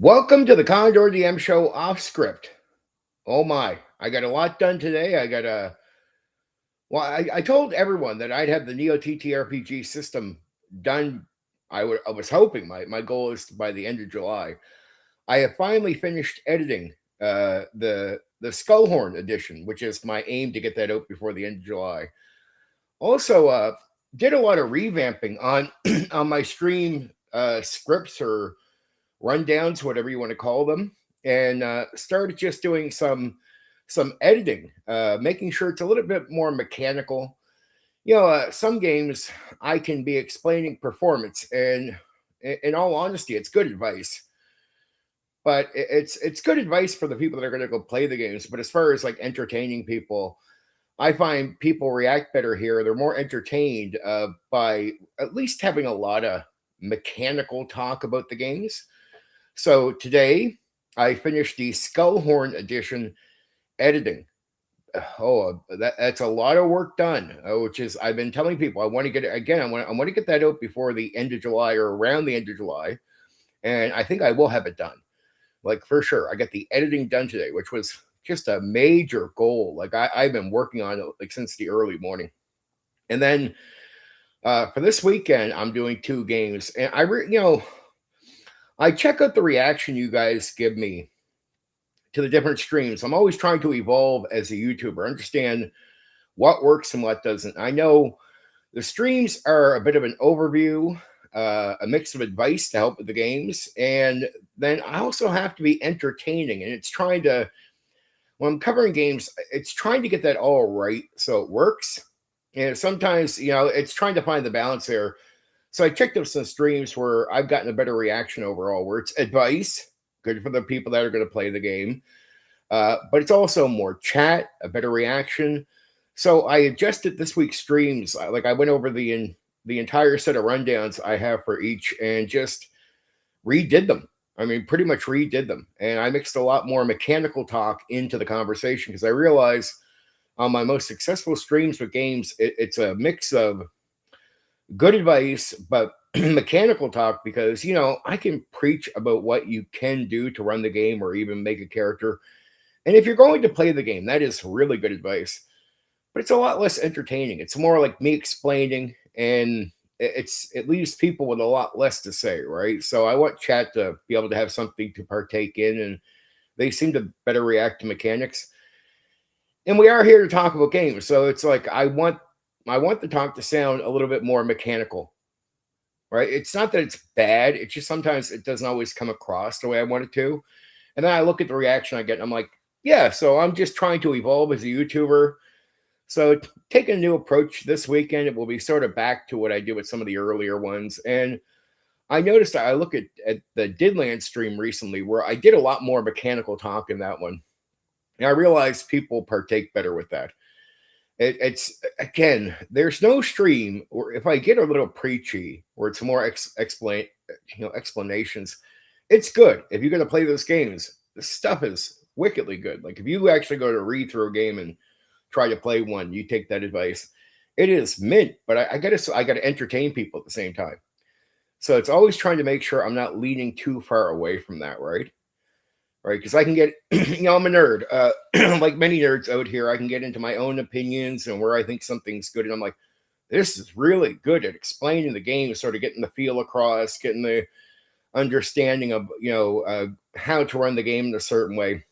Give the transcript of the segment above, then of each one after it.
Welcome to the Condor DM show off script. Oh my, I got a lot done today. I told everyone that I'd have the Neo TTRPG system done. I was hoping my goal is by the end of July. I have finally finished editing the Skullhorn edition, which is my aim to get that out before the end of July. Also, did a lot of revamping on on my stream scripts or rundowns, whatever you want to call them, and started just doing some editing, making sure it's a little bit more mechanical. Some games I can be explaining performance, and in all honesty, it's good advice. But it's good advice for the people that are going to go play the games. But as far as like entertaining people, I find people react better here. They're more entertained by at least having a lot of mechanical talk about the games. So today I finished the Skullhorn edition editing. That's a lot of work done, which is I've been telling people I want to get it again. I want to get that out before the end of July or around the end of July, and I think I will have it done. Like for sure, I got the editing done today, which was just a major goal. Like I've been working on it like since the early morning, and then for this weekend I'm doing two games, and I check out the reaction you guys give me to the different streams. I'm always trying to evolve as a YouTuber, understand what works and what doesn't. I know the streams are a bit of an overview, a mix of advice to help with the games, and then I also have to be entertaining. And it's trying to, when I'm covering games, it's trying to get that all right so it works. And sometimes, it's trying to find the balance there. So I checked out some streams where I've gotten a better reaction overall, where it's advice, good for the people that are going to play the game, but it's also more chat, a better reaction. So I adjusted this week's streams. Like I went over the entire set of rundowns I have for each and just redid them. I mean, pretty much redid them. And I mixed a lot more mechanical talk into the conversation because I realized on my most successful streams with games, it's a mix of good advice, but mechanical talk because, I can preach about what you can do to run the game or even make a character. And if you're going to play the game, that is really good advice. But it's a lot less entertaining. It's more like me explaining, and it leaves people with a lot less to say, right? So I want chat to be able to have something to partake in, and they seem to better react to mechanics. And we are here to talk about games, so it's like I want the talk to sound a little bit more mechanical, right? It's not that it's bad. It's just sometimes it doesn't always come across the way I want it to. And then I look at the reaction I get, and I'm like, yeah, so I'm just trying to evolve as a YouTuber. So taking a new approach this weekend, it will be sort of back to what I did with some of the earlier ones. And I noticed that I look at the Didland stream recently where I did a lot more mechanical talk in that one. And I realized people partake better with that. It's again, there's no stream, or if I get a little preachy, or it's more explanations, it's good. If you're going to play those games, the stuff is wickedly good. Like if you actually go to read through a game and try to play one, you take that advice. It is mint, but I gotta entertain people at the same time. So it's always trying to make sure I'm not leaning too far away from that, right? Right, because I can get, I'm a nerd. Like many nerds out here, I can get into my own opinions and where I think something's good, and I'm like, this is really good at explaining the game, sort of getting the feel across, getting the understanding of how to run the game in a certain way.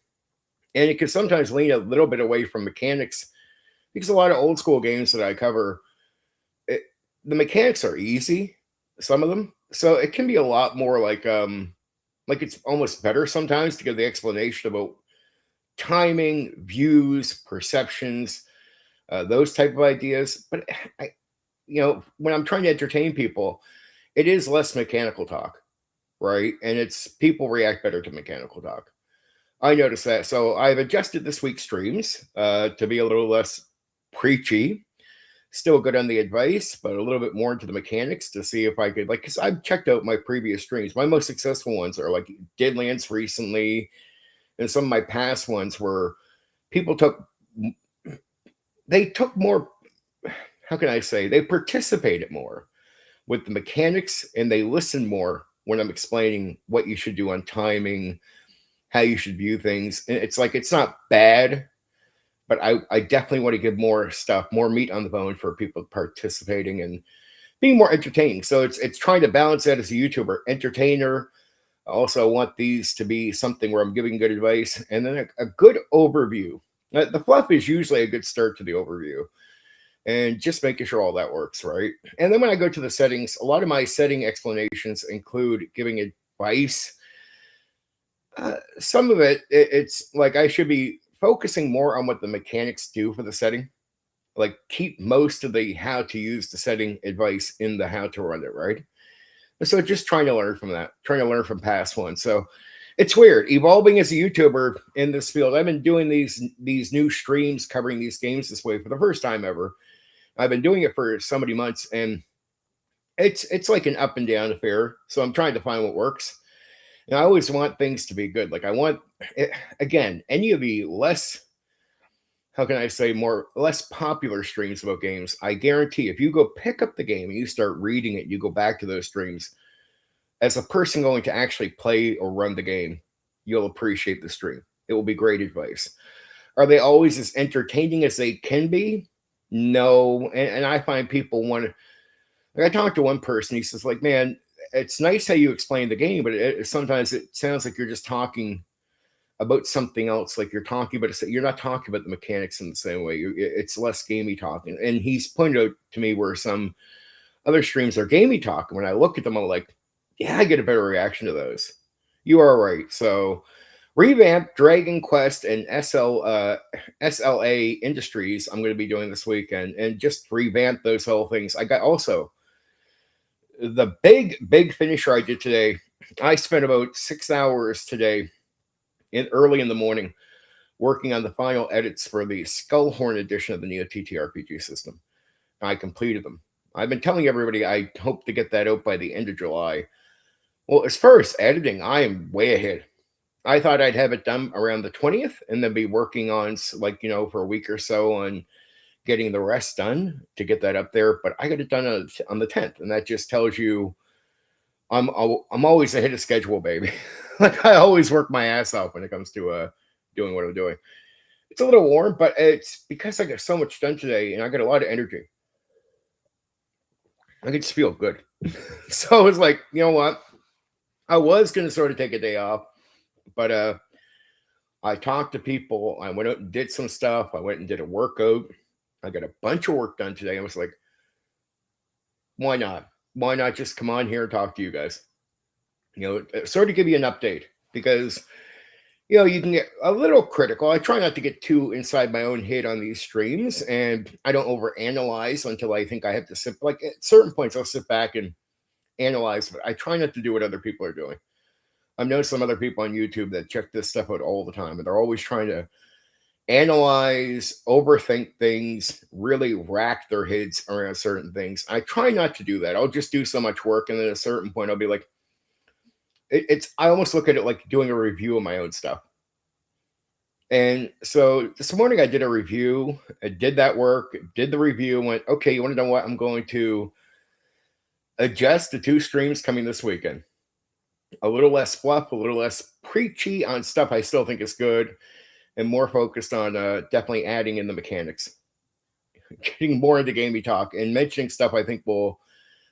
And it can sometimes lean a little bit away from mechanics because a lot of old school games that I cover, the mechanics are easy, some of them, so it can be a lot more like it's almost better sometimes to give the explanation about timing, views, perceptions, those type of ideas. But when I'm trying to entertain people, it is less mechanical talk, right? And it's people react better to mechanical talk. I noticed that. So I've adjusted this week's streams to be a little less preachy, still good on the advice, but a little bit more into the mechanics to see if I could, because I've checked out my previous streams. My most successful ones are like Deadlands recently, and some of my past ones where people took more, how can I say, they participated more with the mechanics and they listened more when I'm explaining what you should do on timing, how you should view things. And it's like, it's not bad, but I definitely want to give more stuff, more meat on the bone for people participating and being more entertaining. So it's trying to balance that as a YouTuber, entertainer. I also want these to be something where I'm giving good advice and then a good overview. The fluff is usually a good start to the overview and just making sure all that works, right? And then when I go to the settings, a lot of my setting explanations include giving advice. Some of it's like I should be focusing more on what the mechanics do for the setting. Like keep most of the how to use the setting advice in the how to run it, right? So just trying to learn from that, trying to learn from past ones. So it's weird evolving as a YouTuber in this field. I've been doing these new streams covering these games this way for the first time ever. I've been doing it for so many months, and it's like an up and down affair. So I'm trying to find what works. And I always want things to be good. Like I want, again, any of the less, how can I say, more less popular streams about games, I guarantee if you go pick up the game and you start reading it, you go back to those streams, as a person going to actually play or run the game, you'll appreciate the stream. It will be great advice. Are they always as entertaining as they can be? No. And I find people want to, like I talked to one person, he says, like, man, it's nice how you explain the game, but sometimes it sounds like you're just talking about something else. Like you're talking about, you're not talking about the mechanics in the same way. It's less gamey talking. And he's pointed out to me where some other streams are gamey talk. When I look at them, I'm like, yeah, I get a better reaction to those. You are right. So revamp Dragon Quest and SLA Industries I'm going to be doing this weekend, and just revamp those whole things. I got also the big finisher I did today. I spent about 6 hours today early in the morning working on the final edits for the Skullhorn edition of the Neo TTRPG system. I completed them. I've been telling everybody I hope to get that out by the end of July. Well, as far as editing, I am way ahead. I thought I'd have it done around the 20th and then be working on, like, for a week or so on getting the rest done to get that up there. But I got it done on the 10th. And that just tells you I'm always ahead of schedule, baby. Like I always work my ass off when it comes to doing what I'm doing. It's a little warm, but it's because I got so much done today and I got a lot of energy. I could just feel good. So I was like, you know what? I was going to sort of take a day off, but I talked to people. I went out and did some stuff. I went and did a workout. I got a bunch of work done today. I was like, why not? Why not just come on here and talk to you guys? Sort of give you an update because, you can get a little critical. I try not to get too inside my own head on these streams, and I don't overanalyze until I think I have to sit. Like at certain points, I'll sit back and analyze, but I try not to do what other people are doing. I've noticed some other people on YouTube that check this stuff out all the time, and they're always trying to analyze, overthink things, really rack their heads around certain things. I try not to do that. I'll just do so much work, and then at a certain point, I'll be like, I almost look at it like doing a review of my own stuff. And so this morning I did a review. I did that work, did the review, went, okay, you want to know what? I'm going to adjust the 2 streams coming this weekend. A little less fluff, a little less preachy on stuff I still think is good, and more focused on definitely adding in the mechanics, getting more into gamey talk, and mentioning stuff I think will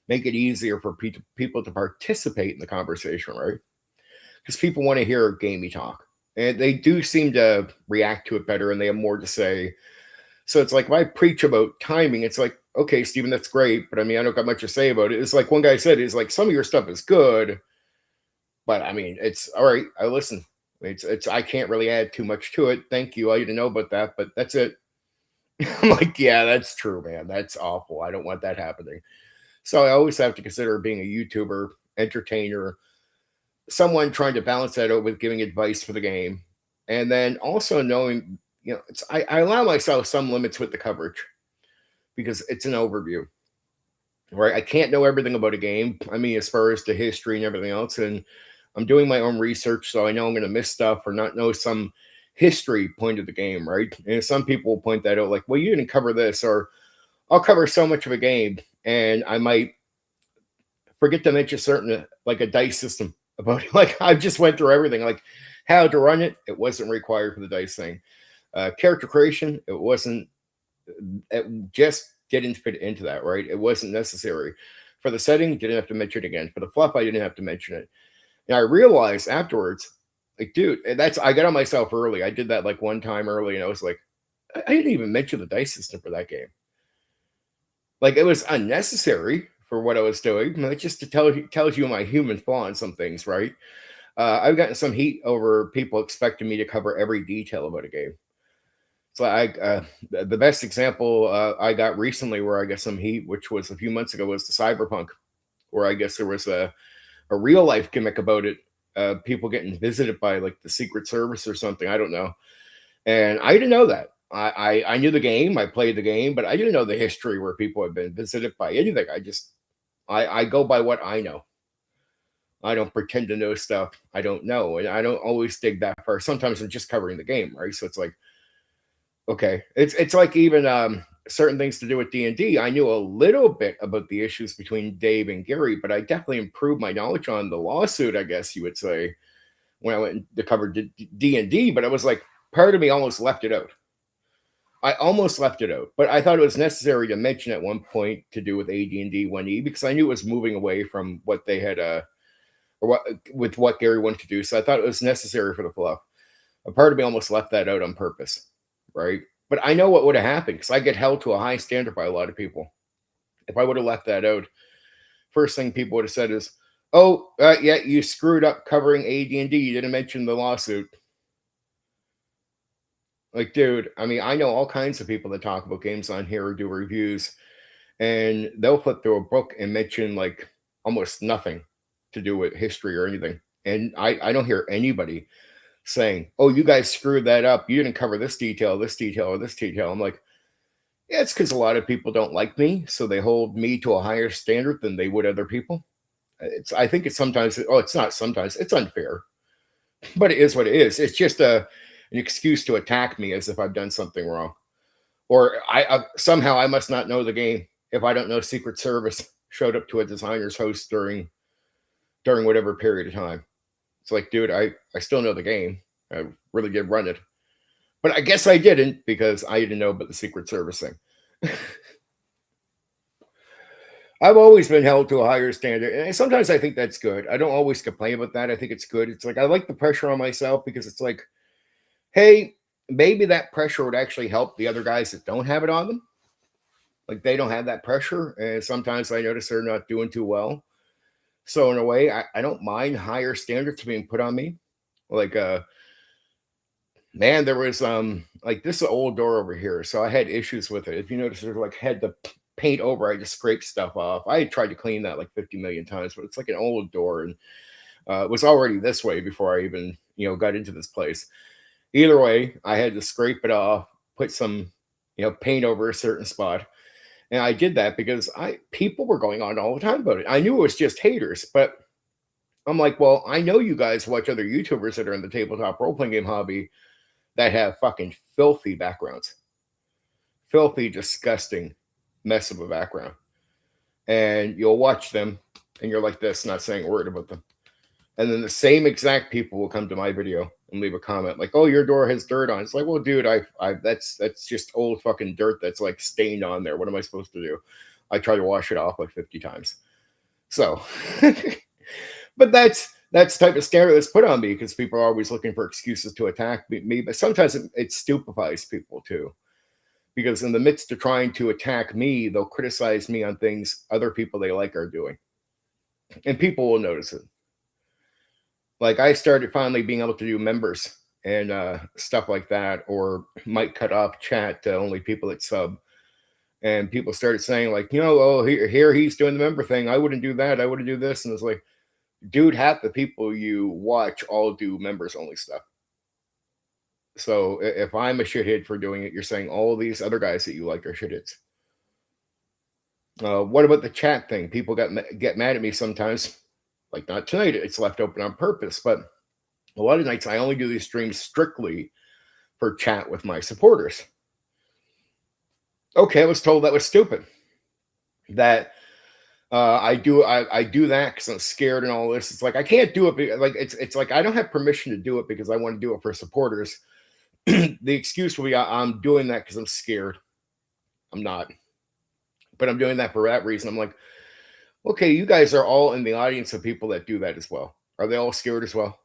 make it easier for people to participate in the conversation, right? Because people want to hear gamey talk, and they do seem to react to it better, and they have more to say. So it's like if I preach about timing, it's like, okay, Steven, that's great, but I mean, I don't got much to say about it. It's like one guy said, it's like some of your stuff is good, but I mean, it's all right. I listen. It's I can't really add too much to it. Thank you. I didn't know about that, but that's it. I'm like, yeah, that's true, man. That's awful. I don't want that happening. So I always have to consider being a YouTuber, entertainer, someone trying to balance that out with giving advice for the game. And then also knowing, I allow myself some limits with the coverage because it's an overview, right? I can't know everything about a game. I mean, as far as the history and everything else. And I'm doing my own research, so I know I'm going to miss stuff or not know some history point of the game, right? And some people will point that out like, well, you didn't cover this, or I'll cover so much of a game and I might forget to mention certain like a dice system about it. Like I just went through everything, like how to run it. It wasn't required for the dice thing. Character creation, it wasn't. It just didn't fit into that, right? It wasn't necessary. For the setting, didn't have to mention it again. For the fluff, I didn't have to mention it. And I realized afterwards, like, dude, that's I got on myself early. I did that like one time early, and I was like, I didn't even mention the dice system for that game. Like it was unnecessary for what I was doing. It's just to tells you my human flaw in some things, right? I've gotten some heat over people expecting me to cover every detail about a game. So the best example I got recently where I got some heat, which was a few months ago, was the Cyberpunk, where I guess there was a real life gimmick about it. People getting visited by like the Secret Service or something. I don't know, and I didn't know that. I knew the game, I played the game, but I didn't know the history where people have been visited by anything. I go by what I know. I don't pretend to know stuff I don't know, and I don't always dig that far. Sometimes I'm just covering the game, right? So it's like, okay, it's like even certain things to do with D&D. I knew a little bit about the issues between Dave and Gary, but I definitely improved my knowledge on the lawsuit, I guess you would say, when I went to cover D&D. But I was like, part of me almost left it out. I almost left it out, but I thought it was necessary to mention at one point to do with AD&D 1E because I knew it was moving away from what they had, or what with what Gary wanted to do. So I thought it was necessary for the flow. A part of me almost left that out on purpose, right? But I know what would have happened because I get held to a high standard by a lot of people. If I would have left that out, first thing people would have said is, "Oh, yeah, you screwed up covering AD&D. You didn't mention the lawsuit." Like, dude, I mean, I know all kinds of people that talk about games on here or do reviews, and they'll flip through a book and mention like almost nothing to do with history or anything. And I don't hear anybody saying, "Oh, you guys screwed that up. You didn't cover this detail, this detail, or this detail." I'm like, yeah, it's because a lot of people don't like me, so they hold me to a higher standard than they would other people. I think it's sometimes, oh, it's not sometimes, it's unfair, but it is what it is. It's just an excuse to attack me as if I've done something wrong. Or somehow I must not know the game if I don't know Secret Service showed up to a designer's house during whatever period of time. It's like, dude, I still know the game. I really did run it. But I guess I didn't because I didn't know about the Secret Service thing. I've always been held to a higher standard. And sometimes I think that's good. I don't always complain about that. I think it's good. It's like I like the pressure on myself because it's like, hey, maybe that pressure would actually help the other guys that don't have it on them. Like they don't have that pressure. And sometimes I notice they're not doing too well. So in a way, I don't mind higher standards being put on me. Like man, there was like this is an old door over here. So I had issues with it. If you notice, there's like had to paint over, I just scraped stuff off. I tried to clean that like 50 million times, but it's like an old door and it was already this way before I even, got into this place. Either way, I had to scrape it off, put some, paint over a certain spot. And I did that because people were going on all the time about it. I knew it was just haters, but I'm like, well, I know you guys watch other YouTubers that are in the tabletop role playing game hobby that have fucking filthy backgrounds, filthy, disgusting mess of a background. And you'll watch them and you're like this, not saying a word about them. And then the same exact people will come to my video and leave a comment like, "Oh, your door has dirt on." It's like, well, dude, that's just old fucking dirt that's like stained on there. What am I supposed to do? I try to wash it off like 50 times. So, but that's the type of standard that's put on me because people are always looking for excuses to attack me. But sometimes it stupefies people too, because in the midst of trying to attack me, they'll criticize me on things other people they like are doing, and people will notice it. Like I started finally being able to do members and stuff like that, or might cut off chat to only people that sub. And people started saying like, oh, here he's doing the member thing. I wouldn't do that. I wouldn't do this. And it's like, dude, half the people you watch all do members only stuff. So if I'm a shithead for doing it, you're saying all these other guys that you like are shitheads. What about the chat thing? People get mad at me sometimes. Like not tonight, it's left open on purpose, but a lot of nights I only do these streams strictly for chat with my supporters. Okay, I was told that was stupid. That I do that because I'm scared and all this. It's like I can't do it. Like it's like I don't have permission to do it because I want to do it for supporters. The excuse will be I'm doing that because I'm scared. I'm not, but I'm doing that for that reason. I'm like, okay, you guys are all in the audience of people that do that as well. Are they all scared as well?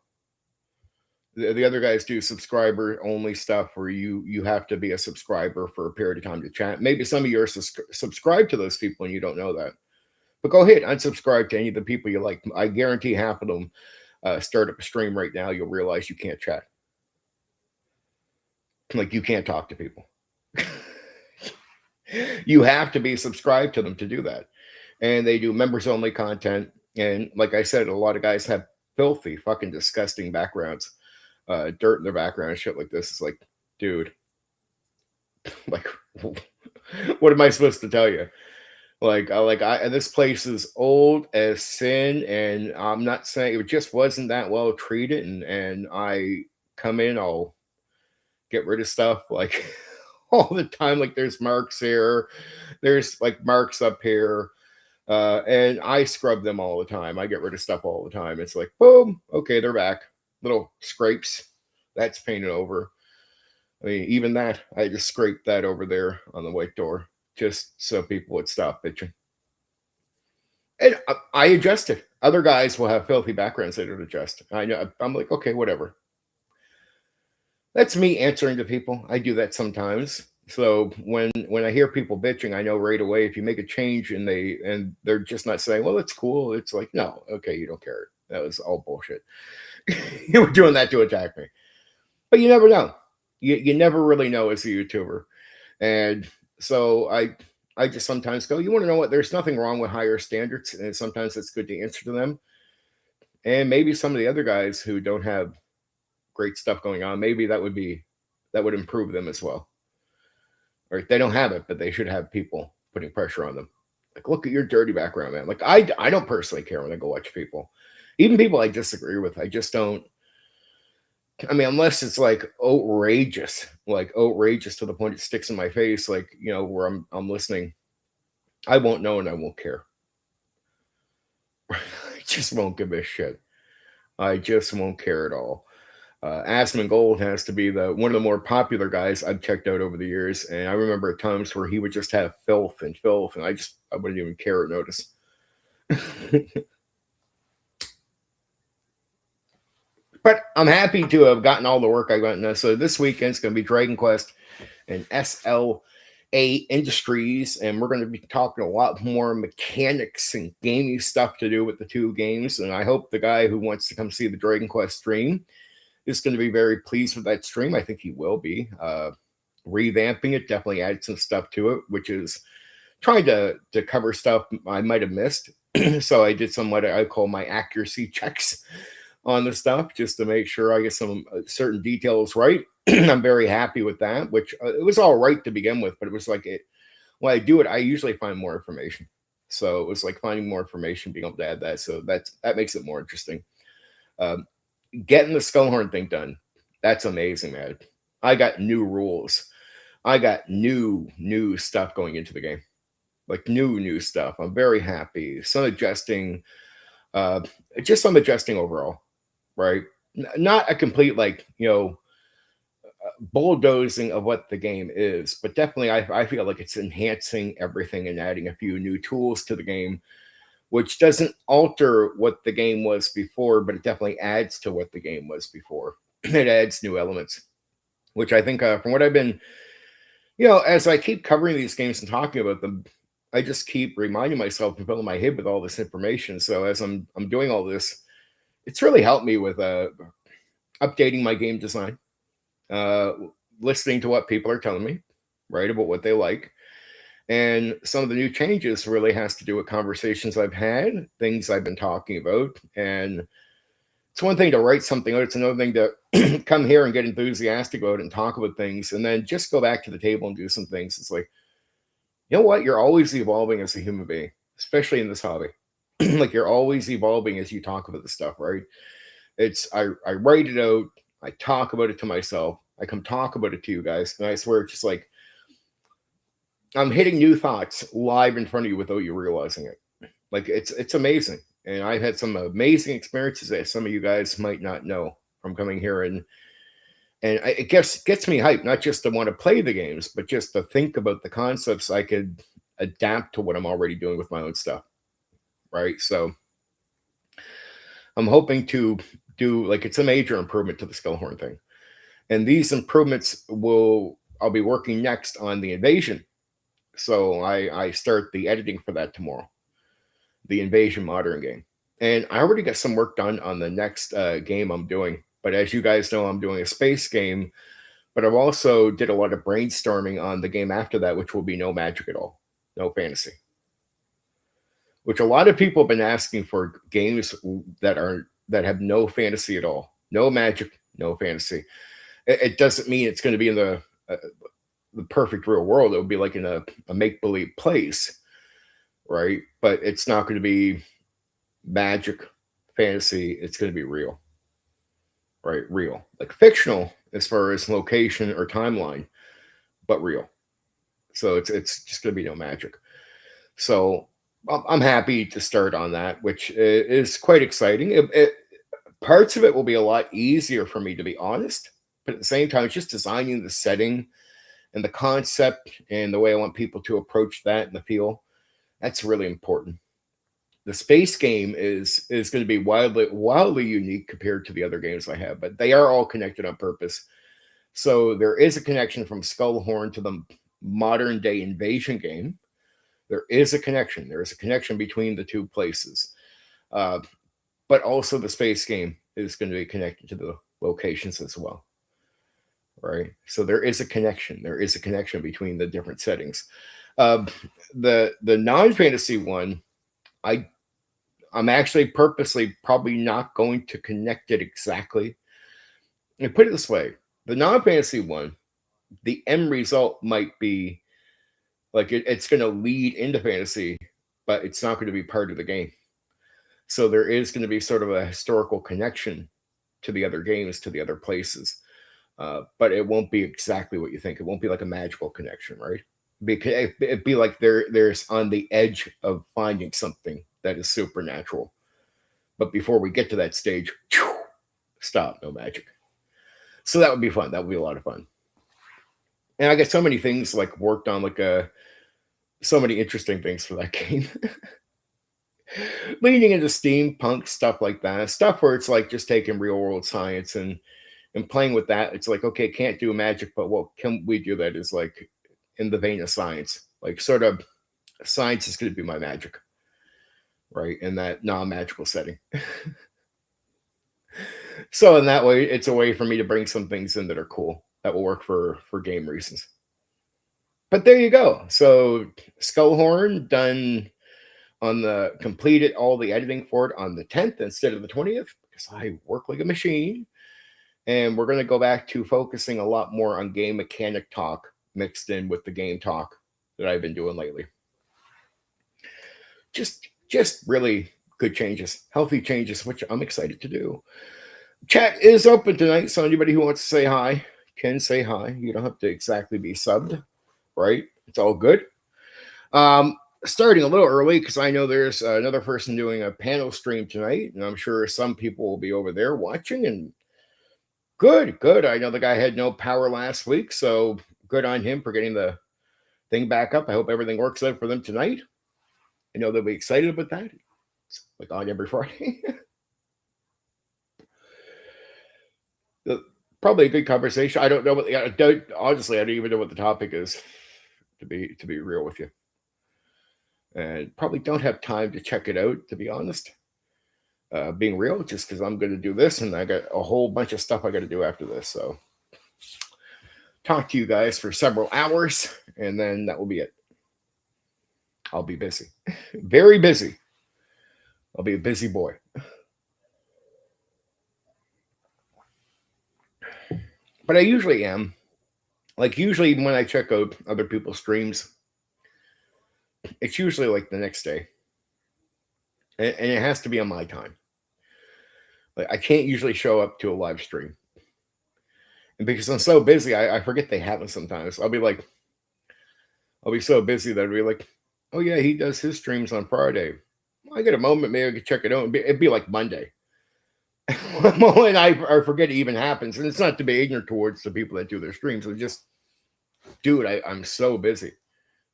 The other guys do subscriber only stuff where you have to be a subscriber for a period of time to chat. Maybe some of you are subscribed to those people and you don't know that. But go ahead, unsubscribe to any of the people you like. I guarantee half of them start up a stream right now. You'll realize you can't chat. Like you can't talk to people. You have to be subscribed to them to do that. And they do members only content. And like I said, a lot of guys have filthy, fucking disgusting backgrounds, dirt in their background, shit like this. It's like, dude, like, what am I supposed to tell you? This place is old as sin, and I'm not saying it just wasn't that well treated. And I come in, I'll get rid of stuff like all the time. Like there's marks here, there's like marks up here, and I scrub them all the time. I get rid of stuff all the time. It's like boom, okay, they're back. Little scrapes, that's painted over. I mean, even that, I just scraped that over there on the white door just so people would stop bitching. And I adjusted. Other guys will have filthy backgrounds they don't adjust. I know. I'm like, okay, whatever. That's me answering to people. I do that sometimes. So when I hear people bitching, I know right away if you make a change and they're just not saying, well, it's cool. It's like, no, okay, you don't care. That was all bullshit. You were doing that to attack me. But you never know. You never really know as a YouTuber. And so I just sometimes go, you want to know what? There's nothing wrong with higher standards. And sometimes it's good to answer to them. And maybe some of the other guys who don't have great stuff going on, maybe that would improve them as well. Or they don't have it, but they should have people putting pressure on them. Like, look at your dirty background, man. Like I don't personally care when I go watch people. Even people I disagree with, I just don't. I mean, unless it's like outrageous to the point it sticks in my face, like, you know, where I'm listening, I won't know and I won't care. I just won't give a shit. I just won't care at all. Asmon Gold has to be one of the more popular guys I've checked out over the years, and I remember at times where he would just have filth, and I wouldn't even care or notice. But I'm happy to have gotten all the work I got now. So this weekend's going to be Dragon Quest and SLA Industries, and we're going to be talking a lot more mechanics and gaming stuff to do with the two games. And I hope the guy who wants to come see the Dragon Quest stream is going to be very pleased with that stream. I think he will be. Revamping it, definitely added some stuff to it, which is trying to cover stuff I might have missed. So I did some what I call my accuracy checks on the stuff just to make sure I get some certain details right. I'm very happy with that, which it was all right to begin with, but it was like when I do it, I usually find more information. So it was like finding more information, being able to add that. So that makes it more interesting. Getting the Skullhorn thing done, that's amazing, man. I got new rules. I got new stuff going into the game, like new stuff. I'm very happy. Some adjusting, just some adjusting overall, right? Not a complete like, you know, bulldozing of what the game is, but definitely I feel like it's enhancing everything and adding a few new tools to the game, which doesn't alter what the game was before, but it definitely adds to what the game was before. It adds new elements, which I think from what I've been, you know, as I keep covering these games and talking about them, I just keep reminding myself and filling my head with all this information. So as I'm doing all this, it's really helped me with updating my game design, listening to what people are telling me, right, about what they like. And some of the new changes really has to do with conversations I've had, things I've been talking about. And it's one thing to write something out. It's another thing to come here and get enthusiastic about it and talk about things and then just go back to the table and do some things. It's like, you know what? You're always evolving as a human being, especially in this hobby. Like you're always evolving as you talk about the stuff, right? I write it out. I talk about it to myself. I come talk about it to you guys. And I swear it's just like, I'm hitting new thoughts live in front of you without you realizing it. Like it's amazing. And I've had some amazing experiences that some of you guys might not know from coming here, and it gets me hyped, not just to want to play the games, but just to think about the concepts I could adapt to what I'm already doing with my own stuff, right? So I'm hoping to do, like, it's a major improvement to the Skullhorn thing, and these improvements I'll be working next on the invasion. So I start the editing for that tomorrow, the Invasion Modern game. And I already got some work done on the next game I'm doing. But as you guys know, I'm doing a space game. But I've also did a lot of brainstorming on the game after that, which will be no magic at all, no fantasy. Which a lot of people have been asking for games that have no fantasy at all, no magic, no fantasy. It doesn't mean it's going to be in the perfect real world. It would be like in a make believe place, right? But it's not going to be magic, fantasy. It's going to be real, right? Real, like fictional as far as location or timeline, but real. So it's just going to be no magic. So I'm happy to start on that, which is quite exciting. Parts of it will be a lot easier for me, to be honest. But at the same time, it's just designing the setting and the concept and the way I want people to approach that and the feel. That's really important. The space game is going to be wildly unique compared to the other games I have, but they are all connected on purpose. So there is a connection from Skullhorn to the modern day invasion game. There is a connection. There is a connection between the two places. But also the space game is going to be connected to the locations as well. Right. So there is a connection. There is a connection between the different settings. The non-fantasy one, I'm actually purposely probably not going to connect it exactly. And put it this way, the non-fantasy one, the end result might be like it's going to lead into fantasy, but it's not going to be part of the game. So there is going to be sort of a historical connection to the other games, to the other places. But it won't be exactly what you think. It won't be like a magical connection, right? It'd be like there's on the edge of finding something that is supernatural. But before we get to that stage, stop, no magic. So that would be fun. That would be a lot of fun. And I got so many things like worked on, like so many interesting things for that game. Leaning into steampunk stuff like that, stuff where it's like just taking real world science and playing with that. It's like, okay, can't do magic, but what can we do that is like in the vein of science? Like sort of science is going to be my magic, right? In that non-magical setting. So in that way, it's a way for me to bring some things in that are cool that will work for game reasons. But there you go. So Skullhorn done on the completed all the editing for it on the 10th instead of the 20th because I work like a machine. And we're going to go back to focusing a lot more on game mechanic talk mixed in with the game talk that I've been doing lately. Just really good changes, healthy changes, which I'm excited to do. Chat is open tonight, so anybody who wants to say hi can say hi. You don't have to exactly be subbed, right? It's all good. Starting a little early because I know there's another person doing a panel stream tonight, and I'm sure some people will be over there watching. And good. I know the guy had no power last week, so good on him for getting the thing back up. I hope everything works out for them tonight. I know they'll be excited about that. It's like on every Friday. Probably a good conversation. I don't know what honestly, I don't even know what the topic is, to be real with you. And probably don't have time to check it out, to be honest. Being real, just because I'm going to do this and I got a whole bunch of stuff I got to do after this. So talk to you guys for several hours and then that will be it. I'll be busy. Very busy. I'll be a busy boy. But I usually am. Like usually when I check out other people's streams, it's usually like the next day. And it has to be on my time. Like I can't usually show up to a live stream. And because I'm so busy, I forget they happen sometimes. I'll be so busy that I'll be like, oh yeah, he does his streams on Friday. I get a moment, maybe I could check it out. It'd be like Monday. And I forget it even happens. And it's not to be ignorant towards the people that do their streams. It's just, dude, I'm so busy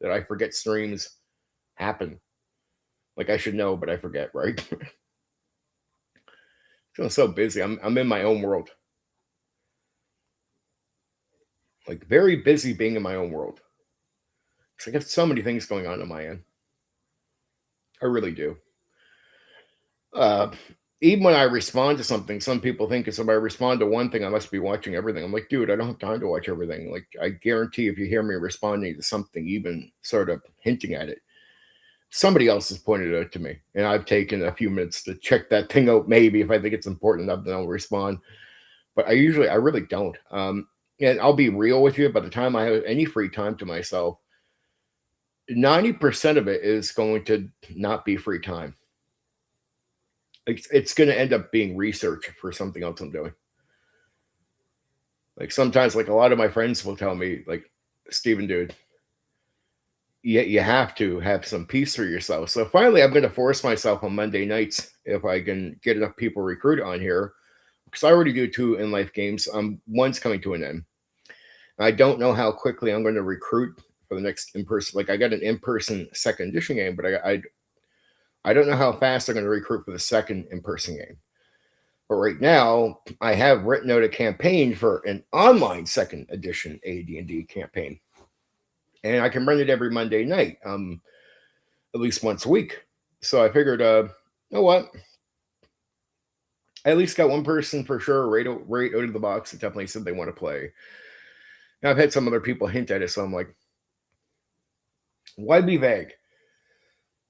that I forget streams happen. Like I should know, but I forget, right? I'm so busy. I'm in my own world. Like very busy being in my own world. So I got so many things going on my end. I really do. Uh, Even when I respond to something, some people think if I respond to one thing, I must be watching everything. I'm like, dude, I don't have time to watch everything. Like, I guarantee if you hear me responding to something, even sort of hinting at it, somebody else has pointed it out to me. And I've taken a few minutes to check that thing out. Maybe if I think it's important enough, then I'll respond. But I really don't. And I'll be real with you. By the time I have any free time to myself, 90% of it is going to not be free time. It's going to end up being research for something else I'm doing. Like sometimes, like a lot of my friends will tell me, like, Steven, dude, you have to have some peace for yourself. So finally, I'm going to force myself on Monday nights if I can get enough people recruited on here, because I already do 2 in life games. One's coming to an end. I don't know how quickly I'm going to recruit for the next in person. Like I got an in person second edition game, but I don't know how fast they're going to recruit for the second in person game. But right now, I have written out a campaign for an online second edition AD&D campaign, and I can run it every Monday night, at least once a week. So I figured, you know what? I at least got one person for sure right out of the box that definitely said they want to play. Now I've had some other people hint at it, so I'm like, why be vague?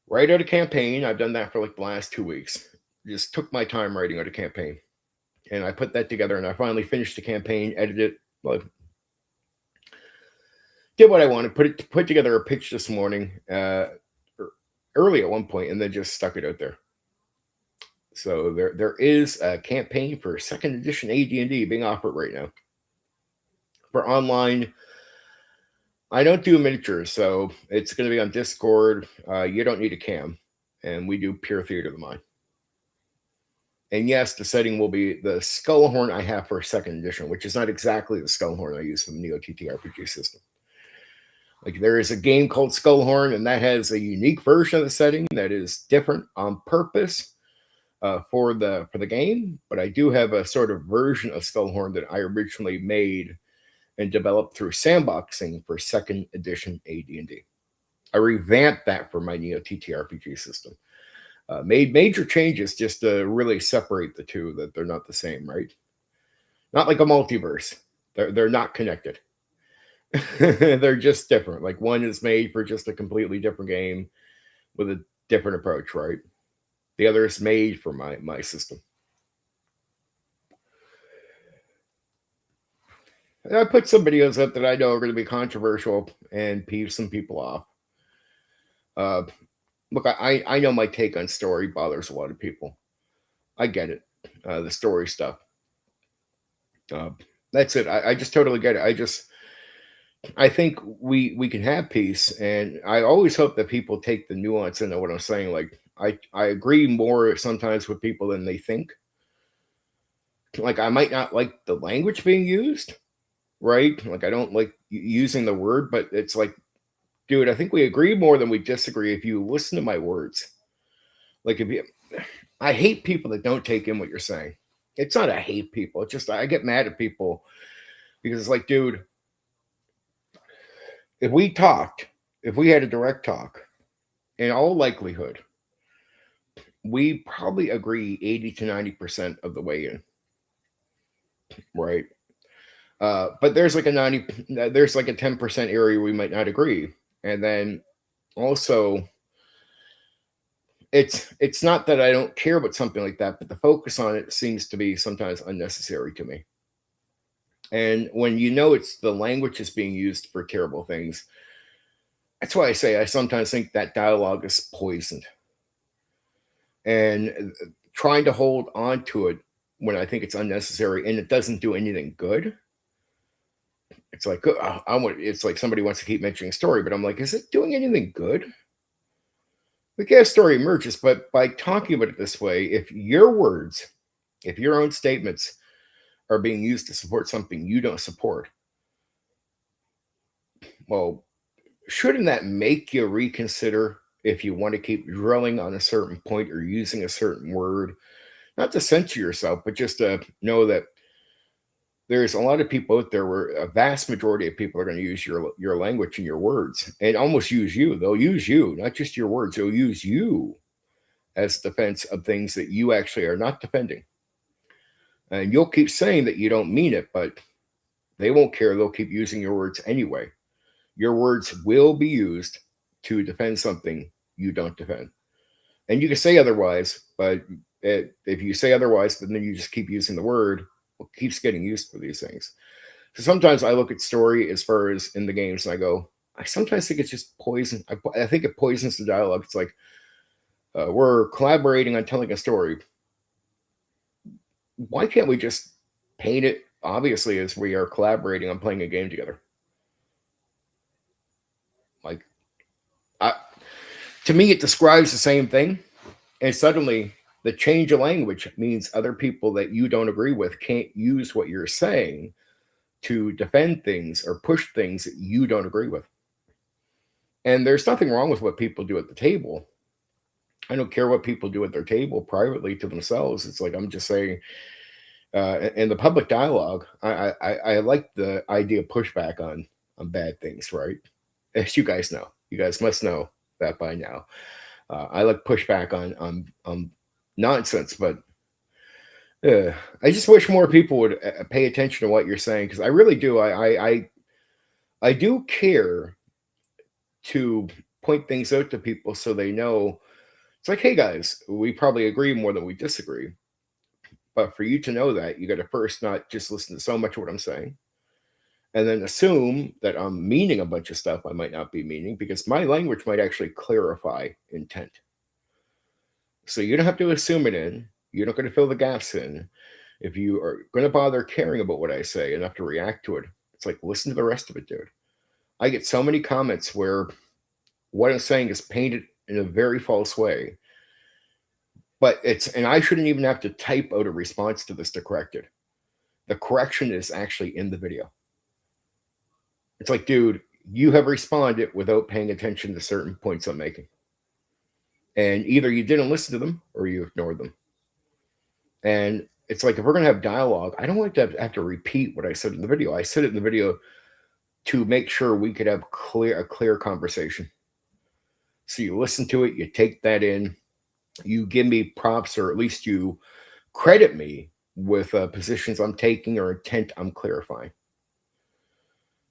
Write out a campaign. I've done that for like the last 2 weeks. Just took my time writing out a campaign, and I put that together, and I finally finished the campaign, edited it, like, did what I wanted, put together a pitch this morning, early at one point, and then just stuck it out there. So there is a campaign for second edition AD&D being offered right now. For online, I don't do miniatures, so it's going to be on Discord. You don't need a cam, and we do pure theater of the mind. And yes, the setting will be the Skullhorn I have for second edition, which is not exactly the Skullhorn I use for the Neo TTRPG system. Like there is a game called Skullhorn, and that has a unique version of the setting that is different on purpose for the game. But I do have a sort of version of Skullhorn that I originally made and developed through sandboxing for second edition AD&D. I revamped that for my Neo TTRPG system. Made major changes just to really separate the two, that they're not the same, right? Not like a multiverse. They're not connected. They're just different. Like one is made for just a completely different game with a different approach, right? The other is made for my system. And I put some videos up that I know are going to be controversial and peeve some people off. Look, I know my take on story bothers a lot of people. I get it. The story stuff. That's it. I just totally get it. I think we can have peace, and I always hope that people take the nuance into what I'm saying. Like I agree more sometimes with people than they think. Like I might not like the language being used, right? Like I don't like using the word, but it's like, dude, I think we agree more than we disagree if you listen to my words. Like I hate people that don't take in what you're saying. It's not I hate people. It's just I get mad at people because it's like, dude, if we had a direct talk, in all likelihood, we probably agree 80 to 90% of the way in, right? But there's like a 10% area we might not agree. And then also it's not that I don't care about something like that, but the focus on it seems to be sometimes unnecessary to me. And when you know it's the language is being used for terrible things, that's why I say I sometimes think that dialogue is poisoned. And trying to hold on to it when I think it's unnecessary and it doesn't do anything good. It's like it's like somebody wants to keep mentioning story, but I'm like, is it doing anything good? the story emerges, but by talking about it this way, if your words, if your own statements are being used to support something you don't support, well, shouldn't that make you reconsider if you want to keep drilling on a certain point or using a certain word? Not to censor yourself, but just to know that there's a lot of people out there where a vast majority of people are going to use your language and your words and almost use you. They'll use you, not just your words. They'll use you as defense of things that you actually are not defending. And you'll keep saying that you don't mean it, but they won't care. They'll keep using your words anyway. Your words will be used to defend something you don't defend. And you can say otherwise, but if you say otherwise, but then you just keep using the word, well, it keeps getting used for these things. So sometimes I look at story as far as in the games and I go, I sometimes think it's just poison. I think it poisons the dialogue. It's like we're collaborating on telling a story. Why can't we just paint it obviously as we are collaborating on playing a game together? Like, to me, it describes the same thing. And suddenly, the change of language means other people that you don't agree with can't use what you're saying to defend things or push things that you don't agree with. And there's nothing wrong with what people do at the table. I don't care what people do at their table privately to themselves. It's like I'm just saying, in the public dialogue, I like the idea of pushback on bad things, right? As you guys know, you guys must know that by now. I like pushback on nonsense, but I just wish more people would pay attention to what you're saying, because I really do. I do care to point things out to people so they know. It's like, hey guys, we probably agree more than we disagree. But for you to know that, you got to first not just listen to so much of what I'm saying, and then assume that I'm meaning a bunch of stuff I might not be meaning, because my language might actually clarify intent. So you don't have to assume it in. You're not going to fill the gaps in. If you are going to bother caring about what I say enough to react to it, it's like, listen to the rest of it, dude. I get so many comments where what I'm saying is painted in a very false way. And I shouldn't even have to type out a response to this to correct it. The correction is actually in the video. It's like, dude, you have responded without paying attention to certain points I'm making. And either you didn't listen to them or you ignored them. And it's like, if we're going to have dialogue, I don't like to have to repeat what I said in the video. I said it in the video to make sure we could have a clear conversation. So you listen to it, you take that in, you give me props, or at least you credit me with positions I'm taking or intent I'm clarifying.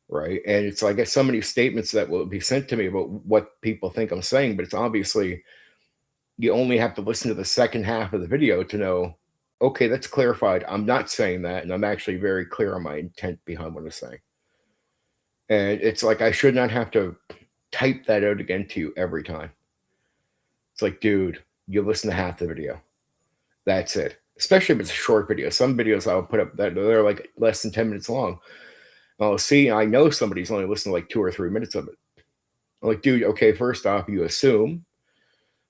Right. And it's like, I get so many statements that will be sent to me about what people think I'm saying, but it's obviously, you only have to listen to the second half of the video to know, okay, that's clarified. I'm not saying that. And I'm actually very clear on my intent behind what I'm saying. And it's like, I should not have to type that out again to you every time. It's like, dude, you listen to half the video. That's it. Especially if it's a short video. Some videos I'll put up that they're like less than 10 minutes long. I'll see, I know somebody's only listened to like 2 or 3 minutes of it. I'm like, dude, okay, first off, you assume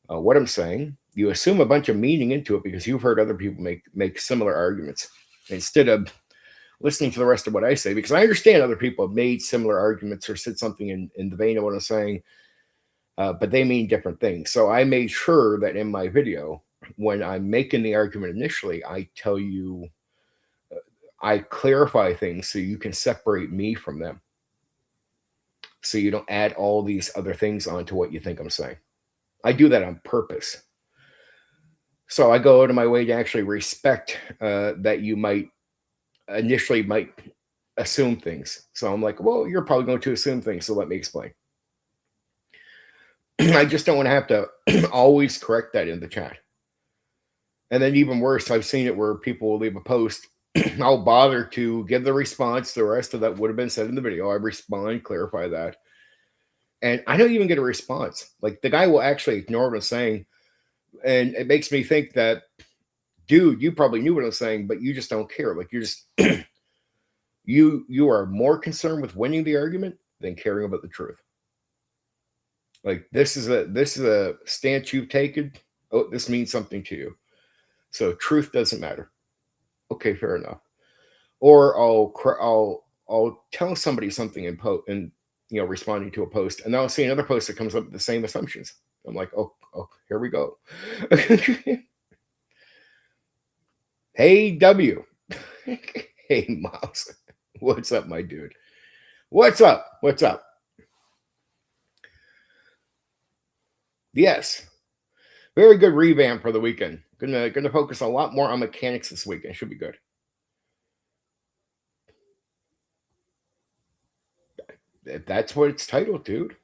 what I'm saying. You assume a bunch of meaning into it because you've heard other people make similar arguments instead of listening to the rest of what I say, because I understand other people have made similar arguments or said something in the vein of what I'm saying, but they mean different things. So I made sure that in my video, when I'm making the argument initially, I tell you, I clarify things so you can separate me from them. So you don't add all these other things onto what you think I'm saying. I do that on purpose. So I go out of my way to actually respect that you might assume things. So I'm like, well, you're probably going to assume things, so let me explain. I just don't want to have to always correct that in the chat. And then even worse, I've seen it where people will leave a post. I'll bother to give the response. The rest of that would have been said in the video. I respond, clarify that. And I don't even get a response. Like, the guy will actually ignore what I'm saying. And it makes me think that, dude, you probably knew what I'm saying, but you just don't care. Like, you're just, you are more concerned with winning the argument than caring about the truth. Like this is a stance you've taken. Oh, this means something to you. So truth doesn't matter. Okay, fair enough. Or I'll tell somebody something and responding to a post, and then I'll see another post that comes up with the same assumptions. I'm like, oh, here we go. Hey W, hey Miles, what's up, my dude? What's up? What's up? Yes, very good revamp for the weekend. Gonna focus a lot more on mechanics this weekend. Should be good. That's what it's titled, dude.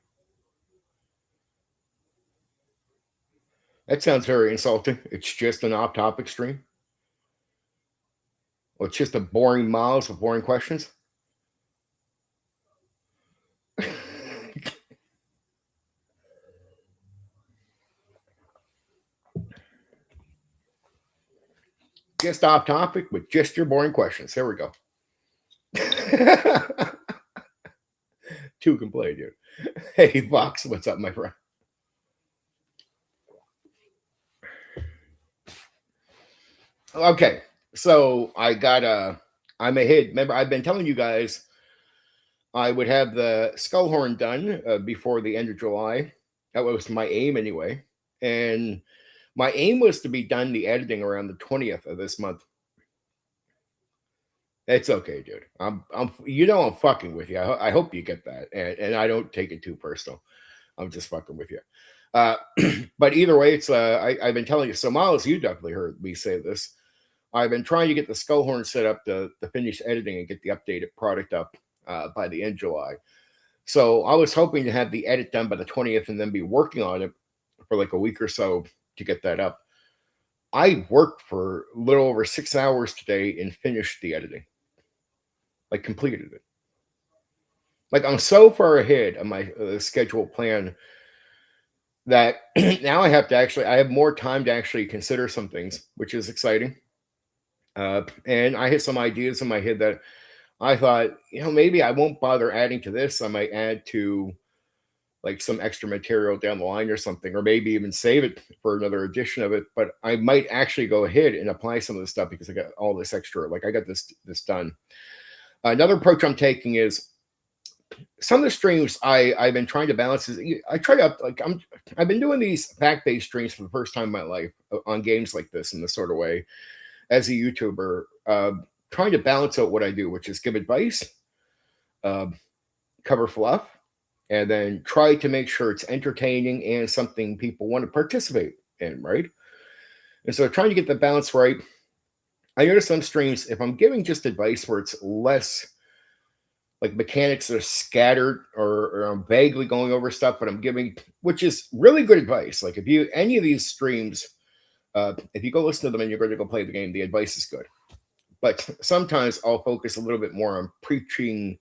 That sounds very insulting. It's just an off-topic stream. Well, it's just a boring Miles with boring questions. Just off topic with just your boring questions. Here we go. Two can play, dude. Hey, Fox, what's up, my friend? Okay, so I'm ahead. Remember, I've been telling you guys I would have the Skullhorn done before the end of July. That was my aim anyway. And my aim was to be done the editing around the 20th of this month. It's okay, dude. I'm fucking with you. I hope you get that, and I don't take it too personal. I'm just fucking with you. Uh, but either way, I've been telling you. So Miles, you definitely heard me say this. I've been trying to get the Skullhorn set up to finish editing and get the updated product up by the end of July. So I was hoping to have the edit done by the 20th and then be working on it for like a week or so to get that up. I worked for a little over 6 hours today and finished the editing. Like completed it. Like I'm so far ahead of my scheduled plan that now I have more time to actually consider some things, which is exciting. And I had some ideas in my head that I thought, maybe I won't bother adding to this. I might add to like some extra material down the line or something, or maybe even save it for another edition of it. But I might actually go ahead and apply some of this stuff because I got all this extra. Like I got this done. Another approach I'm taking is some of the streams I've been trying to balance is I try to I've been doing these fact-based streams for the first time in my life on games like this in this sort of way as a YouTuber, trying to balance out what I do, which is give advice, uh, cover fluff, and then try to make sure it's entertaining and something people want to participate in, right? And so trying to get the balance right. I notice some streams, if I'm giving just advice where it's less like mechanics are scattered or I'm vaguely going over stuff, but I'm giving, which is really good advice. Like if any of these streams, if you go listen to them and you're going to go play the game, the advice is good. But sometimes I'll focus a little bit more on preaching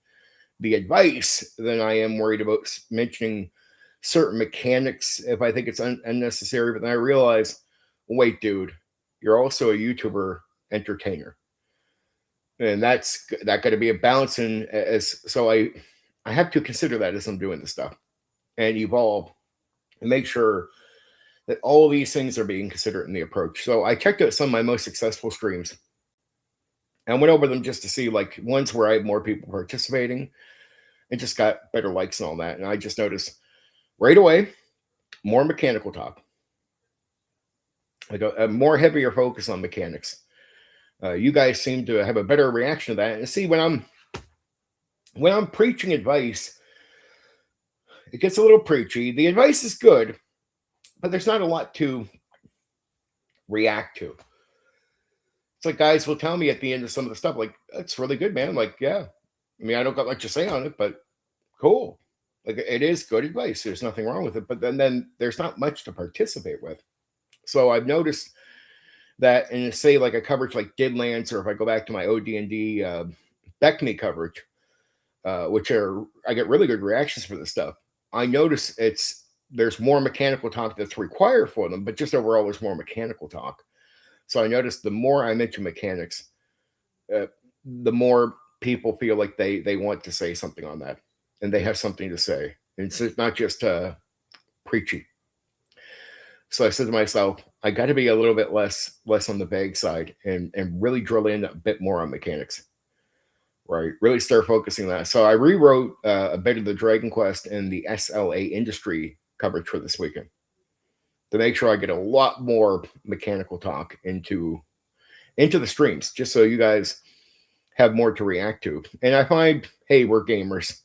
the advice than I am worried about mentioning certain mechanics if I think it's unnecessary. But then I realize, wait, dude, you're also a YouTuber entertainer, and that got to be a balance. And I have to consider that as I'm doing this stuff and evolve and make sure that all these things are being considered in the approach. So I checked out some of my most successful streams and went over them just to see like ones where I had more people participating and just got better likes and all that. And I just noticed right away more mechanical talk, like a more heavier focus on mechanics. You guys seem to have a better reaction to that. And see, when I'm preaching advice, it gets a little preachy. The advice is good, but there's not a lot to react to. It's like guys will tell me at the end of some of the stuff, like, that's really good, man. I'm like, yeah. I mean, I don't got much to say on it, but cool. Like it is good advice. There's nothing wrong with it. But then there's not much to participate with. So I've noticed that in say like a coverage like Deadlands, or if I go back to my OD&D Beckme coverage, which I get really good reactions for this stuff. I notice there's more mechanical talk that's required for them, but just overall there's more mechanical talk. So I noticed the more I mention mechanics, the more people feel like they want to say something on that, and they have something to say. And so it's not just preachy. So I said to myself, I got to be a little bit less on the vague side and really drill in a bit more on mechanics, right? Really start focusing on that. So I rewrote a bit of the Dragon Quest and the SLA industry coverage for this weekend to make sure I get a lot more mechanical talk into the streams, just so you guys have more to react to. And I find, hey, we're gamers.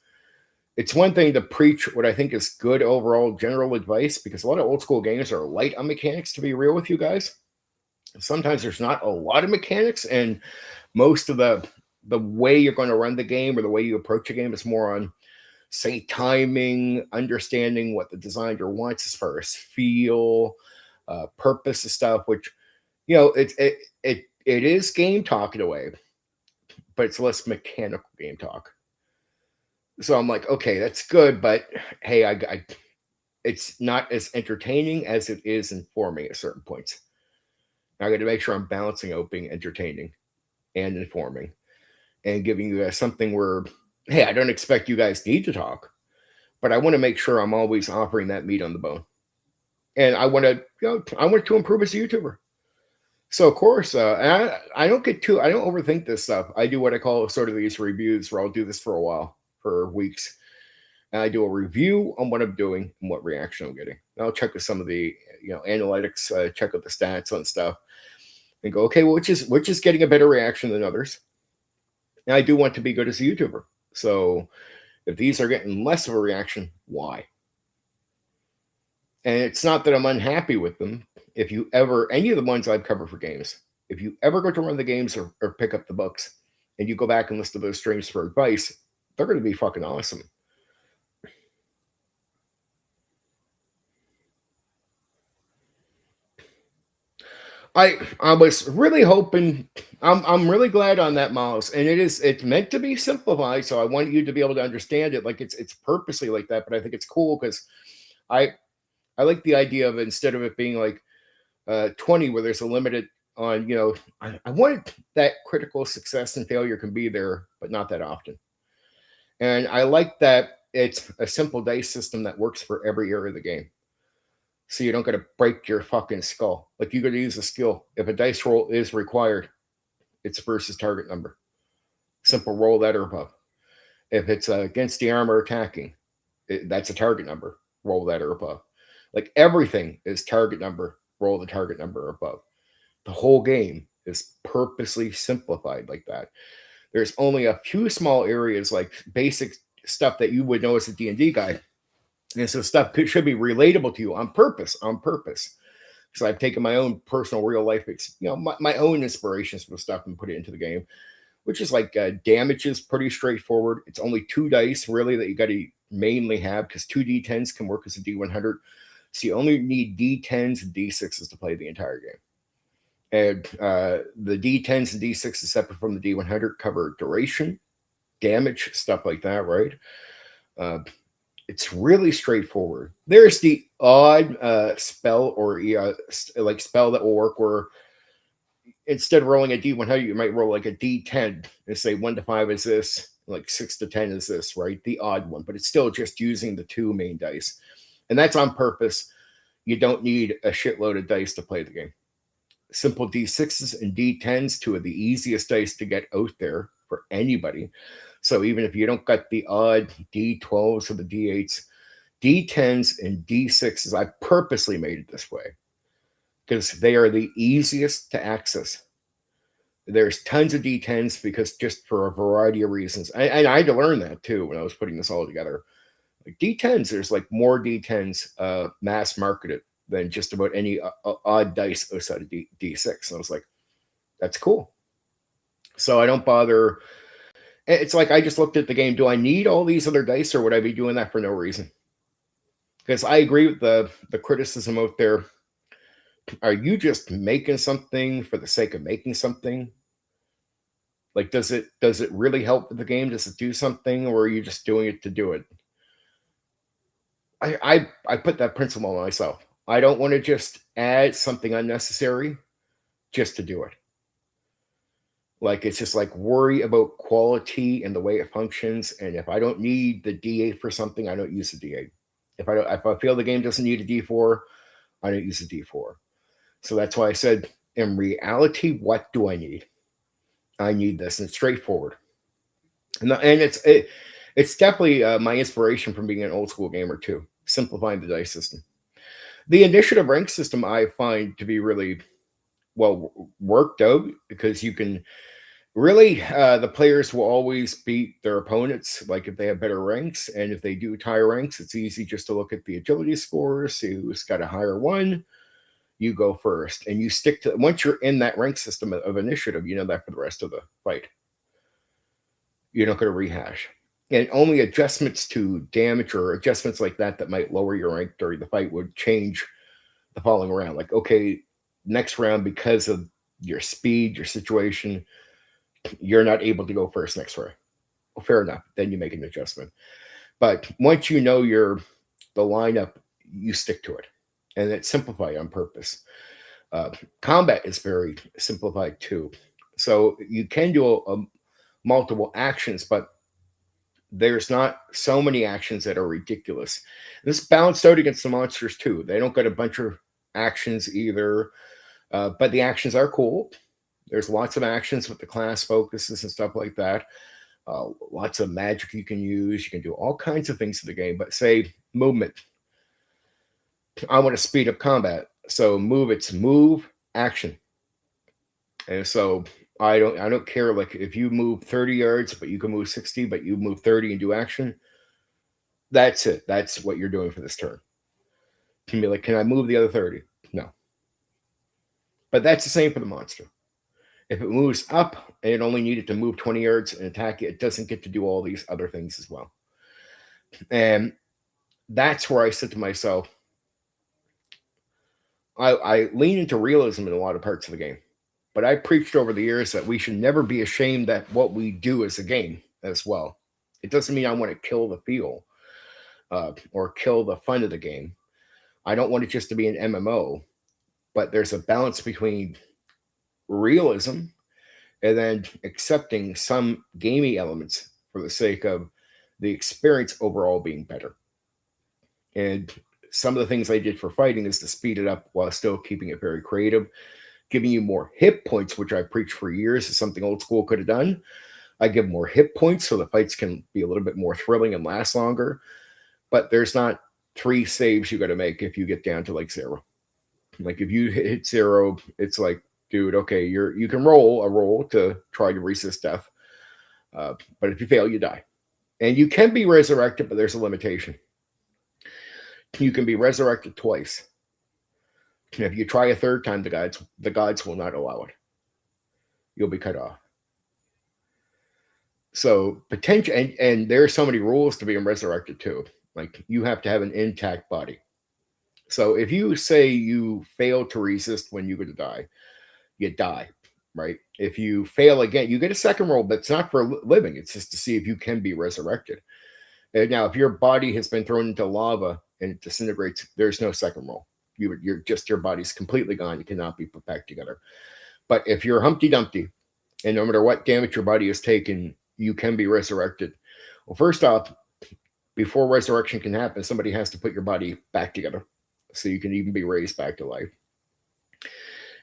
It's one thing to preach what I think is good overall general advice, because a lot of old school games are light on mechanics, to be real with you guys. Sometimes there's not a lot of mechanics, and most of the way you're going to run the game or the way you approach a game is more on, say, timing, understanding what the designer wants as far as feel, purpose and stuff, which, you know, it is game talk in a way, but it's less mechanical game talk. So I'm like, okay, that's good, but hey, it's not as entertaining as it is informing at certain points. I got to make sure I'm balancing out being entertaining and informing and giving you guys something where, hey, I don't expect you guys need to talk, but I want to make sure I'm always offering that meat on the bone. And I want to, I want to improve as a YouTuber. So of course, I don't overthink this stuff. I do what I call sort of these reviews, where I'll do this for a while, for weeks. And I do a review on what I'm doing and what reaction I'm getting. And I'll check with some of the analytics, check out the stats on stuff, and go, okay, well, which is getting a better reaction than others. And I do want to be good as a YouTuber. So if these are getting less of a reaction, why? And it's not that I'm unhappy with them. If you ever, any of the ones I've covered for games, if you ever go to run the games or pick up the books and you go back and listen to those streams for advice, they're going to be fucking awesome. I was really hoping, I'm really glad on that, Miles, and it's meant to be simplified, so I want you to be able to understand it. Like it's purposely like that, but I think it's cool because I like the idea of, instead of it being like 20 where there's a limited on, I want that critical success and failure can be there, but not that often. And I like that it's a simple dice system that works for every area of the game. So you don't got to break your fucking skull. Like, you got to use a skill. If a dice roll is required, it's versus target number. Simple roll that or above. If it's against the armor attacking, that's a target number. Roll that or above. Like, everything is target number. Roll the target number or above. The whole game is purposely simplified like that. There's only a few small areas, like basic stuff that you would know as a D&D guy. And so stuff should be relatable to you on purpose. Because I've taken my own personal real life, my own inspirations for stuff and put it into the game, which is like damage is pretty straightforward. It's only 2 dice really that you got to mainly have, because 2 D10s can work as a D100. So you only need D10s and D6s to play the entire game. And the D10s and D6s separate from the D100 cover duration, damage, stuff like that, right? It's really straightforward. There's the odd spell or like spell that will work where instead of rolling a D100, you might roll like a D10 and say 1 to 5 is this, like 6 to 10 is this, right? The odd one, but it's still just using the 2 main dice. And that's on purpose. You don't need a shitload of dice to play the game. Simple D6s and D10s, 2 of the easiest dice to get out there for anybody. So even if you don't got the odd D12s or the D8s, D10s and D6s, I purposely made it this way because they are the easiest to access. There's tons of D10s because just for a variety of reasons. And I had to learn that too when I was putting this all together. Like D10s, there's like more D10s mass marketed than just about any odd dice outside of D6. And I was like, that's cool. So I don't bother. It's like, I just looked at the game. Do I need all these other dice, or would I be doing that for no reason? Because I agree with the criticism out there. Are you just making something for the sake of making something? Like, does it really help with the game? Does it do something, or are you just doing it to do it? I put that principle on myself. I don't want to just add something unnecessary just to do it. Like, it's just like worry about quality and the way it functions. And if I don't need the D8 for something, I don't use the D8. If I feel the game doesn't need a D4, I don't use a D4. So that's why I said, in reality, what do I need? I need this, and it's straightforward. And it's definitely my inspiration from being an old school gamer too, simplifying the dice system. The initiative rank system I find to be really well worked out, because you can really the players will always beat their opponents, like if they have better ranks, and if they do tie ranks, it's easy just to look at the agility scores, see who's got a higher one. You go first, and you stick to, once you're in that rank system of initiative, you know that for the rest of the fight. You're not going to rehash. And only adjustments to damage or adjustments like that might lower your rank during the fight would change the following round. Like, okay, next round, because of your speed, your situation, you're not able to go first next round. Well, fair enough. Then you make an adjustment. But once you know the lineup, you stick to it. And it's simplified on purpose. Combat is very simplified too. So you can do multiple actions, but there's not so many actions that are ridiculous. This balanced out against the monsters too. They don't get a bunch of actions either, but the actions are cool. There's lots of actions with the class focuses and stuff like that. Lots of magic you can use. You can do all kinds of things in the game. But say movement, I want to speed up combat. So it's move, action. And so I don't care, like if you move 30 yards, but you can move 60, but you move 30 and do action. That's it. That's what you're doing for this turn. Can be like, can I move the other 30? No. But that's the same for the monster. If it moves up and it only needed to move 20 yards and attack it doesn't get to do all these other things as well. And that's where I said to myself, I lean into realism in a lot of parts of the game. But I preached over the years that we should never be ashamed that what we do is a game as well. It doesn't mean I want to kill the feel or kill the fun of the game. I don't want it just to be an MMO, but there's a balance between realism and then accepting some gamey elements for the sake of the experience overall being better. And some of the things I did for fighting is to speed it up while still keeping it very creative, giving you more hit points, which I preached for years is something old school could have done. I give more hit points so the fights can be a little bit more thrilling and last longer. But there's not 3 saves you got to make if you get down to like 0. Like if you hit 0, it's like, dude, okay, you can roll a roll to try to resist death. But if you fail, you die. And you can be resurrected, but there's a limitation. You can be resurrected twice. And if you try a third time, the gods will not allow it. You'll be cut off. So potential, and there are so many rules to being resurrected too. Like you have to have an intact body. So if you say you fail to resist when you're going to die, you die, right? If you fail again, you get a second roll, but it's not for living. It's just to see if you can be resurrected. And now, if your body has been thrown into lava and it disintegrates, there's no second roll. Your body's completely gone. You cannot be put back together. But if you're Humpty Dumpty, and no matter what damage your body has taken, you can be resurrected. Well, first off, before resurrection can happen, somebody has to put your body back together so you can even be raised back to life.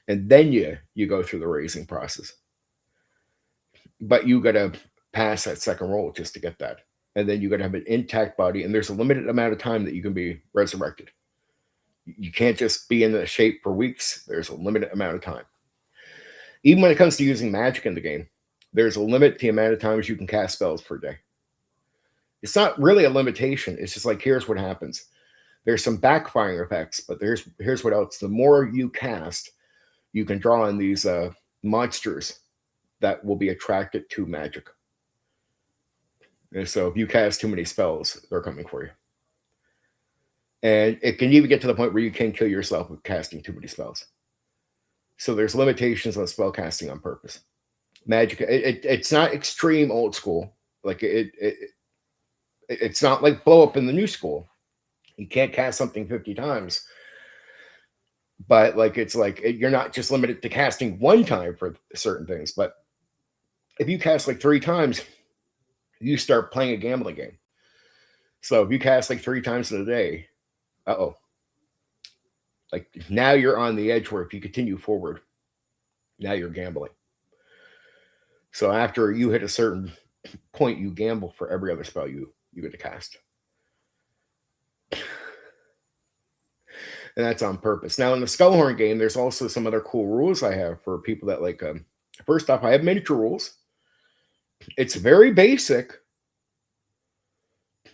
And then you go through the raising process. But you got to pass that second roll just to get that. And then you got to have an intact body, and there's a limited amount of time that you can be resurrected. You can't just be in the shape for weeks. There's a limited amount of time. Even when it comes to using magic in the game, there's a limit to the amount of times you can cast spells per day. It's not really a limitation. It's just like, here's what happens. There's some backfiring effects, but here's what else. The more you cast, you can draw on these monsters that will be attracted to magic. And so if you cast too many spells, they're coming for you. And it can even get to the point where you can kill yourself with casting too many spells. So there's limitations on spell casting on purpose. Magic, it's not extreme old school. Like it's not like blow up in the new school. You can't cast something 50 times. But like it's like you're not just limited to casting one time for certain things. But if you cast like 3 times, you start playing a gambling game. So if you cast like 3 times in a day, uh-oh, like now you're on the edge where if you continue forward, now you're gambling. So after you hit a certain point, you gamble for every other spell you get to cast. And that's on purpose. Now in the Skullhorn game, there's also some other cool rules I have for people that like. First off, I have miniature rules. It's very basic.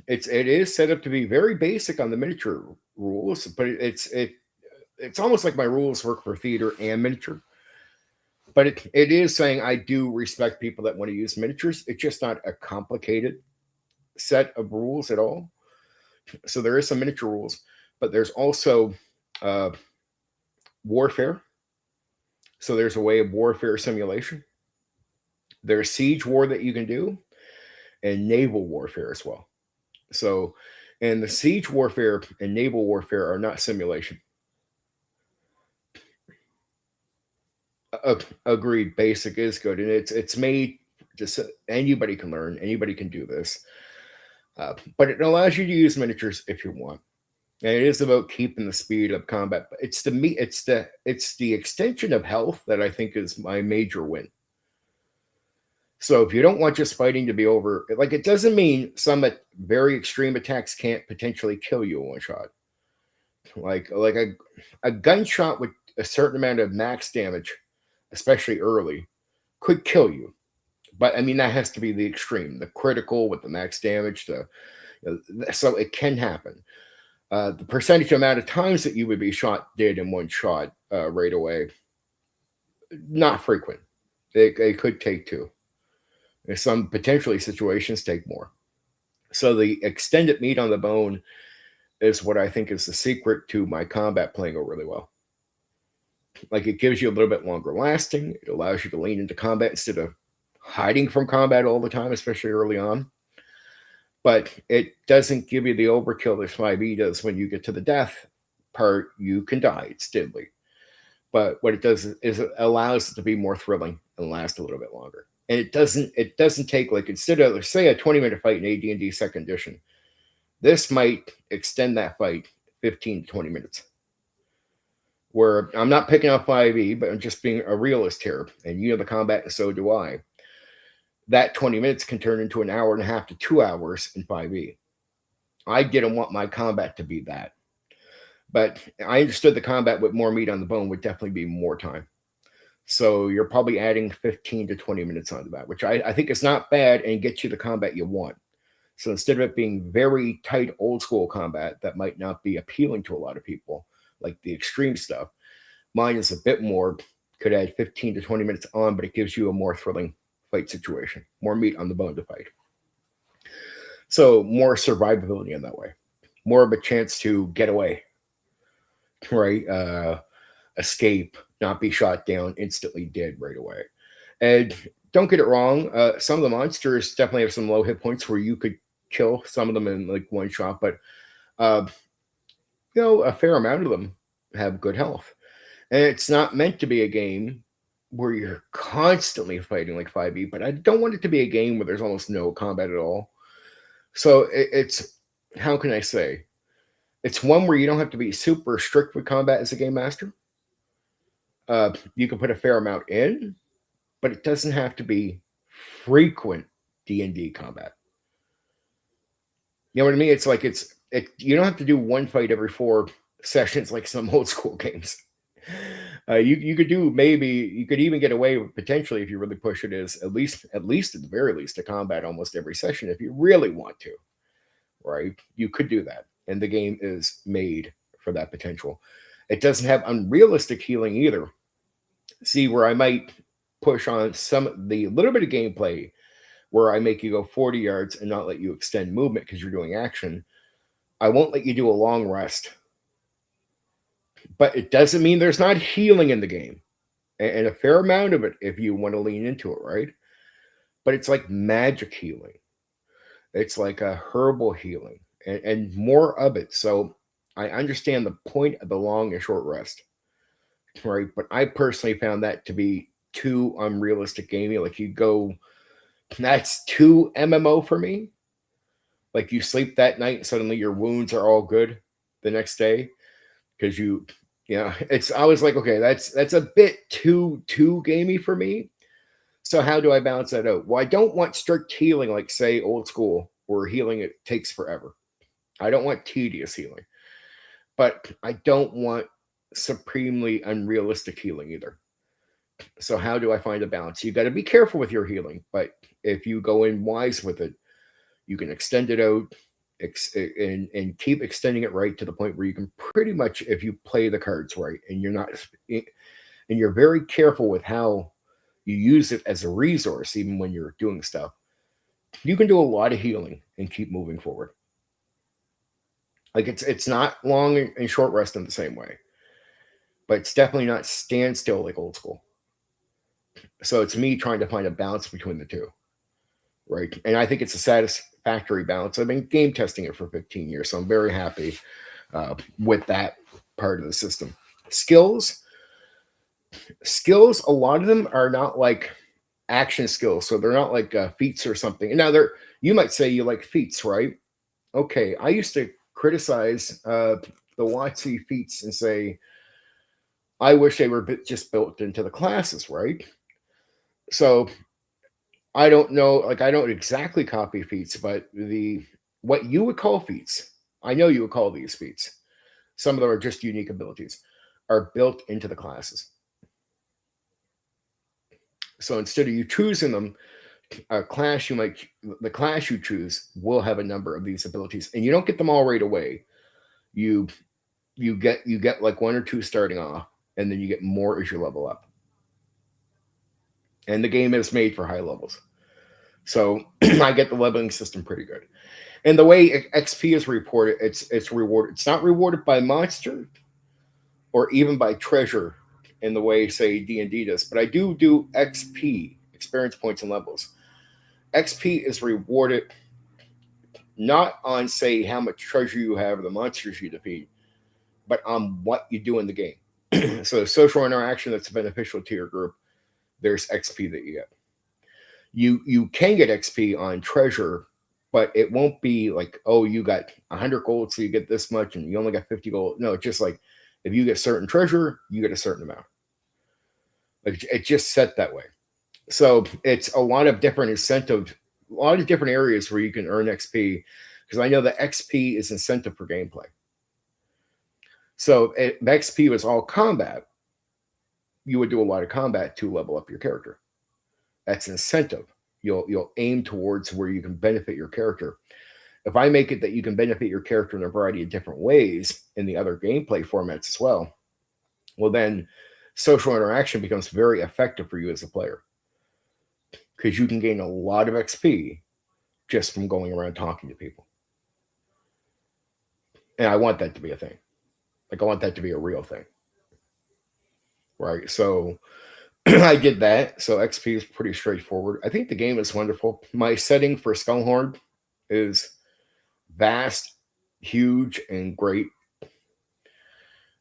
It is set up to be very basic on the miniature rules, but it's almost like my rules work for theater and miniature. But it is saying I do respect people that want to use miniatures. It's just not a complicated set of rules at all. So there is some miniature rules, but there's also warfare. So there's a way of warfare simulation. There's siege war that you can do, and naval warfare as well. So, and the siege warfare and naval warfare are not simulation. Agreed. Basic is good, and it's made just anybody can learn. Anybody can do this, but it allows you to use miniatures if you want. And it is about keeping the speed of combat. But it's the extension of health that I think is my major win. So if you don't want just fighting to be over, like it doesn't mean some very extreme attacks can't potentially kill you in one shot. Like a gunshot with a certain amount of max damage, especially early, could kill you. But I mean that has to be the extreme, the critical with the max damage. So it can happen. The percentage amount of times that you would be shot dead in one shot right away, not frequent. It could take two. Some potentially situations take more. So the extended meat on the bone is what I think is the secret to my combat playing go really well. Like it gives you a little bit longer lasting. It allows you to lean into combat instead of hiding from combat all the time, especially early on. But it doesn't give you the overkill that 5e does. When you get to the death part, you can die. It's deadly. But what it does is it allows it to be more thrilling and last a little bit longer. And it doesn't take, like, instead of, say, a 20-minute fight in AD&D second edition, this might extend that fight 15 to 20 minutes. Where I'm not picking up 5e, but I'm just being a realist here. And you know the combat, and so do I. That 20 minutes can turn into an hour and a half to 2 hours in 5e. I didn't want my combat to be that. But I understood the combat with more meat on the bone would definitely be more time. So you're probably adding 15 to 20 minutes onto that, which I think is not bad and gets you the combat you want. So instead of it being very tight old school combat that might not be appealing to a lot of people, like the extreme stuff, mine is a bit more, could add 15 to 20 minutes on, but it gives you a more thrilling fight situation, more meat on the bone to fight. So more survivability in that way, more of a chance to get away, right? Escape, not be shot down, instantly dead right away. And don't get it wrong, some of the monsters definitely have some low hit points where you could kill some of them in like one shot, but a fair amount of them have good health. And it's not meant to be a game where you're constantly fighting like 5e, but I don't want it to be a game where there's almost no combat at all. So it's, how can I say? It's one where you don't have to be super strict with combat as a game master. You can put a fair amount in, but it doesn't have to be frequent D&D combat. You know what I mean? It's like you don't have to do one fight every 4 sessions like some old school games. You could do, maybe you could even get away with, potentially, if you really push it, is at least at the very least a combat almost every session if you really want to, right? You could do that, and the game is made for that potential. It doesn't have unrealistic healing either. See, where I might push on the little bit of gameplay where I make you go 40 yards and not let you extend movement because you're doing action, I won't let you do a long rest. But it doesn't mean there's not healing in the game, and a fair amount of it if you want to lean into it, right? But it's like magic healing. It's like a herbal healing, and more of it. So I understand the point of the long and short rest, right? But I personally found that to be too unrealistic gaming. Like that's too MMO for me. Like you sleep that night and suddenly your wounds are all good. the next day because it's I was like, okay, that's a bit too gamey for me. So how do I balance that out? Well, I don't want strict healing like say old school where healing it takes forever. I don't want tedious healing, but I don't want supremely unrealistic healing either. So how do I find a balance? You got to be careful with your healing, but if you go in wise with it, you can extend it out and keep extending it right to the point where you can pretty much, if you play the cards right and you're not, and you're very careful with how you use it as a resource, even when you're doing stuff, you can do a lot of healing and keep moving forward. Like it's not long and short rest in the same way, but it's definitely not standstill like old school. So it's me trying to find a balance between the two, right? And I think it's a satisfactory balance. I've been game testing it for 15 years, so I'm very happy with that part of the system. Skills, a lot of them are not like action skills, so they're not like feats or something. And now you might say you like feats, right? Okay, I used to criticize the YC feats and say I wish they were just built into the classes, right? So I don't know, like I don't exactly copy feats, but what you would call feats, I know you would call these feats. Some of them are just unique abilities, are built into the classes. So instead of you choosing them, the class you choose will have a number of these abilities, and you don't get them all right away. You get like one or two starting off, and then you get more as you level up. And the game is made for high levels. So I get the leveling system pretty good. And the way XP is reported, it's rewarded. It's not rewarded by monster or even by treasure in the way, say, D&D does. But I do XP, experience points and levels. XP is rewarded not on, say, how much treasure you have or the monsters you defeat, but on what you do in the game. So social interaction that's beneficial to your group, there's XP that you get. You can get XP on treasure, but it won't be like, oh, you got 100 gold, so you get this much, and you only got 50 gold. No, it's just like if you get certain treasure, you get a certain amount. Like it's just set that way. So it's a lot of different incentive, a lot of different areas where you can earn XP, because I know that XP is incentive for gameplay. So if XP was all combat, you would do a lot of combat to level up your character. That's incentive. You'll aim towards where you can benefit your character. If I make it that you can benefit your character in a variety of different ways in the other gameplay formats as well then social interaction becomes very effective for you as a player, because you can gain a lot of XP just from going around talking to people. And I want that to be a thing. Like I want that to be a real thing. Right? So I did that. So XP is pretty straightforward. I think the game is wonderful. My setting for Skullhorn is vast, huge, and great.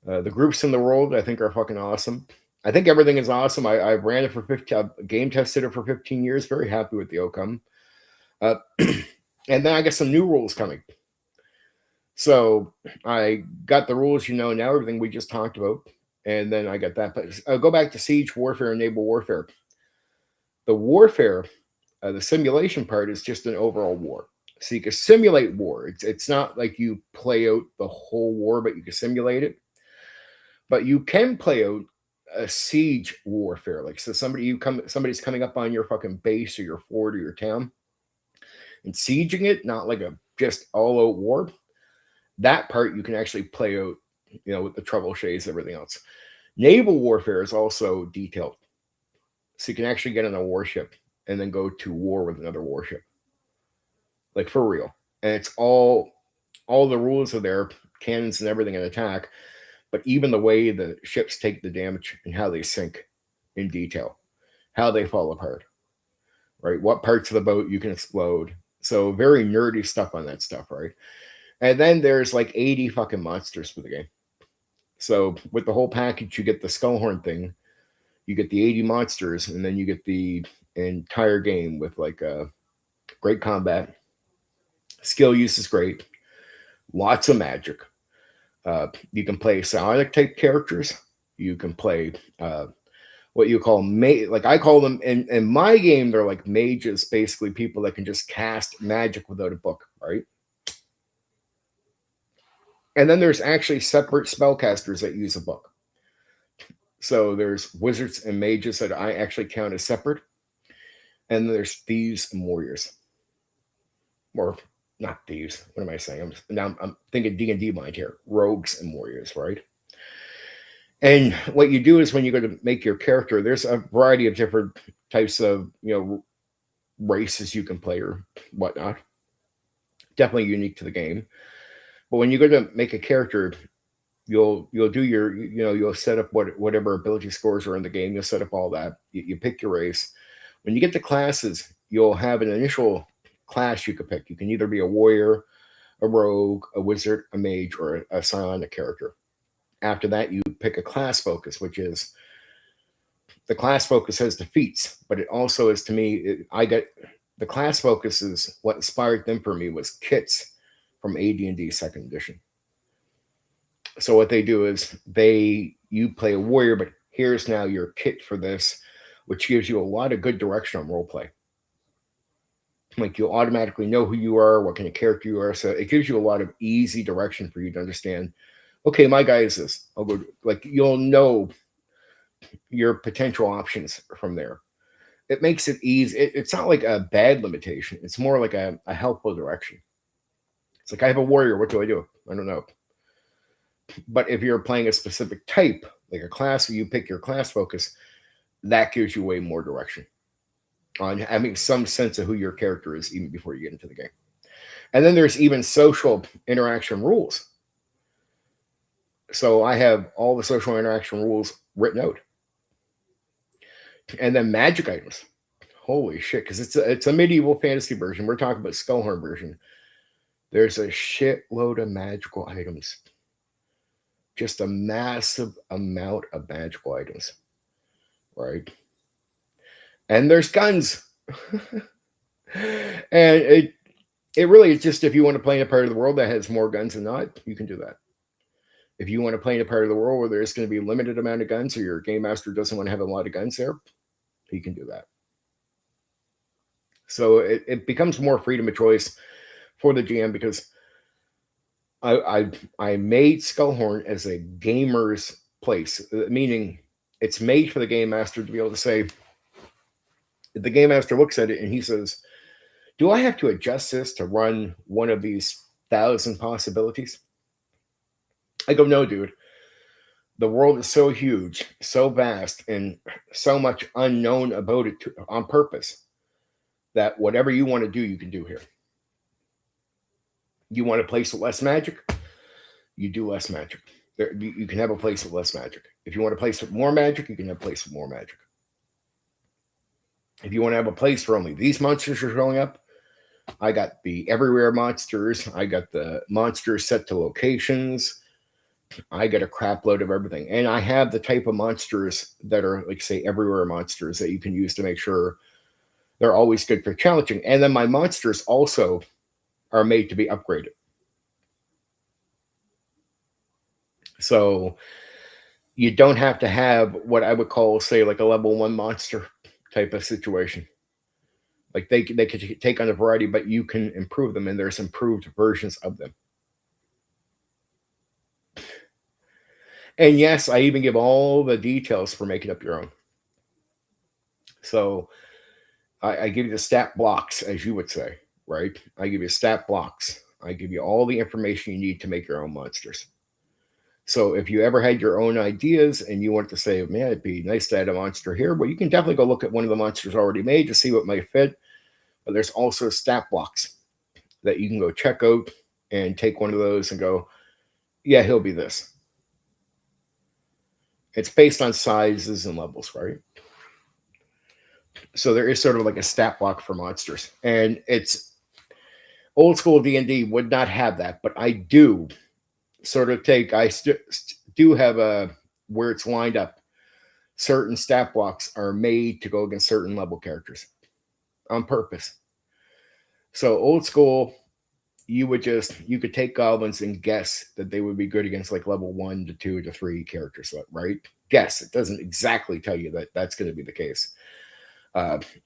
The groups in the world, I think, are fucking awesome. I think everything is awesome. I ran it for 15, I game tested it for 15 years. Very happy with the outcome. And then I got some new rules coming. So I got the rules, now everything we just talked about. And then I got that. But I'll go back to Siege Warfare and Naval Warfare. The warfare, the simulation part is just an overall war. So you can simulate war. It's not like you play out the whole war, but you can simulate it. But you can play out a siege warfare. Like, so somebody's coming up on your fucking base or your fort or your town and sieging it, not like a just all out war. That part you can actually play out, with the trebuchets, everything else. Naval warfare is also detailed. So you can actually get on a warship and then go to war with another warship. Like for real. And it's all the rules are there, cannons and everything, and attack. But even the way the ships take the damage and how they sink in detail, how they fall apart, right? What parts of the boat you can explode. So very nerdy stuff on that stuff, right? And then there's like 80 fucking monsters for the game. So with the whole package, you get the Skullhorn thing, you get the 80 monsters, and then you get the entire game with like great combat. Skill use is great. Lots of magic. You can play psionic type characters. You can play what you call like I call them in my game, they're like mages, basically people that can just cast magic without a book, right? And then there's actually separate spellcasters that use a book. So there's wizards and mages that I actually count as separate. And there's thieves and warriors. Or not thieves. What am I saying? I'm thinking D&D mind here. Rogues and warriors, right? And what you do is when you go to make your character, there's a variety of different types of, races you can play or whatnot. Definitely unique to the game. But when you go to make a character, you'll do your, you'll set up whatever ability scores are in the game. You'll set up all that. You pick your race. When you get to classes, you'll have an initial class you could pick. You can either be a warrior, a rogue, a wizard, a mage, or a psionic character. After that, you pick a class focus, which is the class focus has defeats, but it also is, to me, the class focus is what inspired them for me was kits from AD&D second edition. So what they do is you play a warrior, but here's now your kit for this, which gives you a lot of good direction on roleplay. Like you'll automatically know who you are, what kind of character you are. So it gives you a lot of easy direction for you to understand. Okay, my guy is this. I'll go, like, you'll know your potential options from there. It makes it easy. It's not like a bad limitation. It's more like a helpful direction. It's like, I have a warrior. What do? I don't know. But if you're playing a specific type, like a class where you pick your class focus, that gives you way more direction on having some sense of who your character is even before you get into the game. And then there's even social interaction rules. So I have all the social interaction rules written out. And then magic items. Holy shit, because it's a medieval fantasy version. We're talking about Skullhorn version. There's a shitload of magical items. Just a massive amount of magical items. Right? And there's guns. And it really is just, if you want to play in a part of the world that has more guns than not, you can do that. If you want to play in a part of the world where there's going to be a limited amount of guns, or your game master doesn't want to have a lot of guns there, he can do that. So it becomes more freedom of choice for the GM, because I made Skullhorn as a gamer's place, meaning it's made for the game master to be able to say, the game master looks at it and he says, do I have to adjust this to run one of these 1,000 possibilities? I go, no, dude. The world is so huge, so vast, and so much unknown about it on purpose, that whatever you want to do, you can do here. You want a place with less magic? You do less magic. You can have a place with less magic. If you want a place with more magic, you can have a place with more magic. If you want to have a place where only these monsters are showing up, I got the everywhere monsters. I got the monsters set to locations. I got a crap load of everything. And I have the type of monsters that are, like, say, everywhere monsters that you can use to make sure they're always good for challenging. And then my monsters also are made to be upgraded. So you don't have to have what I would call, say, like a level 1 monster type of situation. Like they could take on a variety, but you can improve them, and there's improved versions of them. And yes, I even give all the details for making up your own. So I give you the stat blocks, as you would say, right? I give you stat blocks. I give you all the information you need to make your own monsters. So if you ever had your own ideas and you want to say, man, it'd be nice to add a monster here, well, you can definitely go look at one of the monsters already made to see what might fit. But there's also stat blocks that you can go check out and take one of those and go, yeah, he'll be this. It's based on sizes and levels, right? So there is sort of like a stat block for monsters. And it's old school D&D would not have that, but I do sort of do have a, where it's lined up, certain stat blocks are made to go against certain level characters on purpose. So old school, you could take goblins and guess that they would be good against like level 1 to 2 to 3 characters, right? Guess. It doesn't exactly tell you that that's going to be the case.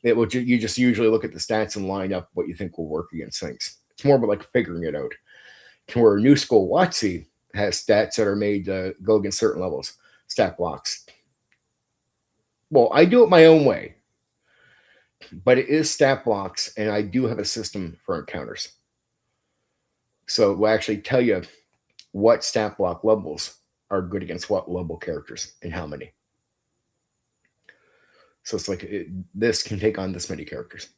It will you just usually look at the stats and line up what you think will work against things. It's more about like figuring it out. Where New School WotC has stats that are made to go against certain levels, stat blocks. Well, I do it my own way, but it is stat blocks, and I do have a system for encounters. So it will actually tell you what stat block levels are good against what level characters and how many. So it's like this can take on this many characters,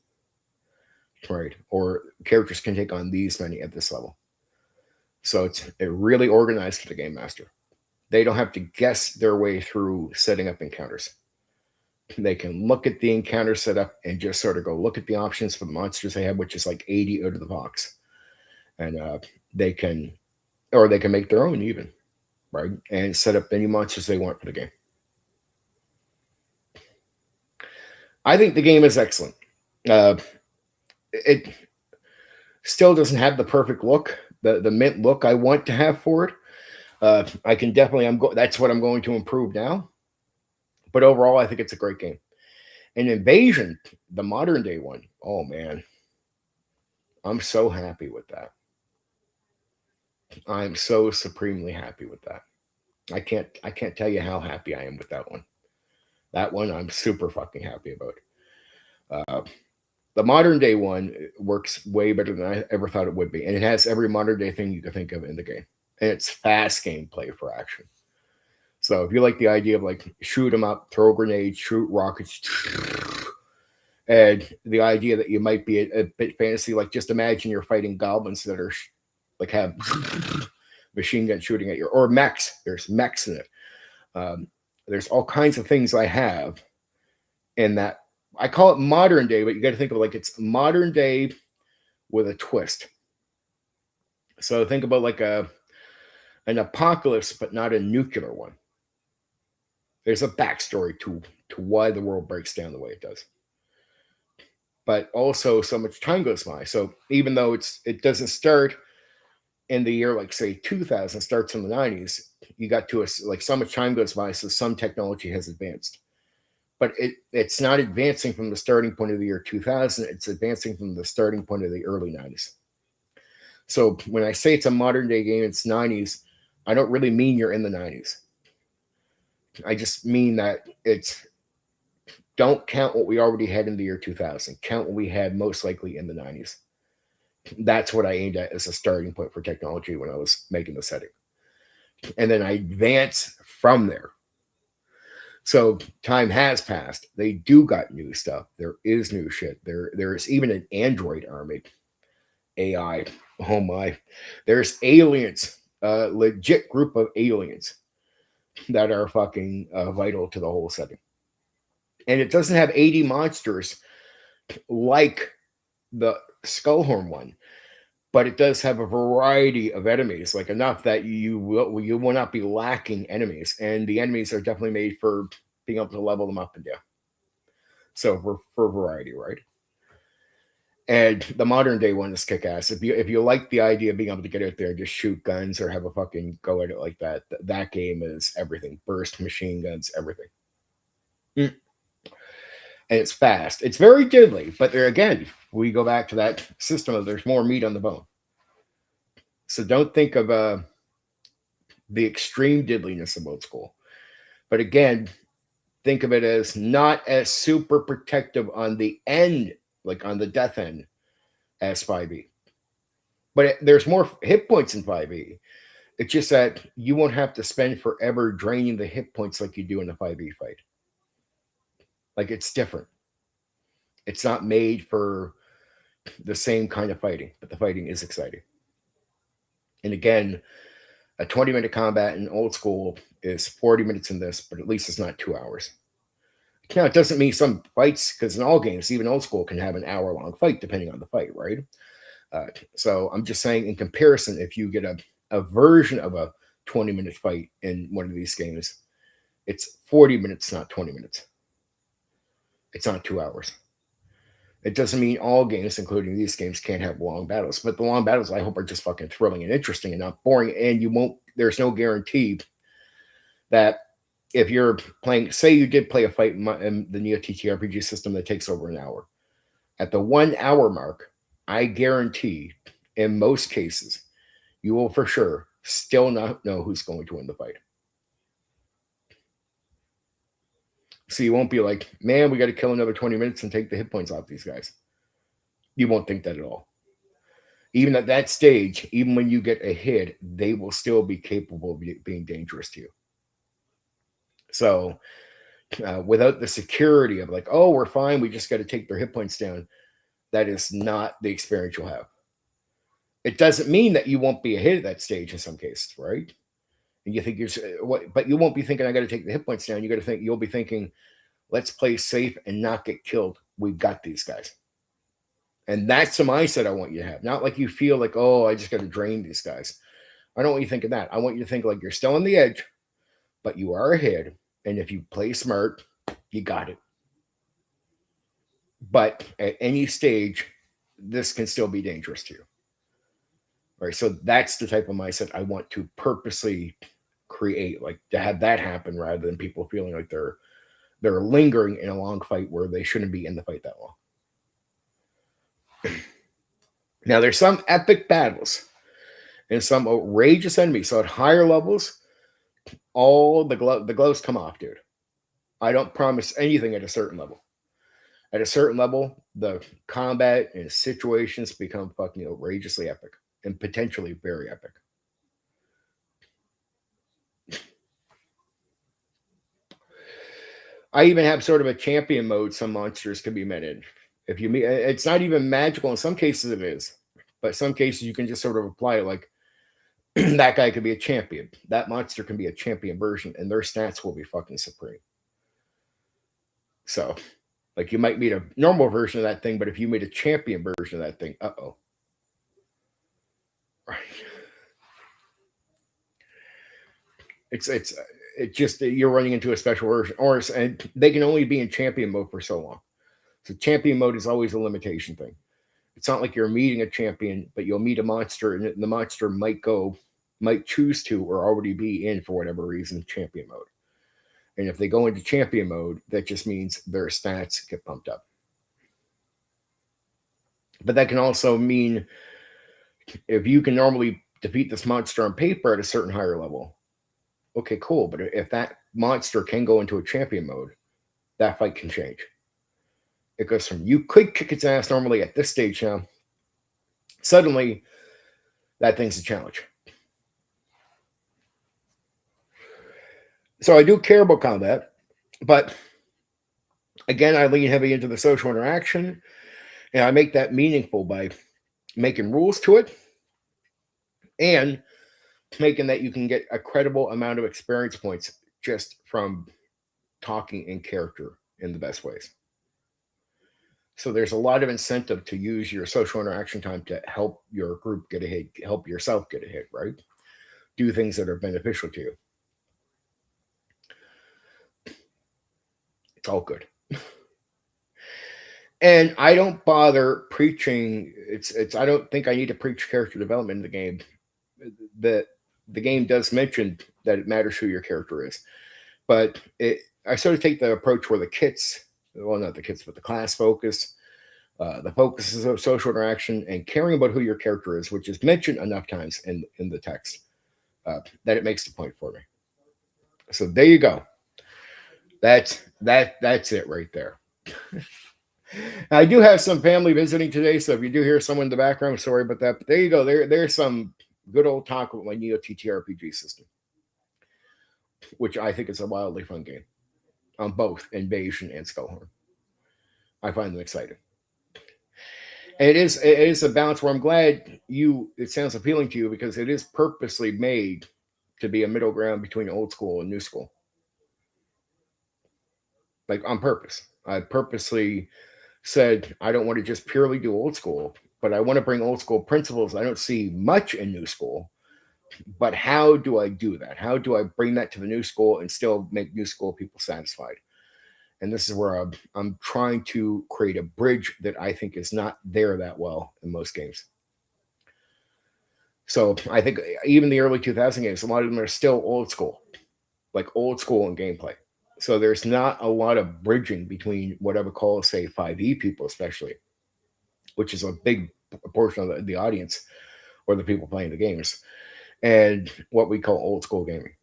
right? Or characters can take on these many at this level. So it's really organized for the game master. They don't have to guess their way through setting up encounters. They can look at the encounter setup and just sort of go look at the options for the monsters they have, which is like 80 out of the box. And they can make their own even, right? And set up any monsters they want for the game. I think the game is excellent. It still doesn't have the perfect look, the mint look I want to have for it. I can definitely, that's what I'm going to improve now. But overall, I think it's a great game. And Invasion, the modern day one, oh man, I'm so happy with that. I'm so supremely happy with that. I can't tell you how happy I am with that one. That one I'm super fucking happy about. The modern day one works way better than I ever thought it would be. And it has every modern day thing you could think of in the game. And it's fast gameplay for action. So if you like the idea of like shoot them up, throw grenades, shoot rockets, and the idea that you might be a bit fantasy, like just imagine you're fighting goblins that are like have machine gun shooting at you, or mechs. There's mechs in it. There's all kinds of things I have in that. I call it modern day, but you got to think of like it's modern day with a twist. So think about like an apocalypse, but not a nuclear one. There's a backstory to why the world breaks down the way it does. But also so much time goes by. So even though it doesn't start in the year like say 2000, starts in the 90s, you got to like so much time goes by, so some technology has advanced. But it's not advancing from the starting point of the year 2000. It's advancing from the starting point of the early 90s. So when I say it's a modern day game, it's 90s, I don't really mean you're in the 90s. I just mean that don't count what we already had in the year 2000. Count what we had most likely in the 90s. That's what I aimed at as a starting point for technology when I was making the setting. And then I advance from there. So time has passed. They do got new stuff. There is new shit. There is even an android army. AI. Oh my. There's aliens. Legit group of aliens that are fucking vital to the whole setting. And it doesn't have 80 monsters like the Skullhorn one, but it does have a variety of enemies, like enough that you will not be lacking enemies. And the enemies are definitely made for being able to level them up and down. So for variety, right? And the modern day one is kick ass. If you like the idea of being able to get out there and just shoot guns or have a fucking go at it like that, that game is everything. Burst machine guns, everything. And it's fast. It's very deadly, but there again, we go back to that system of there's more meat on the bone. So don't think of the extreme deadliness of old school. But again, think of it as not as super protective on the end, like on the death end, as 5e. But there's more hit points in 5e. It's just that you won't have to spend forever draining the hit points like you do in a 5e fight. Like it's different. It's not made for the same kind of fighting, but the fighting is exciting. And again, a 20-minute combat in old school is 40 minutes in this, but at least it's not 2 hours. Now, it doesn't mean some fights, because in all games, even old school can have an hour-long fight, depending on the fight, right? So I'm just saying, in comparison, if you get a version of a 20-minute fight in one of these games, it's 40 minutes, not 20 minutes. It's not 2 hours. It doesn't mean all games, including these games, can't have long battles. But the long battles, I hope, are just fucking thrilling and interesting and not boring. And you won't. There's no guarantee that if you're playing, say you did play a fight in the Neo TTRPG system that takes over an hour, at the 1 hour mark, I guarantee, in most cases, you will for sure still not know who's going to win the fight. So you won't be like, man, we got to kill another 20 minutes and take the hit points off these guys. You won't think that at all. Even at that stage, even when you get a hit, they will still be capable of being dangerous to you. So without the security of like, oh, we're fine, we just got to take their hit points down, that is not the experience you'll have. It doesn't mean that you won't be a hit at that stage in some cases, right? And you think but you won't be thinking, I got to take the hit points down. You got to think, you'll be thinking, let's play safe and not get killed. We've got these guys. And that's the mindset I want you to have. Not like you feel like, oh, I just got to drain these guys. I don't want you to think of that. I want you to think like you're still on the edge, but you are ahead. And if you play smart, you got it. But at any stage, this can still be dangerous to you. All right. So that's the type of mindset I want to purposely create, like to have that happen rather than people feeling like they're lingering in a long fight where they shouldn't be in the fight that long. Now, there's some epic battles and some outrageous enemies. So at higher levels, all the gloves come off, dude. I don't promise anything at a certain level. At a certain level, the combat and situations become fucking outrageously epic and potentially very epic. I even have sort of a champion mode some monsters can be met in. If you meet, it's not even magical. In some cases it is, but some cases you can just sort of apply it like that guy could be a champion. That monster can be a champion version and their stats will be fucking supreme. So, like you might meet a normal version of that thing, but if you meet a champion version of that thing, uh-oh. Right. It's just you're running into a special version, and they can only be in champion mode for so long. So champion mode is always a limitation thing. It's not like you're meeting a champion, but you'll meet a monster, and the monster might choose to, or already be in for whatever reason, champion mode. And if they go into champion mode, that just means their stats get pumped up. But that can also mean if you can normally defeat this monster on paper at a certain higher level, okay, cool. But if that monster can go into a champion mode, that fight can change. It goes from you could kick its ass normally at this stage now. Suddenly, that thing's a challenge. So I do care about combat, but again, I lean heavy into the social interaction, and I make that meaningful by making rules to it and making that you can get a credible amount of experience points just from talking in character in the best ways. So there's a lot of incentive to use your social interaction time to help your group get ahead, help yourself get ahead, right? Do things that are beneficial to you. It's all good. And I don't bother preaching. I don't think I need to preach character development in the game. The game does mention that it matters who your character is. But I sort of take the approach where the class focus, the focus is of social interaction and caring about who your character is, which is mentioned enough times in the text that it makes the point for me. So there you go. That's it right there. I do have some family visiting today, so if you do hear someone in the background, I'm sorry about that. But there you go. There's some good old talk about my Neo TTRPG system, which I think is a wildly fun game on both Invasion and Skullhorn. I find them exciting. And it is a balance where I'm glad it sounds appealing to you because it is purposely made to be a middle ground between old school and new school. Like on purpose. I purposely said I don't want to just purely do old school, but I want to bring old school principles I don't see much in new school. But how do I do that? How do I bring that to the new school and still make new school people satisfied? and this is where I'm trying to create a bridge that I think is not there that well in most games. So I think even the early 2000 games, a lot of them are still old school, like old school in gameplay. So there's not a lot of bridging between what I would call, say, 5e people, especially, which is a big portion of the audience or the people playing the games, and what we call old school gaming.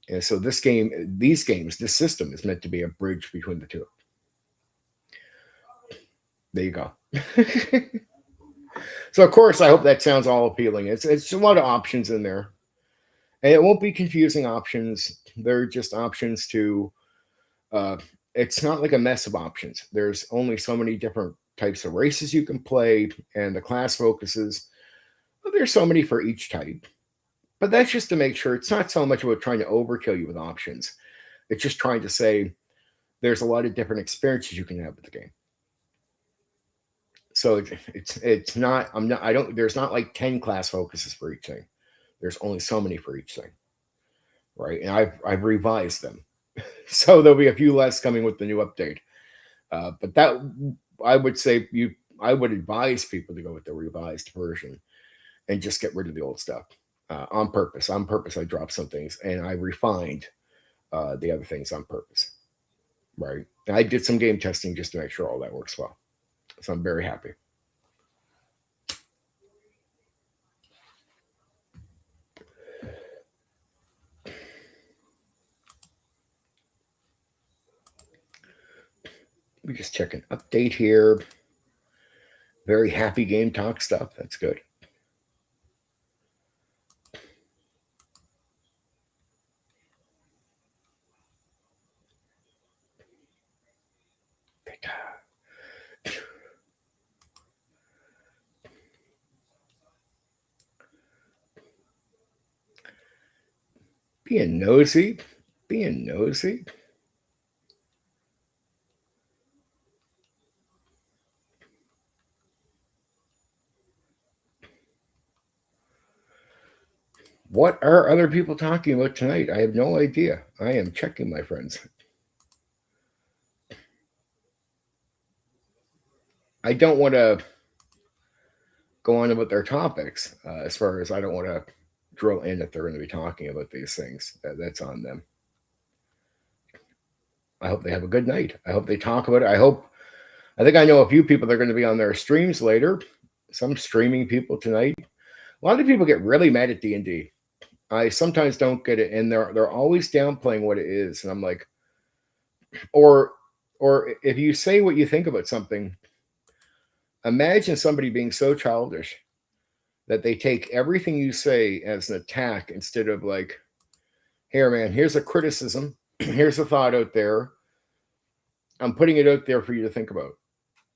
And so this system is meant to be a bridge between the two. There you go. So of course, I hope that sounds all appealing. It's a lot of options in there, and it won't be confusing options. They're just options to. It's not like a mess of options. There's only so many different types of races you can play, and the class focuses. Well, there's so many for each type, but that's just to make sure it's not so much about trying to overkill you with options. It's just trying to say there's a lot of different experiences you can have with the game. So it's not, I don't, there's not like 10 class focuses for each thing. There's only so many for each thing, right? And I've revised them, so there'll be a few less coming with the new update. But that, I would say I would advise people to go with the revised version and just get rid of the old stuff on purpose. On purpose, I dropped some things and I refined the other things on purpose, right? And I did some game testing just to make sure all that works well. So I'm very happy. We just check an update here. Very happy game talk stuff. That's good. Being nosy. What are other people talking about tonight? I have no idea. I am checking, my friends. I don't want to go on about their topics as far as I don't want to drill in if they're going to be talking about these things. That's on them. I hope they have a good night. I hope they talk about it. I think I know a few people that are going to be on their streams later. Some streaming people tonight. A lot of people get really mad at D&D. I sometimes don't get it, and they're always downplaying what it is, and I'm like, or if you say what you think about something, imagine somebody being so childish that they take everything you say as an attack instead of like, here, man, here's a criticism, here's a thought out there. I'm putting it out there for you to think about.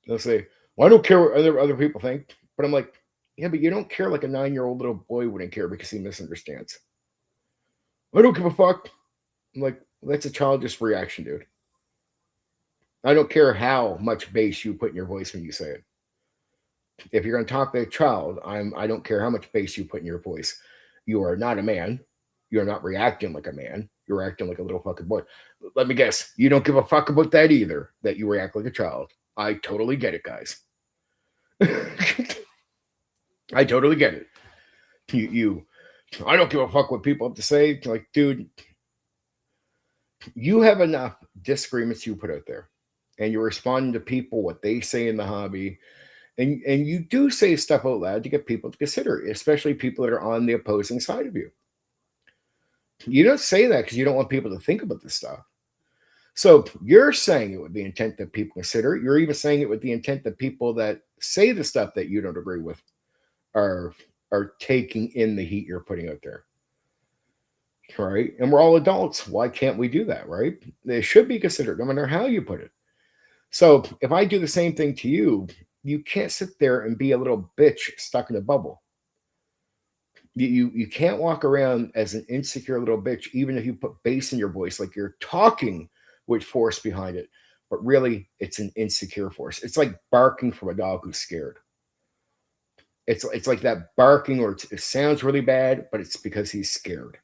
They'll say, well, I don't care what other people think, but I'm like, yeah, but you don't care like a 9-year-old little boy wouldn't care because he misunderstands. I don't give a fuck. I'm like, that's a childish reaction, dude. I don't care how much bass you put in your voice when you say it. If you're going to talk to a child, I don't care how much bass you put in your voice. You are not a man. You're not reacting like a man. You're acting like a little fucking boy. Let me guess. You don't give a fuck about that either, that you react like a child. I totally get it, guys. I totally get it. I don't give a fuck what people have to say. Like, dude, you have enough disagreements you put out there, and you're responding to people, what they say in the hobby, and you do say stuff out loud to get people to consider, especially people that are on the opposing side of you. You don't say that because you don't want people to think about this stuff. So you're saying it with the intent that people consider it. You're even saying it with the intent that people that say the stuff that you don't agree with are taking in the heat you're putting out there. Right? And we're all adults. Why can't we do that? Right? They should be considered, no matter how you put it. So if I do the same thing to you, you can't sit there and be a little bitch stuck in a bubble. You can't walk around as an insecure little bitch, even if you put bass in your voice, like you're talking with force behind it. But really, it's an insecure force. It's like barking from a dog who's scared. It's like that barking, or it sounds really bad, but it's because he's scared.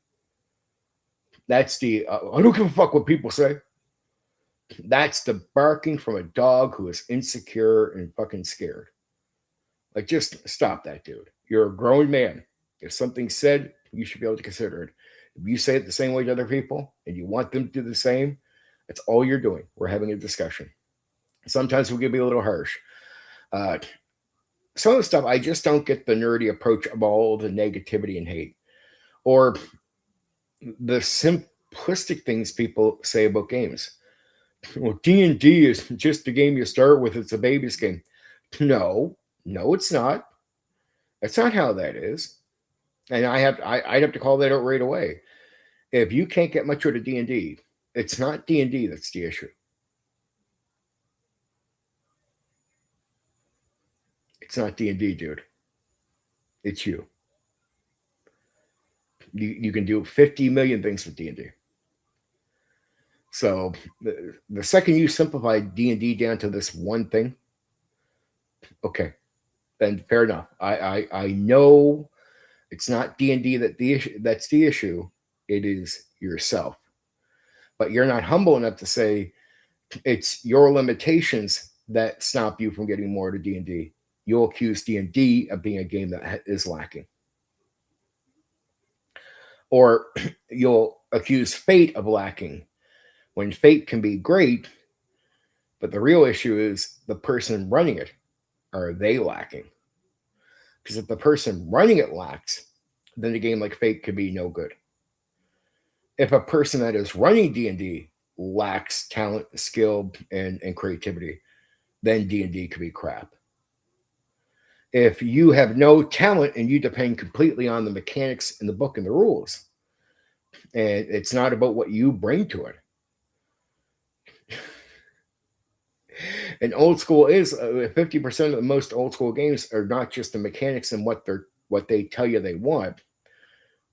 That's the I don't give a fuck what people say. That's the barking from a dog who is insecure and fucking scared. Like, just stop that, dude. You're a grown man. If something's said, you should be able to consider it. If you say it the same way to other people and you want them to do the same, that's all you're doing. We're having a discussion. Sometimes we can be a little harsh. Uh, some of the stuff, I just don't get the nerdy approach of all the negativity and hate, or the simplistic things people say about games. Well, D&D is just a game you start with. It's a baby's game. No, no, it's not. That's not how that is. And I'd have to call that out right away. If you can't get much out of D&D, it's not D&D that's the issue. It's not D&D, dude. It's you. You can do 50 million things with D&D. So the second you simplify D&D down to this one thing, okay, then fair enough. I know it's not D&D that's the issue. It is yourself. But you're not humble enough to say it's your limitations that stop you from getting more to D&D. You'll accuse D&D of being a game that is lacking. Or you'll accuse Fate of lacking when Fate can be great, but the real issue is the person running it. Are they lacking? Because if the person running it lacks, then a game like Fate could be no good. If a person that is running D&D lacks talent, skill, and creativity, then D&D could be crap. If you have no talent and you depend completely on the mechanics in the book and the rules, and it's not about what you bring to it. And old school is 50% of the most old school games are not just the mechanics and what they tell you they want.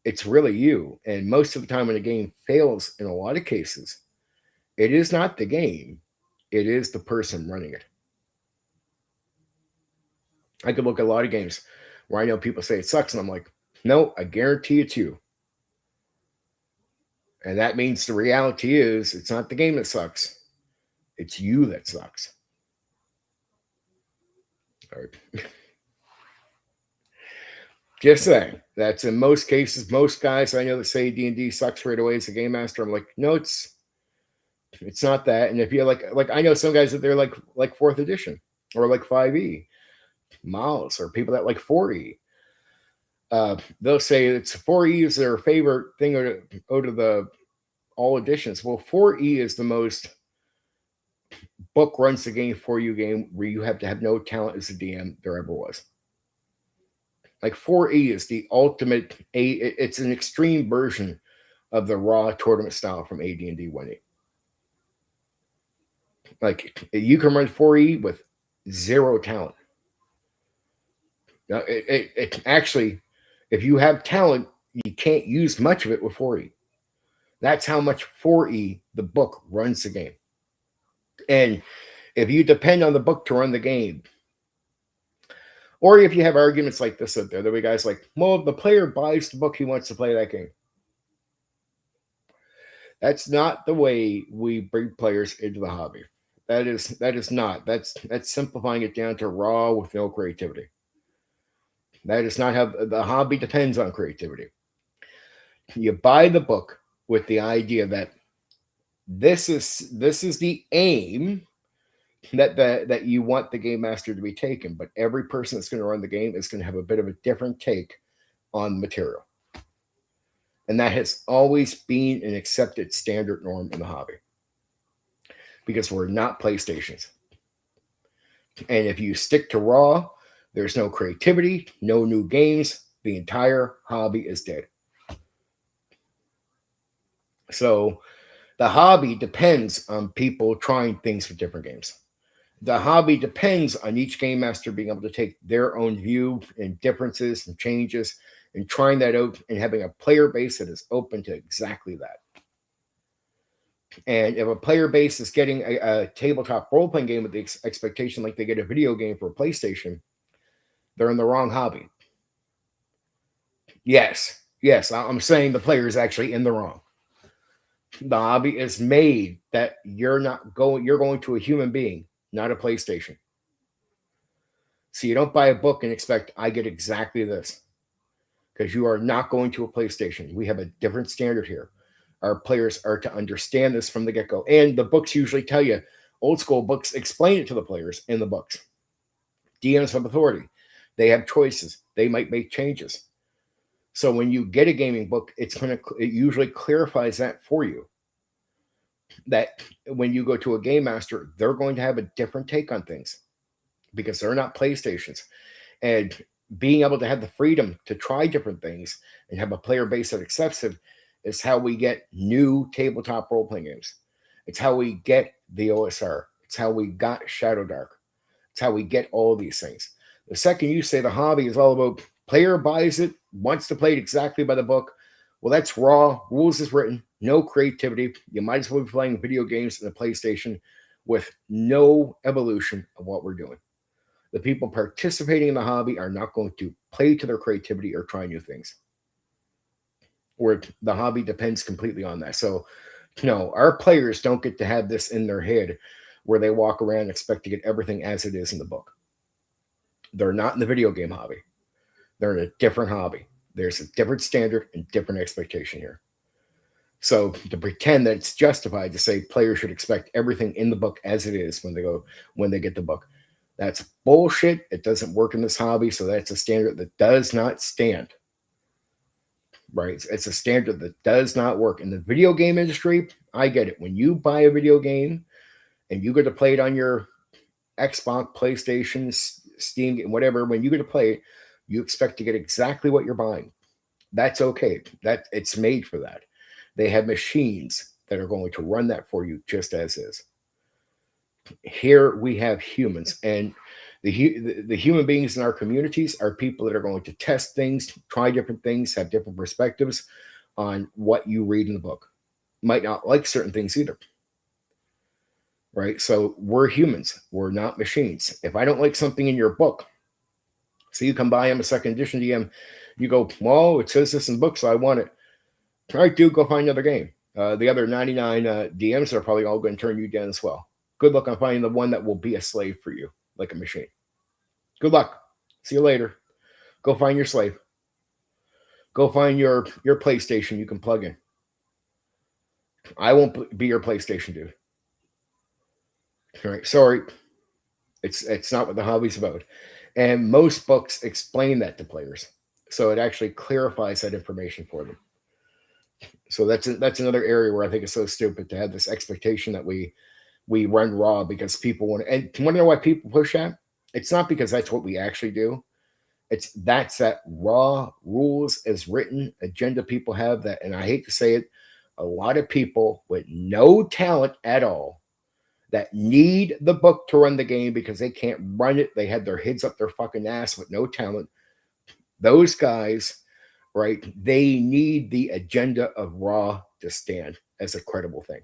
It's really you. And most of the time when a game fails, in a lot of cases, it is not the game, it is the person running it. I could look at a lot of games where I know people say it sucks, and I'm like, no, I guarantee it's you. And that means the reality is it's not the game that sucks, it's you that sucks. All right. Just saying. That's in most cases. Most guys I know that say D&D sucks right away as a game master, I'm like, no, it's not that. And if you're like I know some guys that they're like fourth edition or like 5e, Miles, or people that like 4e. They'll say it's 4e is their favorite thing out of the all editions. Well, 4e is the most book runs the game for you game where you have to have no talent as a DM there ever was. Like 4e is the ultimate it's an extreme version of the raw tournament style from AD&D 1e. Like, you can run 4e with zero talent. Now, it actually, if you have talent, you can't use much of it with 4e. That's how much 4e the book runs the game. And if you depend on the book to run the game, or if you have arguments like this out there, there'll be guys like, well, if the player buys the book, he wants to play that game. That's not the way we bring players into the hobby. That is not. That's simplifying it down to raw with no creativity. That is not how the hobby depends on creativity. You buy the book with the idea that this is the aim that you want the game master to be taken, but every person that's going to run the game is going to have a bit of a different take on the material. And that has always been an accepted standard norm in the hobby. Because we're not PlayStations. And if you stick to raw, there's no creativity, no new games. The entire hobby is dead. So the hobby depends on people trying things with different games. The hobby depends on each game master being able to take their own view and differences and changes and trying that out and having a player base that is open to exactly that. And if a player base is getting a tabletop role-playing game with the expectation like they get a video game for a PlayStation, they're in the wrong hobby. Yes, I'm saying the player is actually in the wrong. The hobby is made that you're going to a human being, not a PlayStation. So you don't buy a book and expect I get exactly this, because you are not going to a PlayStation. We have a different standard here. Our players are to understand this from the get-go. And the books usually tell you, old school books explain it to the players in the books. DMs have authority. They have choices. They might make changes. So when you get a gaming book, it usually clarifies that for you. That when you go to a game master, they're going to have a different take on things because they're not PlayStations. And being able to have the freedom to try different things and have a player base that accepts it is how we get new tabletop role playing games. It's how we get the OSR. It's how we got Shadow Dark. It's how we get all these things. The second you say the hobby is all about player buys it, wants to play it exactly by the book, well, that's raw. Rules is written, no creativity. You might as well be playing video games in a PlayStation with no evolution of what we're doing. The people participating in the hobby are not going to play to their creativity or try new things. Where the hobby depends completely on that. So, no, our players don't get to have this in their head where they walk around and expect to get everything as it is in the book. They're not in the video game hobby. They're in a different hobby. There's a different standard and different expectation here. So to pretend that it's justified to say players should expect everything in the book as it is when they get the book, that's bullshit. It doesn't work in this hobby. So that's a standard that does not stand. Right? It's a standard that does not work. In the video game industry, I get it. When you buy a video game and you get to play it on your Xbox, PlayStation, Steam, whatever, when you get to play it, you expect to get exactly what you're buying. That's okay. That it's made for that. They have machines that are going to run that for you just as is. Here we have humans, and the human beings in our communities are people that are going to test things, try different things, have different perspectives on what you read in the book. Might not like certain things either. Right? So we're humans. We're not machines. If I don't like something in your book, so you come by, I'm a second edition DM, you go, well, it says this in the book, so I want it. All right, dude, go find another game. The other 99 DMs are probably all going to turn you down as well. Good luck on finding the one that will be a slave for you, like a machine. Good luck. See you later. Go find your slave. Go find your PlayStation you can plug in. I won't be your PlayStation dude. All right, sorry. It's not what the hobby's about. And most books explain that to players. So it actually clarifies that information for them. So that's another area where I think it's so stupid to have this expectation that we run raw because people want to. And you want to know why people push that? It's not because that's what we actually do. That's that raw rules as written agenda people have that, and I hate to say it, a lot of people with no talent at all that need the book to run the game because they can't run it. They had their heads up their fucking ass with no talent. Those guys, right? They need the agenda of raw to stand as a credible thing.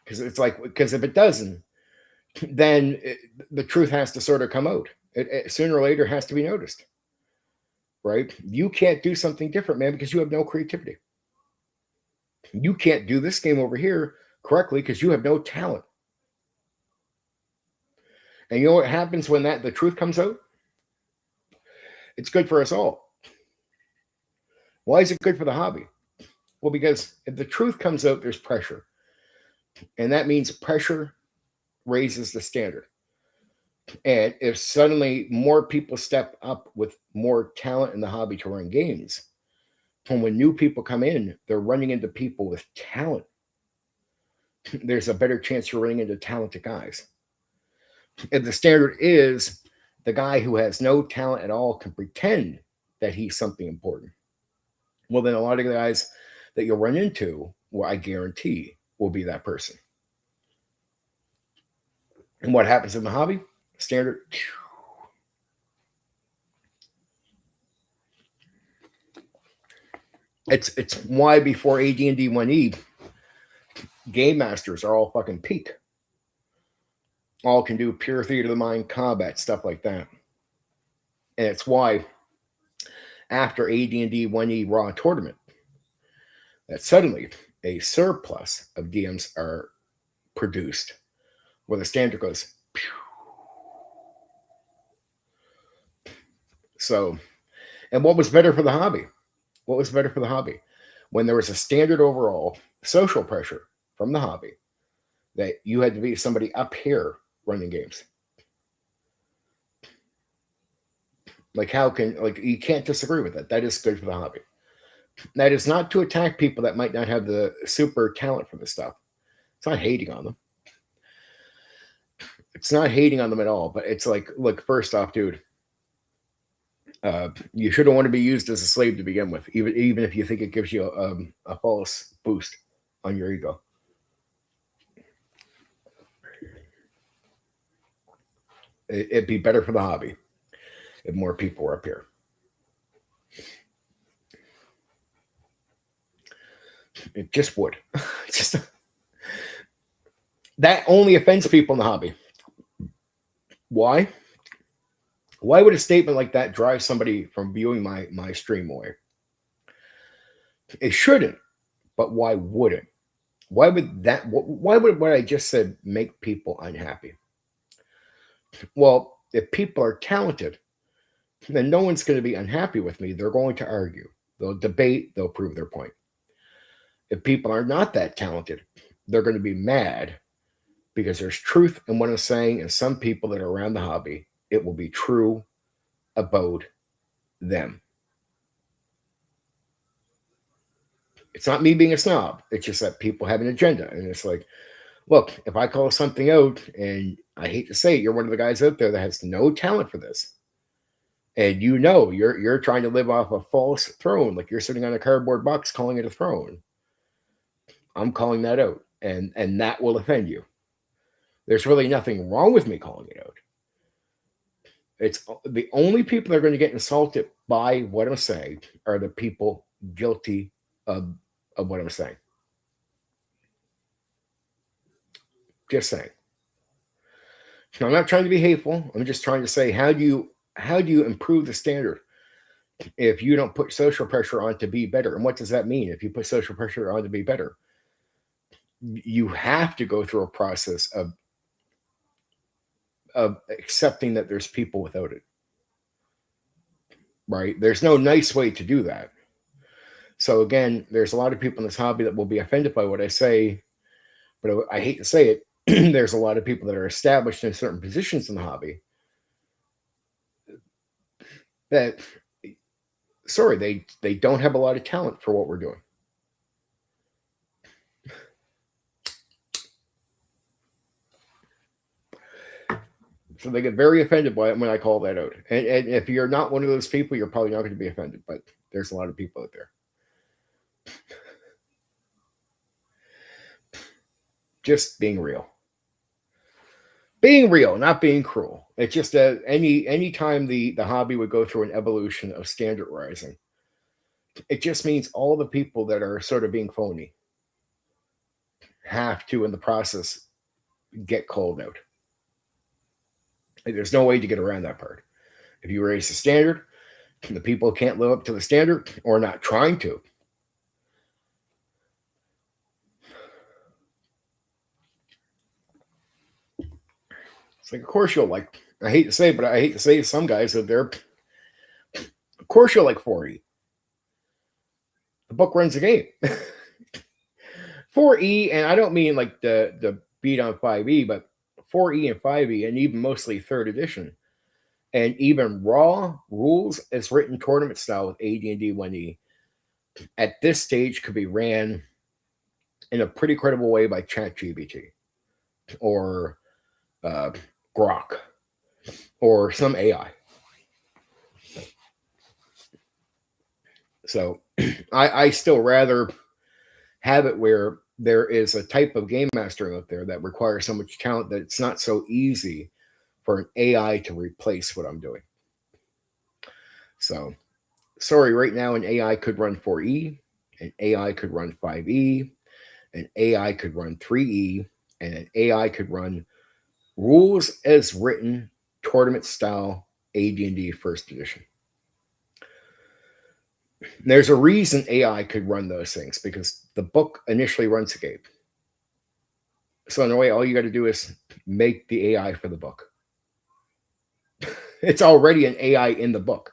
Because it's like, because if it doesn't, then the truth has to sort of come out. It sooner or later has to be noticed, right? You can't do something different, man, because you have no creativity. You can't do this game over here correctly because you have no talent. And you know what happens when the truth comes out? It's good for us all. Why is it good for the hobby? Well, because if the truth comes out, there's pressure. And that means pressure raises the standard. And if suddenly more people step up with more talent in the hobby to run games, and when new people come in, they're running into people with talent. There's a better chance you're running into talented guys. If the standard is the guy who has no talent at all can pretend that he's something important, well, then a lot of guys that you'll run into, well, I guarantee, will be that person. And what happens in the hobby? Standard. It's why before AD&D 1E, game masters are all fucking peak. All can do pure theater of the mind combat, stuff like that. And it's why after AD&D 1E Raw tournament, that suddenly a surplus of DMs are produced where the standard goes. Pew. So, and what was better for the hobby? What was better for the hobby? When there was a standard overall social pressure from the hobby that you had to be somebody up here running games. Like, how can, like, you can't disagree with that. That is good for the hobby. That is not to attack people that might not have the super talent for this stuff. It's not hating on them. It's not hating on them at all. But it's like, look, first off, dude, you shouldn't want to be used as a slave to begin with, even if you think it gives you a false boost on your ego. It'd be better for the hobby if more people were up here. It just would. Just that only offends people in the hobby. Why? Why would a statement like that drive somebody from viewing my stream away? It shouldn't, but why would it? Why would that? Why would what I just said make people unhappy? Well, if people are talented, then no one's going to be unhappy with me. They're going to argue. They'll debate. They'll prove their point. If people are not that talented, they're going to be mad because there's truth in what I'm saying, and some people that are around the hobby, it will be true about them. It's not me being a snob. It's just that people have an agenda. And it's like, look, if I call something out, and I hate to say it, you're one of the guys out there that has no talent for this, and you know you're trying to live off a false throne, like you're sitting on a cardboard box calling it a throne. I'm calling that out, and that will offend you. There's really nothing wrong with me calling it out. It's the only people that are going to get insulted by what I'm saying are the people guilty of what I'm saying. Just saying. Now, I'm not trying to be hateful. I'm just trying to say, how do you improve the standard if you don't put social pressure on to be better? And what does that mean? If you put social pressure on to be better, you have to go through a process of accepting that there's people without it. Right? There's no nice way to do that. So again, there's a lot of people in this hobby that will be offended by what I say, but I hate to say it, there's a lot of people that are established in certain positions in the hobby that, sorry, they don't have a lot of talent for what we're doing. So they get very offended by it when I call that out. And if you're not one of those people, you're probably not going to be offended, but there's a lot of people out there. Just being real. Being real, not being cruel. It's just that any time the hobby would go through an evolution of standard rising, it just means all the people that are sort of being phony have to, in the process, get called out. There's no way to get around that part. If you raise the standard, the people can't live up to the standard or not trying to. It's like, of course you'll like, I hate to say it, but I hate to say some guys that they're, of course you'll like 4E. The book runs the game. 4E, and I don't mean like the beat on 5E, but 4E and 5E, and even mostly 3rd edition. And even raw rules as written tournament style with AD&D 1E at this stage could be ran in a pretty credible way by ChatGPT or Grok or some AI. So I still rather have it where there is a type of game mastering out there that requires so much talent that it's not so easy for an AI to replace what I'm doing. So, sorry, right now an AI could run 4E, an AI could run 5E, an AI could run 3E, and an AI could run rules as written tournament style AD&D 1st edition. There's a reason AI could run those things, because the book initially runs the game. So in a way, all you got to do is make the AI for the book. It's already an AI in the book.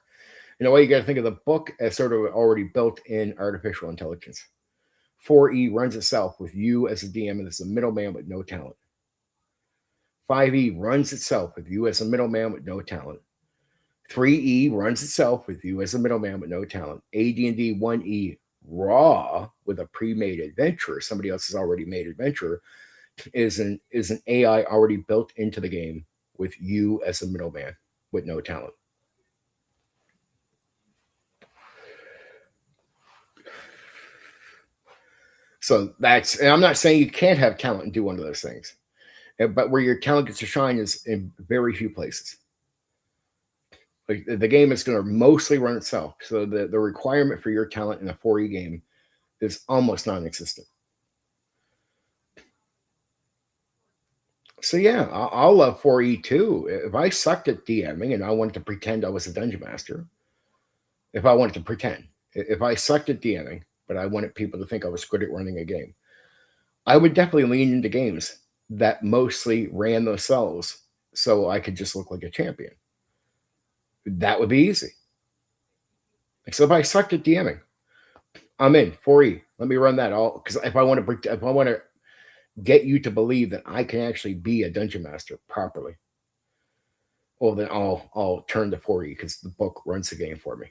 In a way, you got to think of the book as sort of already built-in artificial intelligence. 4E runs itself with you as a DM and as a middleman with no talent. 5E runs itself with you as a middleman with no talent. 3E runs itself with you as a middleman with no talent. AD&D 1E raw with a pre-made adventure, somebody else has already made adventure, is an AI already built into the game with you as a middleman with no talent. So that's, and I'm not saying you can't have talent and do one of those things, but where your talent gets to shine is in very few places. Like the game is going to mostly run itself. So the requirement for your talent in a 4E game is almost non-existent. So yeah, I'll love 4E too. If I sucked at DMing and I wanted to pretend I was a dungeon master, if I wanted to pretend, if I sucked at DMing, but I wanted people to think I was good at running a game, I would definitely lean into games that mostly ran themselves so I could just look like a champion. That would be easy. So if I sucked at DMing, I'm in 4E. Let me run that all, because if I want to get you to believe that I can actually be a dungeon master properly, well then I'll turn to 4E because the book runs the game for me.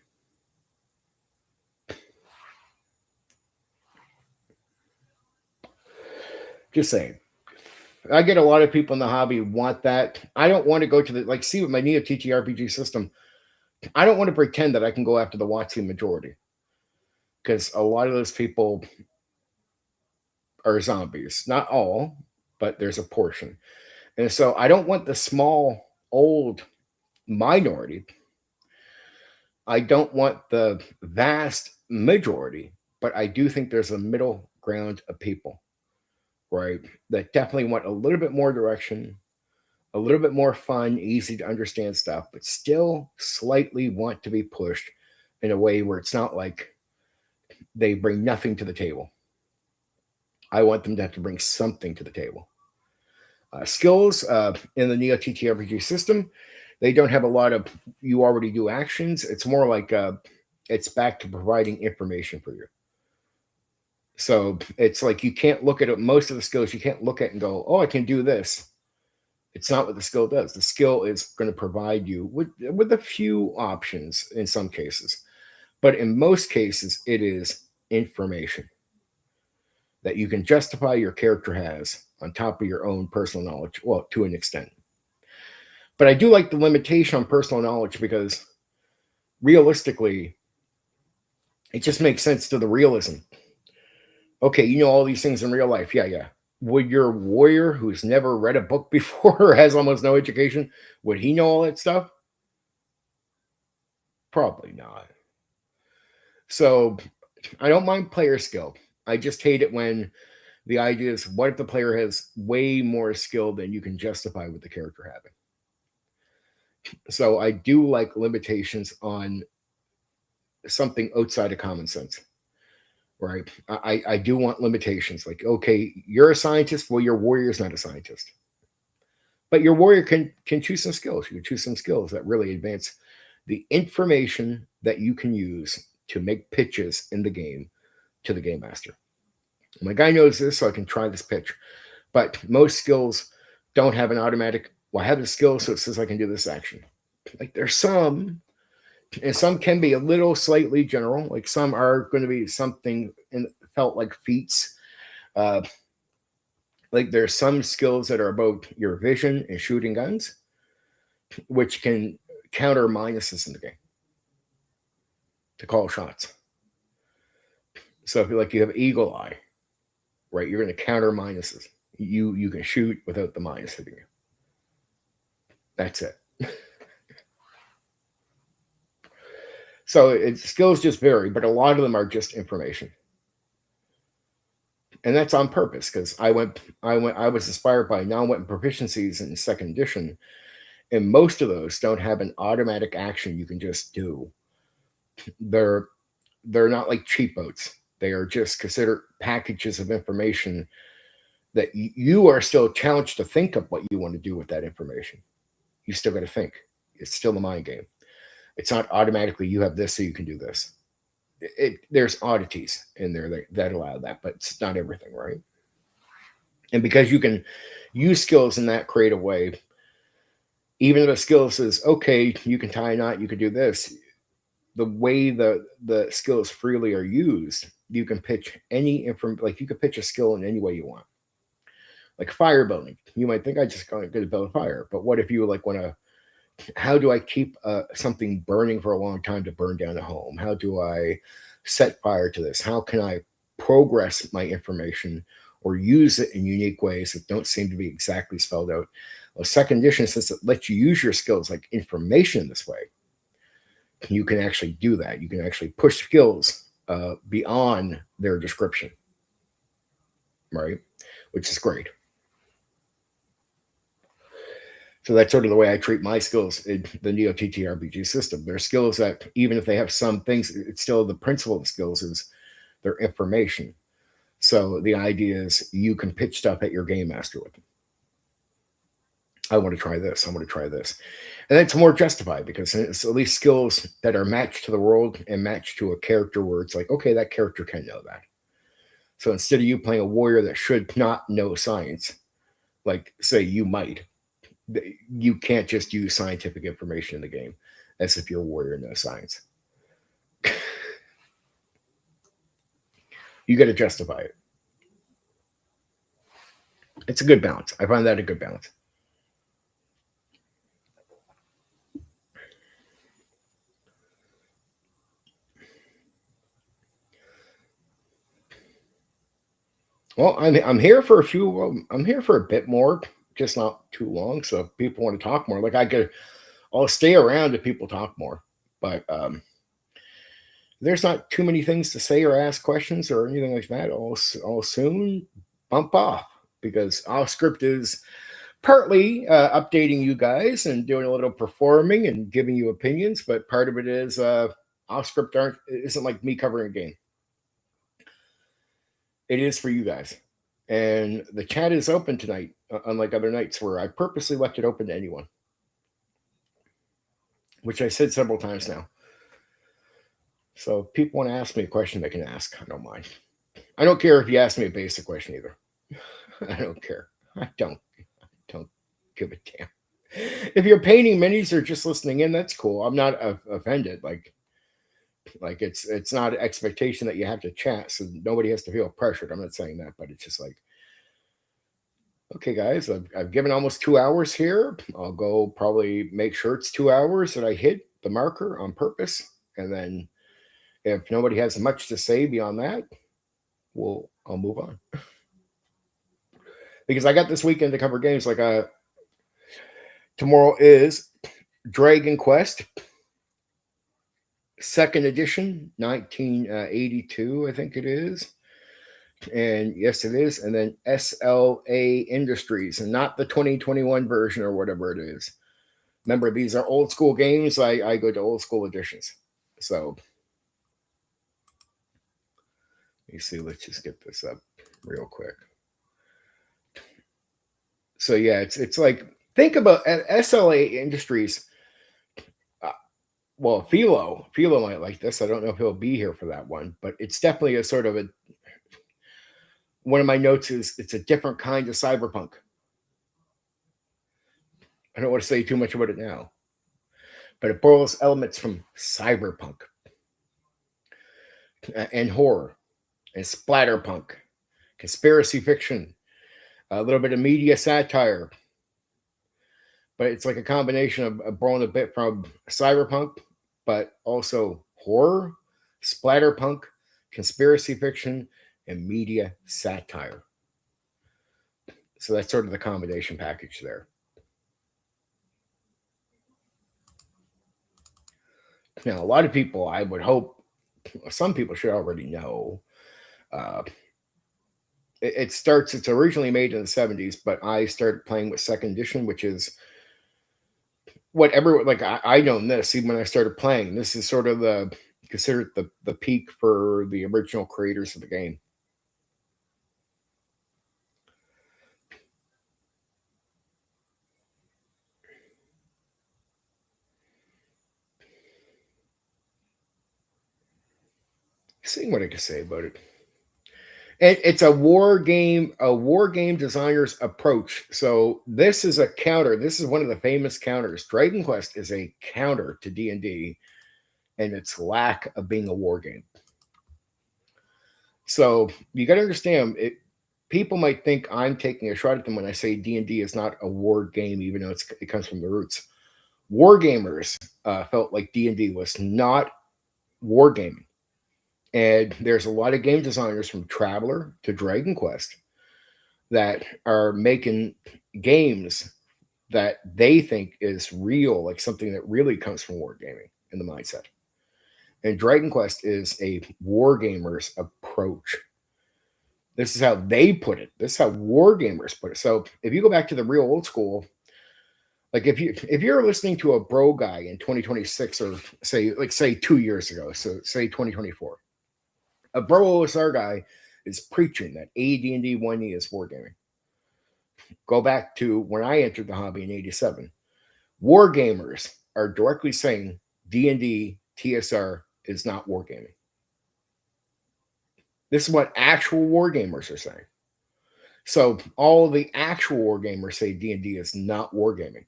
Just saying. I get a lot of people in the hobby want that. I don't want to go to the, like, see with my Neo TTRPG system, I don't want to pretend that I can go after the Watson majority, because a lot of those people are zombies. Not all, but there's a portion. And so I don't want the small, old minority. I don't want the vast majority, but I do think there's a middle ground of people, right, that definitely want a little bit more direction, a little bit more fun, easy to understand stuff, but still slightly want to be pushed in a way where it's not like they bring nothing to the table. I want them to have to bring something to the table. Skills in the Neo TTRPG system, they don't have a lot of you already do actions. It's more like it's back to providing information for you. So it's like you can't look at it. Most of the skills you can't look at and go, oh, I can do this. It's not what the skill does. The skill is going to provide you with a few options in some cases. But in most cases, it is information that you can justify your character has on top of your own personal knowledge, well, to an extent. But I do like the limitation on personal knowledge because realistically, it just makes sense to the realism. Okay, you know all these things in real life. Yeah. Would your warrior who's never read a book before or has almost no education, would he know all that stuff? Probably not. So I don't mind player skill. I just hate it when the idea is, what if the player has way more skill than you can justify with the character having? So I do like limitations on something outside of common sense, right? I do want limitations. Like, okay, you're a scientist. Well, your warrior's not a scientist, but your warrior can choose some skills. You can choose some skills that really advance the information that you can use to make pitches in the game to the game master. My guy knows this, so I can try this pitch. But most skills don't have an automatic, well, I have the skill, so it says I can do this action. Like there's some, and some can be a little slightly general. Like some are going to be something felt like feats. Like there's some skills that are about your vision and shooting guns, which can counter minuses in the game to call shots. So if you have eagle eye, right, you're going to counter minuses. You can shoot without the minus hitting you. That's it. So skills just vary, but a lot of them are just information. And that's on purpose because I was inspired by non-weapon proficiencies in second edition, and most of those don't have an automatic action you can just do. They're not like cheat boats. They are just considered packages of information that you are still challenged to think of what you want to do with that information. You still got to think. It's still a mind game. It's not automatically you have this so you can do this. There's oddities in there that allow that, but it's not everything, right? And because you can use skills in that creative way, even if a skill says, okay, you can tie a knot, you can do this, the way the skills freely are used, you can pitch any information, like you could pitch a skill in any way you want. Like fire building. You might think I just got to build fire, but what if you like want to, how do I keep something burning for a long time to burn down a home? How do I set fire to this? How can I progress my information or use it in unique ways that don't seem to be exactly spelled out? Well, second edition, since it lets you use your skills like information this way, you can actually do that. You can actually push skills beyond their description, right? Which is great. So that's sort of the way I treat my skills in the Neo TTRPG system. They're skills that, even if they have some things, it's still the principle of skills is their information. So the idea is you can pitch stuff at your game master with them. I want to try this. I want to try this. And it's more justified because it's at least skills that are matched to the world and matched to a character where it's like, okay, that character can know that. So instead of you playing a warrior that should not know science, like say you might, you can't just use scientific information in the game as if your warrior knows science. You got to justify it. It's a good balance. I find that a good balance. Well, I'm here for a few. I'm here for a bit more, just not too long. So if people want to talk more, like I'll stay around if people talk more. But there's not too many things to say or ask questions or anything like that. I'll soon bump off because our script is partly updating you guys and doing a little performing and giving you opinions, but part of it is off script isn't like me covering a game. It is for you guys. And the chat is open tonight, unlike other nights where I purposely left it open to anyone, which I said several times now. So if people want to ask me a question, they can ask. I don't mind. I don't care if you ask me a basic question either. I don't care. I don't give a damn. If you're painting minis or just listening in, that's cool. I'm not offended. Like it's not an expectation that you have to chat, so nobody has to feel pressured. I'm not saying that, but it's just like, okay, guys, I've given almost 2 hours here. I'll go probably make sure it's 2 hours that I hit the marker on purpose, and then if nobody has much to say beyond that, I'll move on. Because I got this weekend to cover games like tomorrow is Dragon Quest, second edition, 1982, I think it is. And yes, it is. And then SLA Industries, and not the 2021 version or whatever it is. Remember, these are old school games. I go to old school editions. So let me see. Let's just get this up real quick. So yeah, it's like, think about SLA Industries. Well, Philo might like this. I don't know if he'll be here for that one, but it's definitely a sort of a. One of my notes is it's a different kind of cyberpunk. I don't want to say too much about it now, but it borrows elements from cyberpunk and horror and splatterpunk, conspiracy fiction, a little bit of media satire. But it's like a combination of borrowing a bit from cyberpunk, but also horror, splatterpunk, conspiracy fiction, and media satire. So that's sort of the combination package there. Now, a lot of people, I would hope, some people should already know. It's originally made in the 70s, but I started playing with second edition, which is whatever, like I know this, even when I started playing, this is sort of considered the peak for the original creators of the game. Seeing what I can say about it. It's a war game designer's approach. So this is a counter. This is one of the famous counters. Dragon Quest is a counter to D&D and its lack of being a war game. So you got to understand it. People might think I'm taking a shot at them when I say D&D is not a war game, even though it comes from the roots. War gamers felt like D&D was not war gaming. And there's a lot of game designers from Traveller to Dragon Quest that are making games that they think is real, like something that really comes from wargaming in the mindset. And Dragon Quest is a wargamer's approach. This is how they put it. This is how wargamers put it. So if you go back to the real old school, like if you're listening to a bro guy in 2026, or say 2 years ago, so say 2024. A bro OSR guy is preaching that AD&D 1E is wargaming. Go back to when I entered the hobby in 87. Wargamers are directly saying D&D TSR is not wargaming. This is what actual wargamers are saying. So all the actual wargamers say D&D is not wargaming.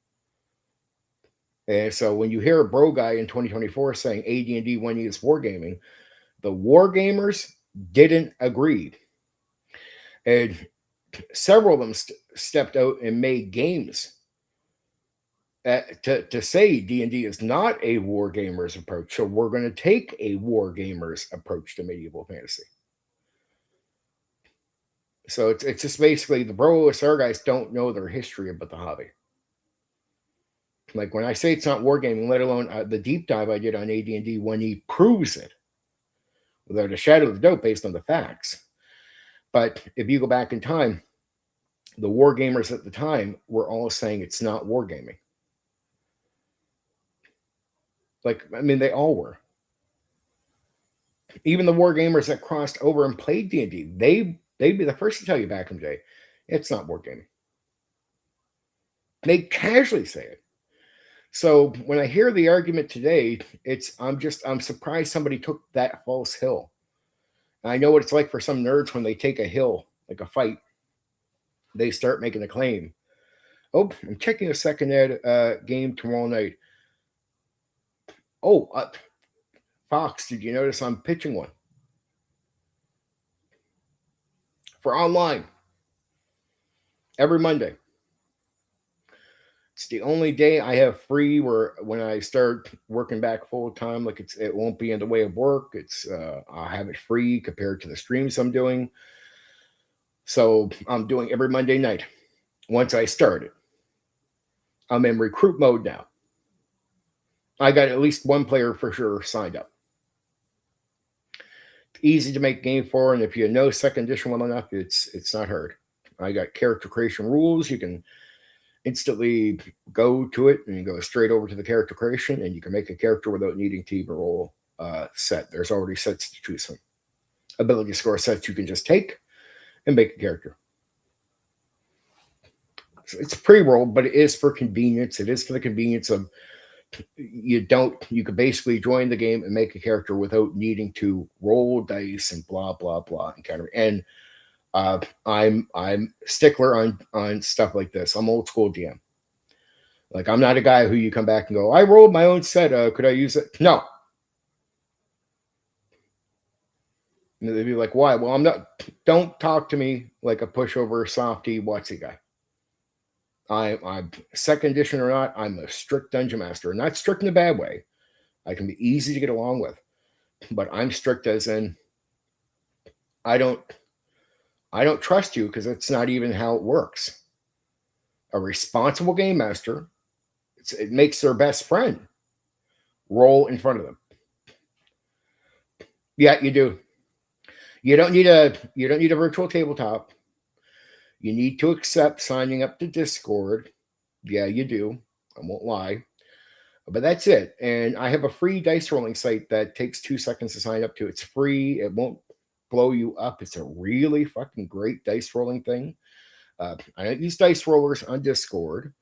And so when you hear a bro guy in 2024 saying AD&D 1E is wargaming, the wargamers didn't agree. And several of them stepped out and made games to say D&D is not a wargamer's approach. So we're going to take a wargamer's approach to medieval fantasy. So it's just basically the bro OSR guys don't know their history about the hobby. Like when I say it's not wargaming, let alone the deep dive I did on AD&D 1E proves it without a shadow of a doubt based on the facts. But if you go back in time, the wargamers at the time were all saying it's not wargaming. Like, I mean, they all were. Even the wargamers that crossed over and played D&D, they'd be the first to tell you back in the day, it's not wargaming. They casually say it. So when I hear the argument today, I'm surprised somebody took that false hill. I know what it's like for some nerds when they take a hill, like a fight, they start making a claim. Oh, I'm checking a second ed game tomorrow night. Oh, Fox, did you notice I'm pitching one for online every Monday? It's the only day I have free when I start working back full time. Like it won't be in the way of work. I'll have it free compared to the streams I'm doing. So I'm doing every Monday night. Once I start it, I'm in recruit mode now. I got at least one player for sure signed up. Easy to make game for, and if you know second edition well enough, it's not hard. I got character creation rules. You can instantly go to it and you go straight over to the character creation, and you can make a character without needing to even roll set. There's already sets to choose from. Ability score sets you can just take and make a character. So it's pre-roll, but it is for convenience. It is for the convenience of you can basically join the game and make a character without needing to roll dice and blah blah blah and kind of. And I'm stickler on stuff like this. I'm old school DM. Like I'm not a guy who you come back and go, I rolled my own set. Could I use it? No. And they'd be like, why? Well, I'm not. Don't talk to me like a pushover softy Watsy guy. I'm second edition or not, I'm a strict dungeon master. Not strict in a bad way. I can be easy to get along with. But I'm strict as in I don't trust you because that's not even how it works. A responsible game master, it makes their best friend roll in front of them. Yeah, you do. You don't need a virtual tabletop. You need to accept signing up to Discord. Yeah, you do. I won't lie. But that's it. And I have a free dice rolling site that takes 2 seconds to sign up to. It's free. It won't blow you up. It's a really fucking great dice rolling thing. I don't use dice rollers on Discord.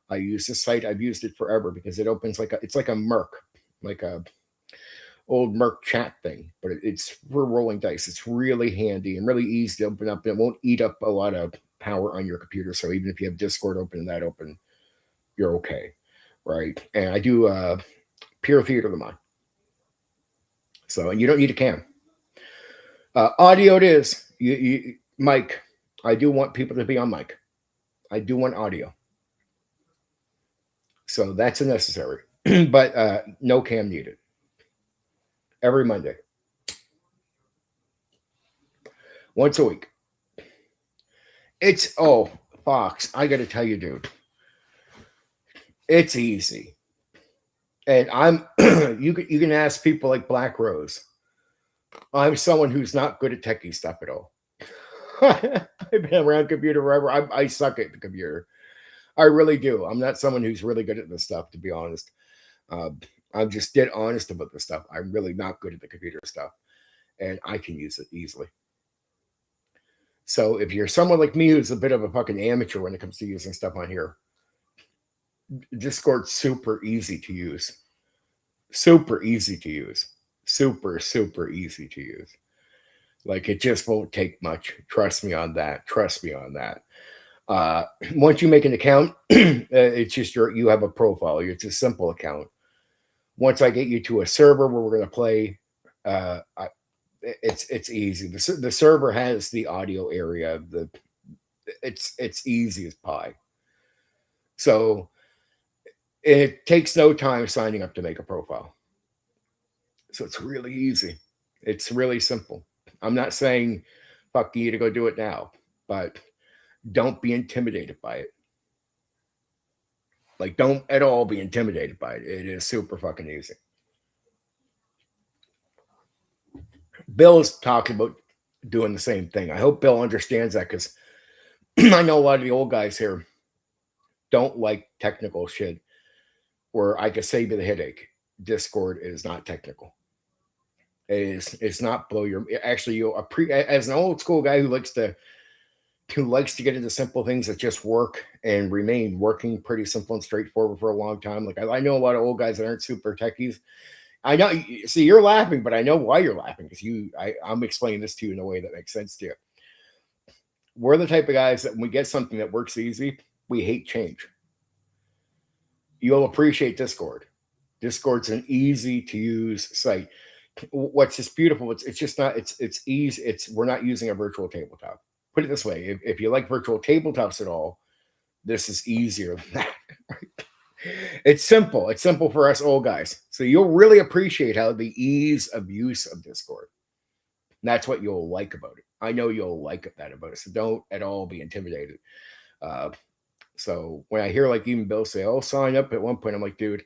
I use this site. I've used it forever because it opens it's like a Merc, like a old Merc chat thing, but it's for rolling dice. It's really handy and really easy to open up. It won't eat up a lot of power on your computer. So even if you have Discord open and that open, you're okay, right? And I do pure theater of the mind. So, and you don't need a cam. Audio it is. Mic. I do want people to be on mic. I do want audio. So that's a necessary. But no cam needed. Every Monday. Once a week. It's, Fox, I got to tell you, dude. It's easy. And I'm, you can ask people like Black Rose. I'm someone who's not good at techie stuff at all. I've been around computer forever. I suck at the computer. I really do. I'm not someone who's really good at this stuff, to be honest. I'm just dead honest about this stuff. I'm really not good at the computer stuff. And I can use it easily. So if you're someone like me who's a bit of a fucking amateur when it comes to using stuff on here, Discord's super easy to use. Super easy to use. Super easy to use. Like, it just won't take much. Trust me on that. Once you make an account, it's just you have a profile. It's a simple account. Once I get you to a server where we're going to play, it's easy. The server has the audio area. It's easy as pie. So it takes no time signing up to make a profile. So it's really easy. It's really simple. I'm not saying fuck you to go do it now, but don't be intimidated by it. Like, don't at all be intimidated by it. It is super fucking easy. Bill's talking about doing the same thing. I hope Bill understands that, because I know a lot of the old guys here don't like technical shit where I can save you the headache. Discord is not technical. It's not blow your. Actually, as an old school guy who likes to get into simple things that just work and remain working pretty simple and straightforward for a long time. Like, I know a lot of old guys that aren't super techies. I know. See, you're laughing, but I know why you're laughing, because I'm explaining this to you in a way that makes sense to you. We're the type of guys that when we get something that works easy, we hate change. You'll appreciate Discord. Discord's an easy to use site. What's just beautiful, it's just not, it's easy. We're not using a virtual tabletop. Put it this way, if you like virtual tabletops at all, this is easier than that. It's simple. It's simple for us old guys. So you'll really appreciate how the ease of use of Discord. And that's what you'll like about it. I know you'll like that about it. So don't at all be intimidated. So when I hear like even Bill say, "Oh, sign up," at one point, I'm like, dude,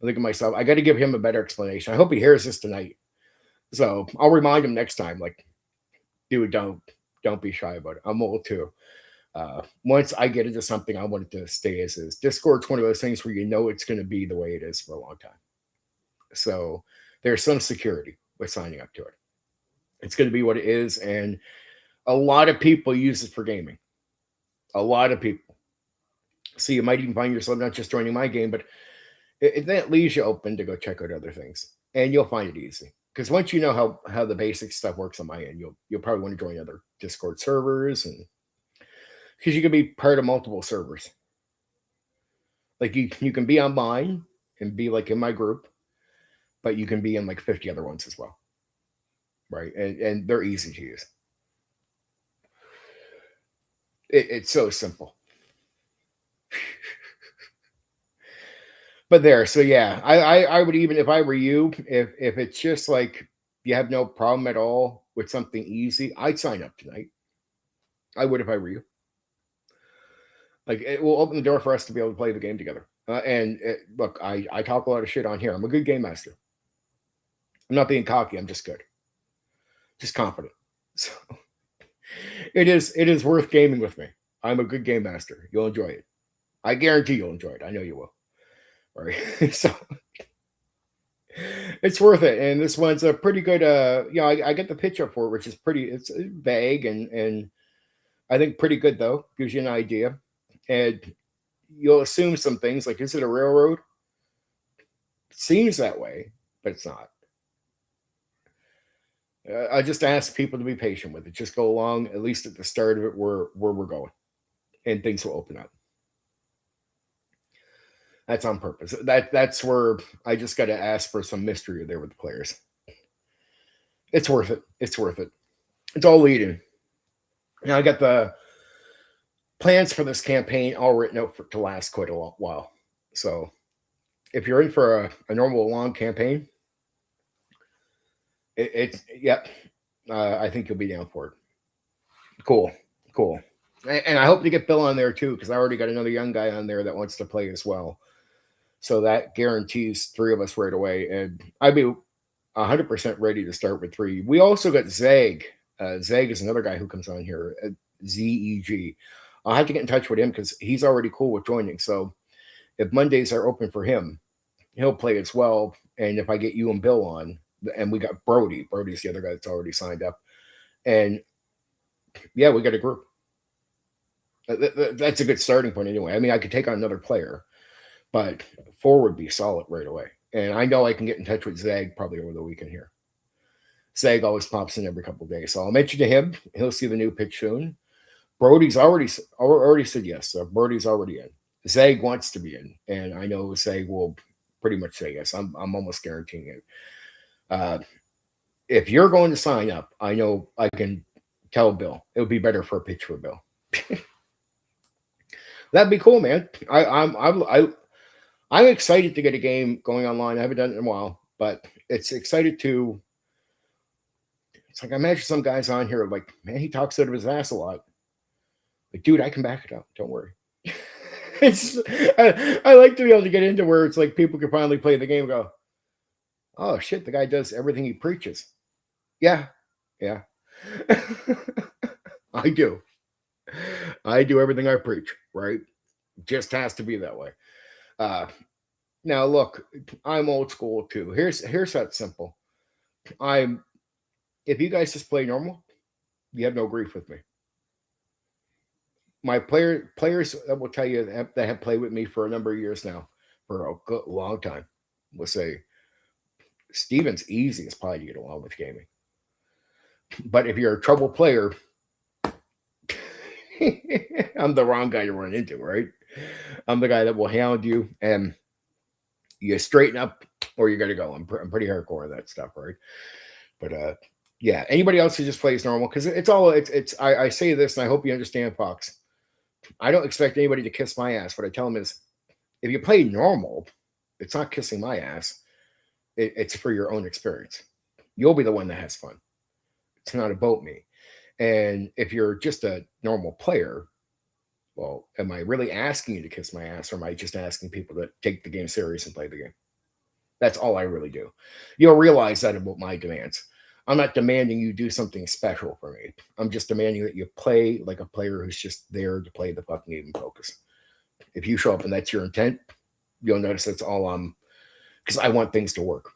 I think of myself, I got to give him a better explanation. I hope he hears this tonight. So I'll remind him next time, like, dude, don't be shy about it. I'm old too. Once I get into something, I want it to stay as is. Discord's one of those things where you know it's going to be the way it is for a long time. So there's some security with signing up to it. It's going to be what it is. And a lot of people use it for gaming. A lot of people. So you might even find yourself not just joining my game, but that leaves you open to go check out other things. And you'll find it easy. Because once you know how the basic stuff works on my end, you'll probably want to join other Discord servers, and because you can be part of multiple servers. Like you can be on mine and be like in my group, but you can be in like 50 other ones as well. Right? And they're easy to use. It's so simple. But there, so yeah, I would, even if I were you, if it's just like you have no problem at all with something easy, I'd sign up tonight. I would if I were you. Like, it will open the door for us to be able to play the game together. Look, I talk a lot of shit on here. I'm a good game master. I'm not being cocky. I'm just good. Just confident. So it is worth gaming with me. I'm a good game master. You'll enjoy it. I guarantee you'll enjoy it. I know you will. right? So it's worth it. And this one's a pretty good. I get the pitch up for it, which is pretty. It's vague and I think pretty good though. Gives you an idea, and you'll assume some things like, is it a railroad? It seems that way, but it's not. I just ask people to be patient with it. Just go along, at least at the start of it, where we're going, and things will open up. That's on purpose. That's where I just got to ask for some mystery there with the players. It's worth it. It's worth it. It's all leading. Now I got the plans for this campaign all written out to last quite a while. So if you're in for a normal long campaign, it's yep. I think you'll be down for it. Cool, cool. And I hope to get Bill on there too, because I already got another young guy on there that wants to play as well. So that guarantees three of us right away. And I'd be 100% ready to start with three. We also got Zeg. Zeg is another guy who comes on here, ZEG. I'll have to get in touch with him because he's already cool with joining. So if Mondays are open for him, he'll play as well. And if I get you and Bill on, and we got Brody. Brody's the other guy that's already signed up. And yeah, we got a group. That's a good starting point anyway. I mean, I could take on another player, but four would be solid right away. And I know I can get in touch with Zeg probably over the weekend here. Zeg always pops in every couple of days. So I'll mention to him. He'll see the new pitch soon. Brody's already said yes. So Brody's already in. Zeg wants to be in. And I know Zeg will pretty much say yes. I'm almost guaranteeing it. If you're going to sign up, I know I can tell Bill. It would be better for a pitch for Bill. That'd be cool, man. I'm excited to get a game going online. I haven't done it in a while, but it's excited to. It's like I imagine some guys on here like, man, he talks out of his ass a lot. Like, dude, I can back it up. Don't worry. I like to be able to get into where it's like people can finally play the game and go, oh shit, the guy does everything he preaches. Yeah. I do. I do everything I preach, right? Just has to be that way. Now look, I'm old school too. Here's that simple. If you guys just play normal, you have no grief with me. My players will tell you that have played with me for a number of years now, for a good, long time, will say Steven's easiest probably to get along with gaming. But if you're a trouble player, I'm the wrong guy to run into, right? I'm the guy that will hound you and you straighten up or you got to go. I'm pretty hardcore on that stuff, right? But yeah, anybody else who just plays normal, because I say this and I hope you understand, Fox. I don't expect anybody to kiss my ass. What I tell them is, if you play normal, it's not kissing my ass. It's for your own experience. You'll be the one that has fun. It's not about me. And if you're just a normal player, well, am I really asking you to kiss my ass, or am I just asking people to take the game serious and play the game? That's all I really do. You'll realize that about my demands. I'm not demanding you do something special for me. I'm just demanding that you play like a player who's just there to play the fucking game and focus. If you show up and that's your intent, you'll notice that's all because I want things to work.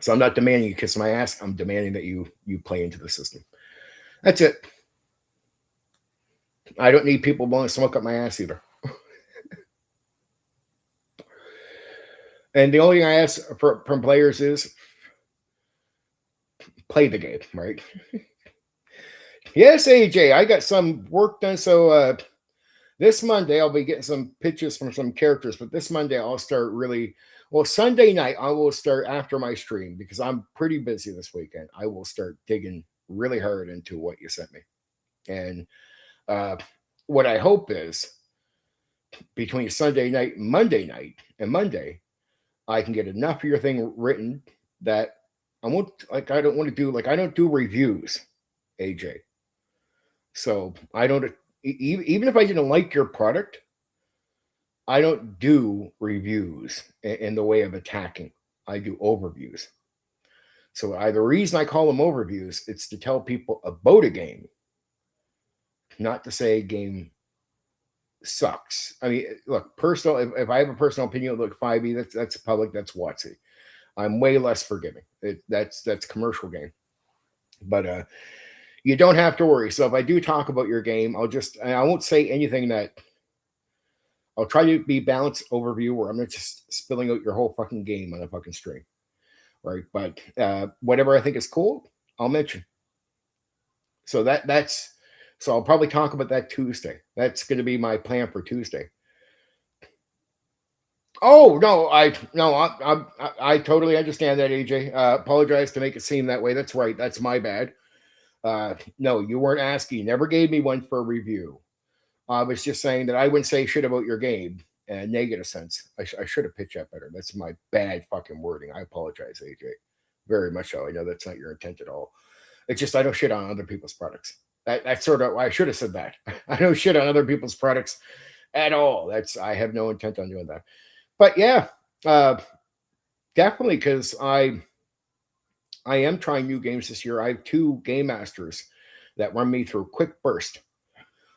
So I'm not demanding you kiss my ass. I'm demanding that you play into the system. That's it. I don't need people blowing smoke up my ass either. And the only thing I ask from players is play the game, right? Yes, AJ, I got some work done. So this Monday, I'll be getting some pitches from some characters. But this Monday, I'll start really... Well, Sunday night, I will start after my stream because I'm pretty busy this weekend. I will start digging really hard into what you sent me. And what I hope is between Sunday night and Monday, I can get enough of your thing written that I don't do reviews, AJ. So I don't, even if I didn't like your product, I don't do reviews in the way of attacking. I do overviews. So the reason I call them overviews, it's to tell people about a game, not to say a game sucks. I mean, look, personal. If I have a personal opinion, look, 5e, that's public, that's WotC. I'm way less forgiving. That's commercial game, but you don't have to worry. So if I do talk about your game, I won't say anything that. I'll try to be balanced overview where I'm not just spilling out your whole fucking game on a fucking stream, right? But whatever I think is cool, I'll mention. So so I'll probably talk about that Tuesday. That's going to be my plan for Tuesday. Oh no, I totally understand that, AJ. Apologize to make it seem that way. That's right. That's my bad. No, you weren't asking. You never gave me one for a review. I was just saying that I wouldn't say shit about your game in a negative sense. I should have pitched that better. That's my bad fucking wording. I apologize, AJ. Very much so. I know that's not your intent at all. It's just I don't shit on other people's products. That's sort of, I should have said that. I don't shit on other people's products at all. I have no intent on doing that. But yeah, definitely, because I am trying new games this year. I have 2 game masters that run me through quick burst.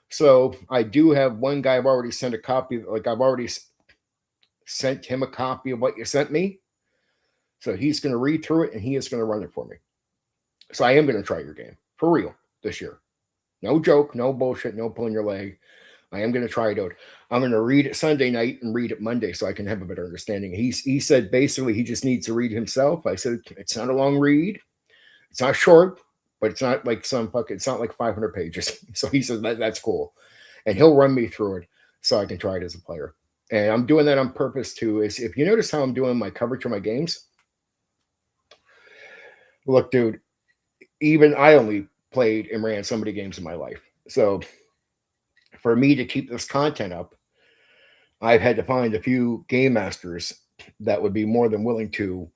So I do have one guy I've already sent a copy. Like I've already sent him a copy of what you sent me. So he's going to read through it and he is going to run it for me. So I am going to try your game for real this year. No joke, no bullshit, no pulling your leg. I am going to try it out. I'm going to read it Sunday night and read it Monday so I can have a better understanding. He said basically he just needs to read himself. I said it's not a long read. It's not short, but it's not like it's not like 500 pages. So he says that's cool. And he'll run me through it so I can try it as a player. And I'm doing that on purpose too. Is if you notice how I'm doing my coverage of my games, look, dude, even I only played and ran so many games in my life. So for me to keep this content up, I've had to find a few game masters that would be more than willing to,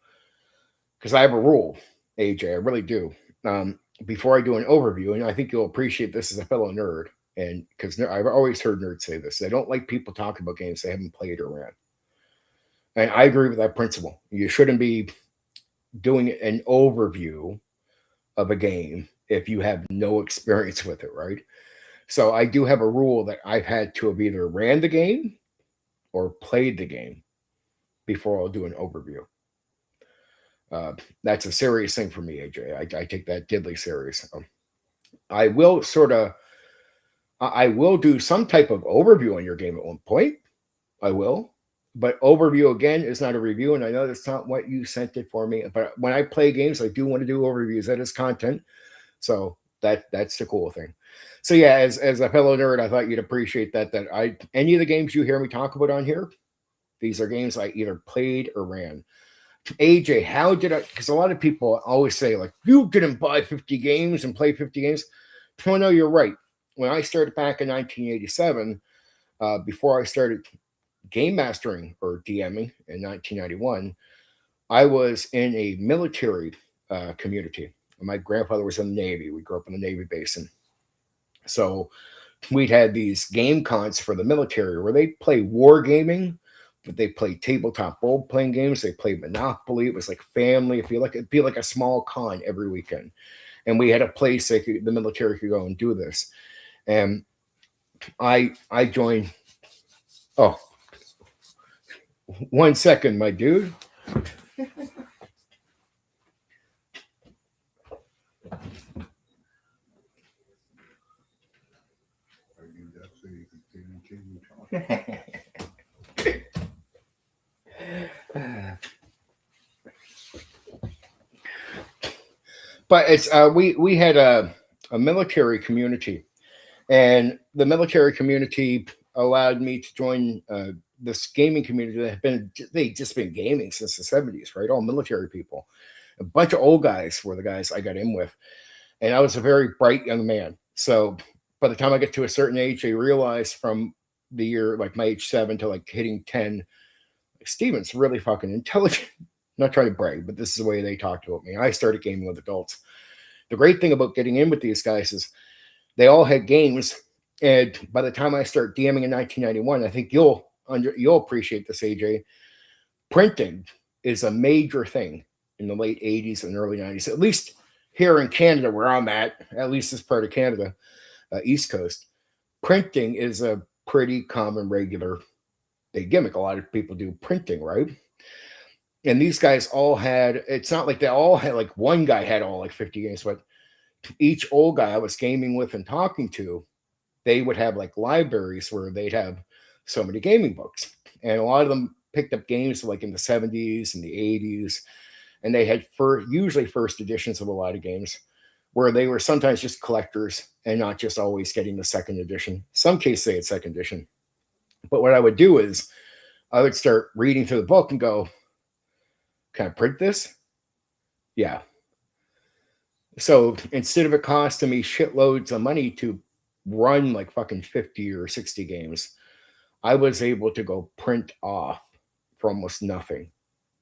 because I have a rule, AJ, I really do. Before I do an overview, and I think you'll appreciate this as a fellow nerd, and because I've always heard nerds say this, they don't like people talking about games they haven't played or ran. And I agree with that principle. You shouldn't be doing an overview of a game if you have no experience with it, right? So I do have a rule that I've had to have either ran the game or played the game before I'll do an overview. That's a serious thing for me, AJ. I take that deadly serious. I will do some type of overview on your game at one point. I will. But overview, again, is not a review, and I know that's not what you sent it for me. But when I play games, I do want to do overviews. That is content. So that's the cool thing. So yeah, as a fellow nerd, I thought you'd appreciate that any of the games you hear me talk about on here, these are games I either played or ran. AJ, how did I? Because a lot of people always say, like, you didn't buy 50 games and play 50 games. Oh, no, you're right. When I started back in 1987, before I started game mastering or DMing in 1991, I was in a military community. My grandfather was in the Navy. We grew up in the Navy basin. So we'd had these game cons for the military where they play war gaming, but they play tabletop role-playing games. They played Monopoly. It was like family. It'd be like a small con every weekend. And we had a place the military could go and do this. And I joined. Oh, 1 second, my dude. But it's we had a military community, and the military community allowed me to join this gaming community that they've just been gaming since the 70s, right? All military people. A bunch of old guys were the guys I got in with. And I was a very bright young man. So by the time I get to a certain age, I realized from the year, like my age 7 to like hitting 10, Steven's really fucking intelligent. I'm not trying to brag, but this is the way they talked about me. I started gaming with adults. The great thing about getting in with these guys is they all had games. And by the time I start DMing in 1991, I think you'll appreciate this, AJ. Printing is a major thing in the late 80s and early 90s, at least here in Canada, where I'm at least this part of Canada, East Coast. Printing is a pretty common, regular gimmick. A lot of people do printing, right? And these guys all had, it's not like they all had, like one guy had all like 50 games, but each old guy I was gaming with and talking to, they would have like libraries where they'd have so many gaming books. And a lot of them picked up games like in the 70s and the 80s. And they had usually first editions of a lot of games where they were sometimes just collectors and not just always getting the second edition. Some cases they had second edition. But what I would do is I would start reading through the book and go, can I print this? Yeah. So instead of it costing me shitloads of money to run like fucking 50 or 60 games, I was able to go print off for almost nothing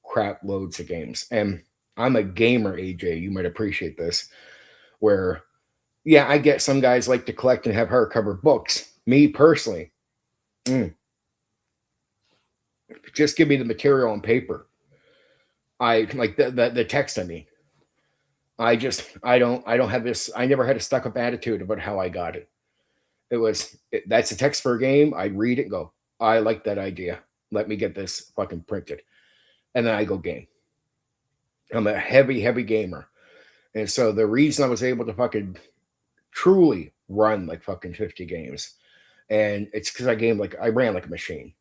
crap loads of games. And I'm a gamer, AJ. You might appreciate this. Where, yeah, I get some guys like to collect and have hardcover books. Me personally, just give me the material on paper. I like the text. I mean, I don't have this. I never had a stuck up attitude about how I got it. That's a text for a game. I read it and go, I like that idea. Let me get this fucking printed. And then I go game. I'm a heavy, heavy gamer. And so the reason I was able to fucking truly run like fucking 50 games, and it's because I ran like a machine.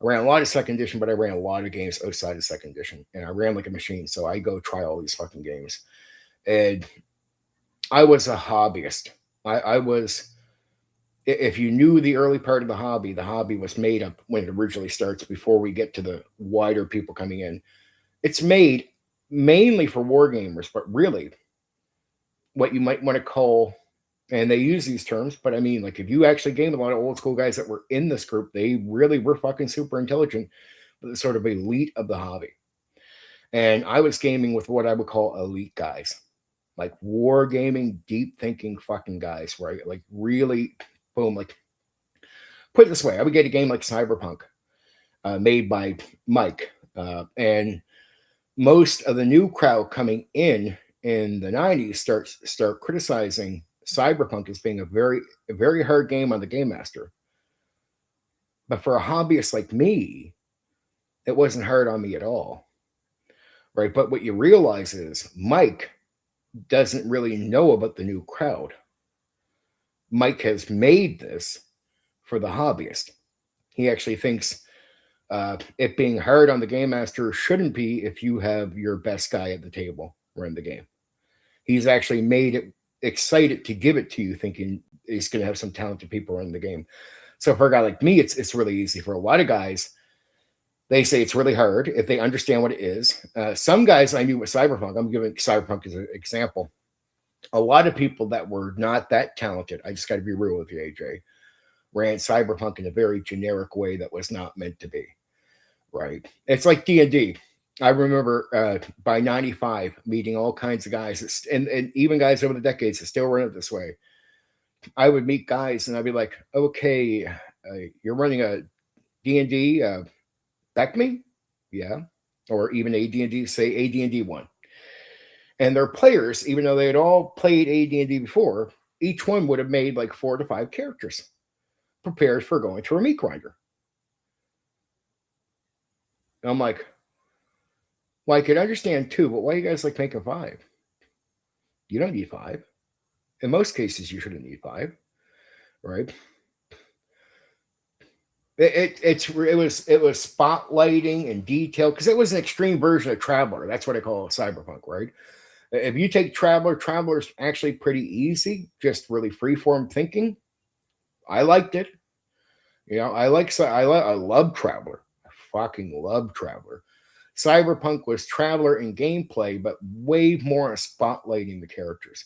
I ran a lot of second edition, but I ran a lot of games outside of second edition. And I ran like a machine. So I go try all these fucking games. And I was a hobbyist. I was, if you knew the early part of the hobby was made up when it originally starts before we get to the wider people coming in. It's made mainly for war gamers, but really what you might want to call, and they use these terms, but I mean, like if you actually game with a lot of old school guys that were in this group, they really were fucking super intelligent, but the sort of elite of the hobby. And I was gaming with what I would call elite guys, like war gaming, deep thinking fucking guys, right? Like really, boom, like put it this way, I would get a game like Cyberpunk, made by Mike, and most of the new crowd coming in the 90s start criticizing Cyberpunk as being a very hard game on the Game Master. But for a hobbyist like me, it wasn't hard on me at all. Right? But what you realize is Mike doesn't really know about the new crowd. Mike has made this for the hobbyist. He actually thinks it being hard on the Game Master shouldn't be if you have your best guy at the table run the game. He's actually made it excited to give it to you, thinking he's going to have some talented people run the game. So for a guy like me, it's really easy. For a lot of guys, they say it's really hard if they understand what it is. Some guys I knew with Cyberpunk, I'm giving Cyberpunk as an example. A lot of people that were not that talented, I just got to be real with you, AJ, ran Cyberpunk in a very generic way that was not meant to be. Right? It's like D&D. I remember by 95 meeting all kinds of guys, and even guys over the decades that still run it this way. I would meet guys and I'd be like, okay, you're running a D&D, back me? Yeah. Or even AD&D, say AD&D 1. And their players, even though they had all played AD&D before, each one would have made like 4 to 5 characters prepared for going through a meat grinder. And I'm like, well, I could understand 2, but why are you guys like making 5? You don't need 5. In most cases, you shouldn't need 5, right? It was spotlighting and detail because it was an extreme version of Traveler. That's what I call Cyberpunk, right? If you take Traveler's actually pretty easy, just really freeform thinking. I liked it. You know, I love Traveler. I fucking love Traveler. Cyberpunk was Traveler in gameplay, but way more spotlighting the characters.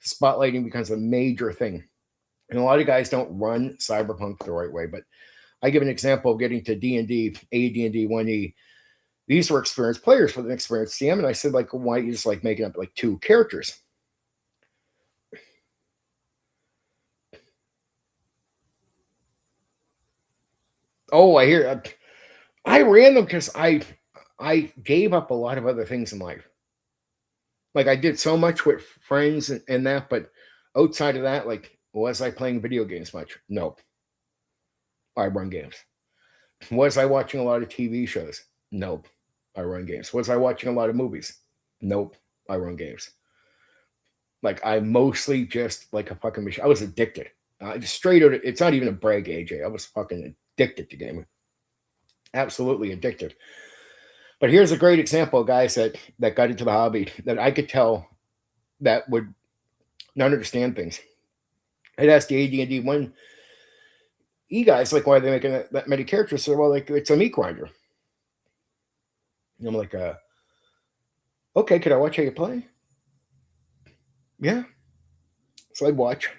Spotlighting becomes a major thing. And a lot of guys don't run Cyberpunk the right way, but I give an example of getting to D&D, AD&D 1E. These were experienced players with an experienced DM, and I said, like, why are you just like making up like 2 characters? Oh, I hear. I ran them because I gave up a lot of other things in life. Like I did so much with friends and that, but outside of that, like, was I playing video games much? No. I run games. Was I watching a lot of TV shows? Nope. I run games. Was I watching a lot of movies? Nope. I run games. Like I mostly just like a fucking machine. I was addicted. Just straight out. It's not even a brag, AJ. I was fucking addicted to gaming. Absolutely addicted. But here's a great example of guys that got into the hobby that I could tell that would not understand things. I'd ask the AD&D one guys like why are they making that many characters? So well, like it's a meat grinder. And I'm like, okay, could I watch how you play? Yeah. So I'd watch.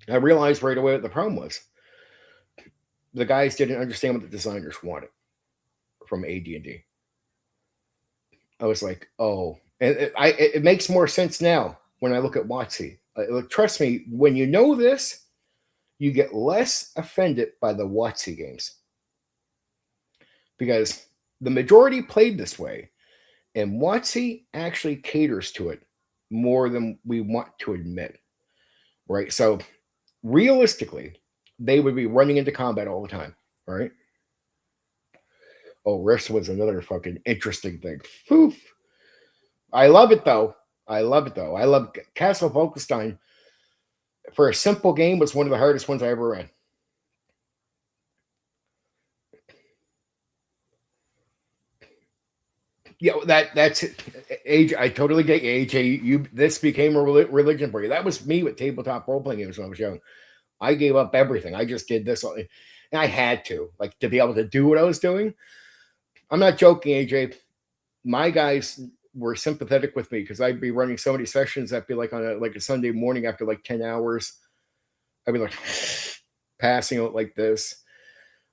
I realized right away what the problem was. The guys didn't understand what the designers wanted from AD&D. I was like, oh, and it makes more sense now when I look at WotC. Trust me, when you know this, you get less offended by the WotC games because the majority played this way, and WotC actually caters to it more than we want to admit, right? So realistically, they would be running into combat all the time, right? Oh, Rifts was another fucking interesting thing. Poof. I love it though. I love Castle Wolfenstein. For a simple game, was one of the hardest ones I ever ran. Yeah, that's it. Age. I totally get you, AJ. You this became a religion for you. That was me with tabletop role playing games when I was young. I gave up everything. I just did this, and I had to be able to do what I was doing. I'm not joking, AJ. My guys were sympathetic with me because I'd be running so many sessions. That'd be like on a Sunday morning after like 10 hours. I'd be like passing out like this,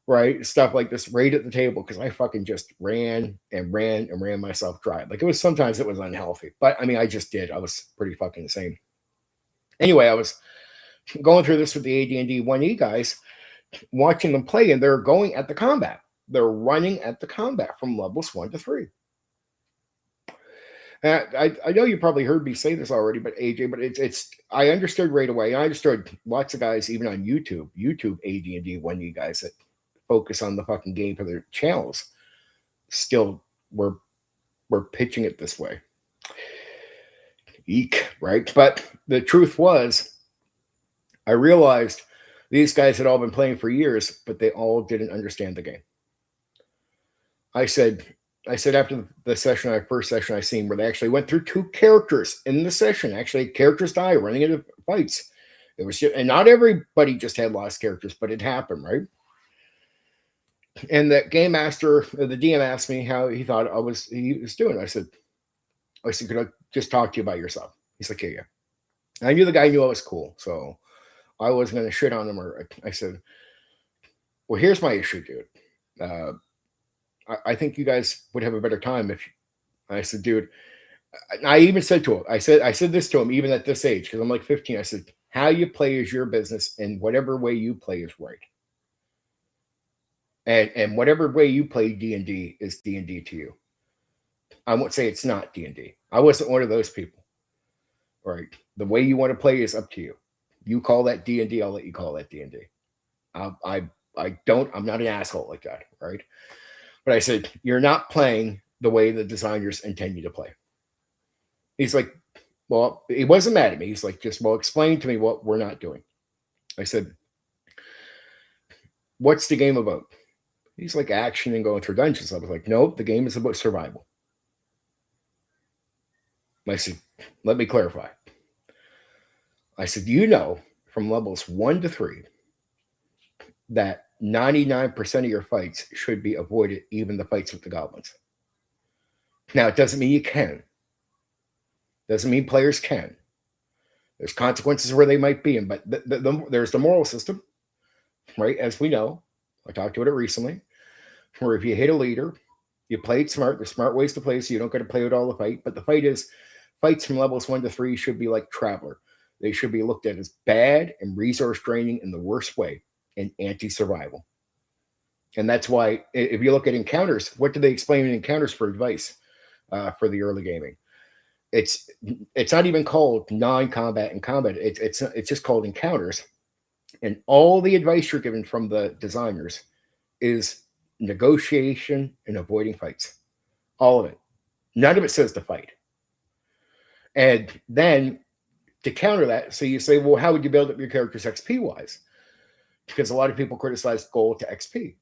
right? Stuff like this right at the table because I fucking just ran myself dry. Like sometimes it was unhealthy, but I mean, I just did. I was pretty fucking insane. Anyway, I was going through this with the AD&D 1E guys, watching them play, and they're going at the combat. They're running at the combat from levels 1 to 3. I know you probably heard me say this already, but AJ, but it's I understood right away. I understood lots of guys even on YouTube AD&D 1E guys that focus on the fucking game for their channels still were pitching it this way. Eek, right? But the truth was, I realized these guys had all been playing for years, but they all didn't understand the game. I said after the first session I seen where they actually went through 2 characters in the session. Actually, characters die running into fights. It was just, and not everybody just had lost characters, but it happened, right? And that game master, the DM, asked me how he thought he was doing. I said, could I just talk to you about yourself? He's like, yeah. I knew the guy knew I was cool, so I wasn't going to shit on him. Or I said, well, here's my issue, dude. I think you guys would have a better time if I said, dude. I even said to him, I said this to him even at this age because I'm like 15. I said, how you play is your business, and whatever way you play is right. And whatever way you play D&D is D&D to you. I won't say it's not D&D. I wasn't one of those people. Right. The way you want to play is up to you. You call that D&D, I'll let you call that D&D. I'm not an asshole like that, right? But I said, you're not playing the way the designers intend you to play. He's like, well, he wasn't mad at me. He's like, explain to me what we're not doing. I said, what's the game about? He's like action and going through dungeons. I was like, nope, the game is about survival. I said, let me clarify. I said, from levels 1 to 3 that 99% of your fights should be avoided, even the fights with the goblins. Now, it doesn't mean you can. Doesn't mean players can. There's consequences where they might be in, but there's the moral system, right? As we know, I talked about it recently, where if you hit a leader, you play it smart. There's smart ways to play, so you don't got to play with all the fight. But the fights from levels 1 to 3 should be like Traveler. They should be looked at as bad and resource draining in the worst way and anti-survival. And that's why if you look at encounters, what do they explain in encounters for advice for the early gaming? It's not even called non-combat and combat. It's just called encounters And all the advice you're given from the designers is negotiation and avoiding fights. All of it. None of it says to fight. And then to counter that, so you say, well, how would you build up your characters XP wise? Because a lot of people criticize gold to XP.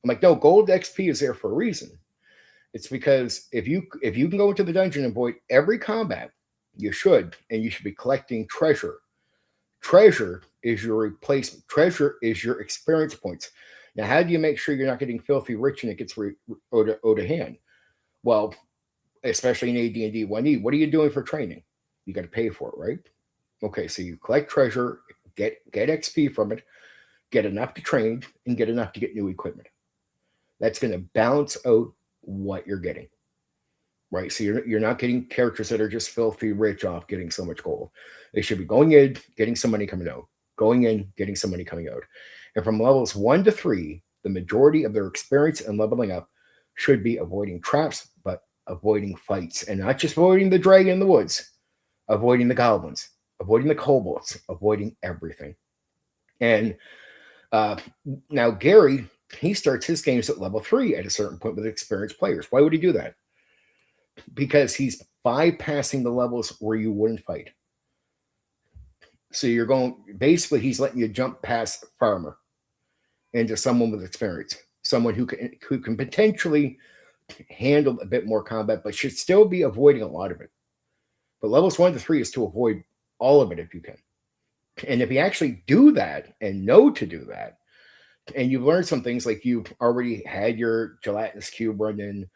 I'm like, no, gold to XP is there for a reason. It's because if you can go into the dungeon and avoid every combat, you should, and you should be collecting treasure. Treasure is your replacement. Treasure is your experience points. Now, how do you make sure you're not getting filthy rich and it gets out of hand? Well, especially in AD&D 1E, what are you doing for training? You got to pay for it, right? Okay, so you collect treasure, get XP from it, get enough to train, and get enough to get new equipment. That's going to balance out what you're getting, right? So you're not getting characters that are just filthy rich off getting so much gold. They should be going in, getting some money coming out, going in, getting some money coming out. And from levels 1 to 3, the majority of their experience and leveling up should be avoiding traps, but avoiding fights, and not just avoiding the dragon in the woods, avoiding the goblins, avoiding the kobolds, avoiding everything. And now Gary, he starts his games at level 3 at a certain point with experienced players. Why would he do that? Because he's bypassing the levels where you wouldn't fight. So you're going, basically, he's letting you jump past farmer into someone with experience, someone who can potentially handle a bit more combat, but should still be avoiding a lot of it. But levels 1 to 3 is to avoid all of it if you can. And if you actually do that and know to do that, and you've learned some things, like you've already had your gelatinous cube run in,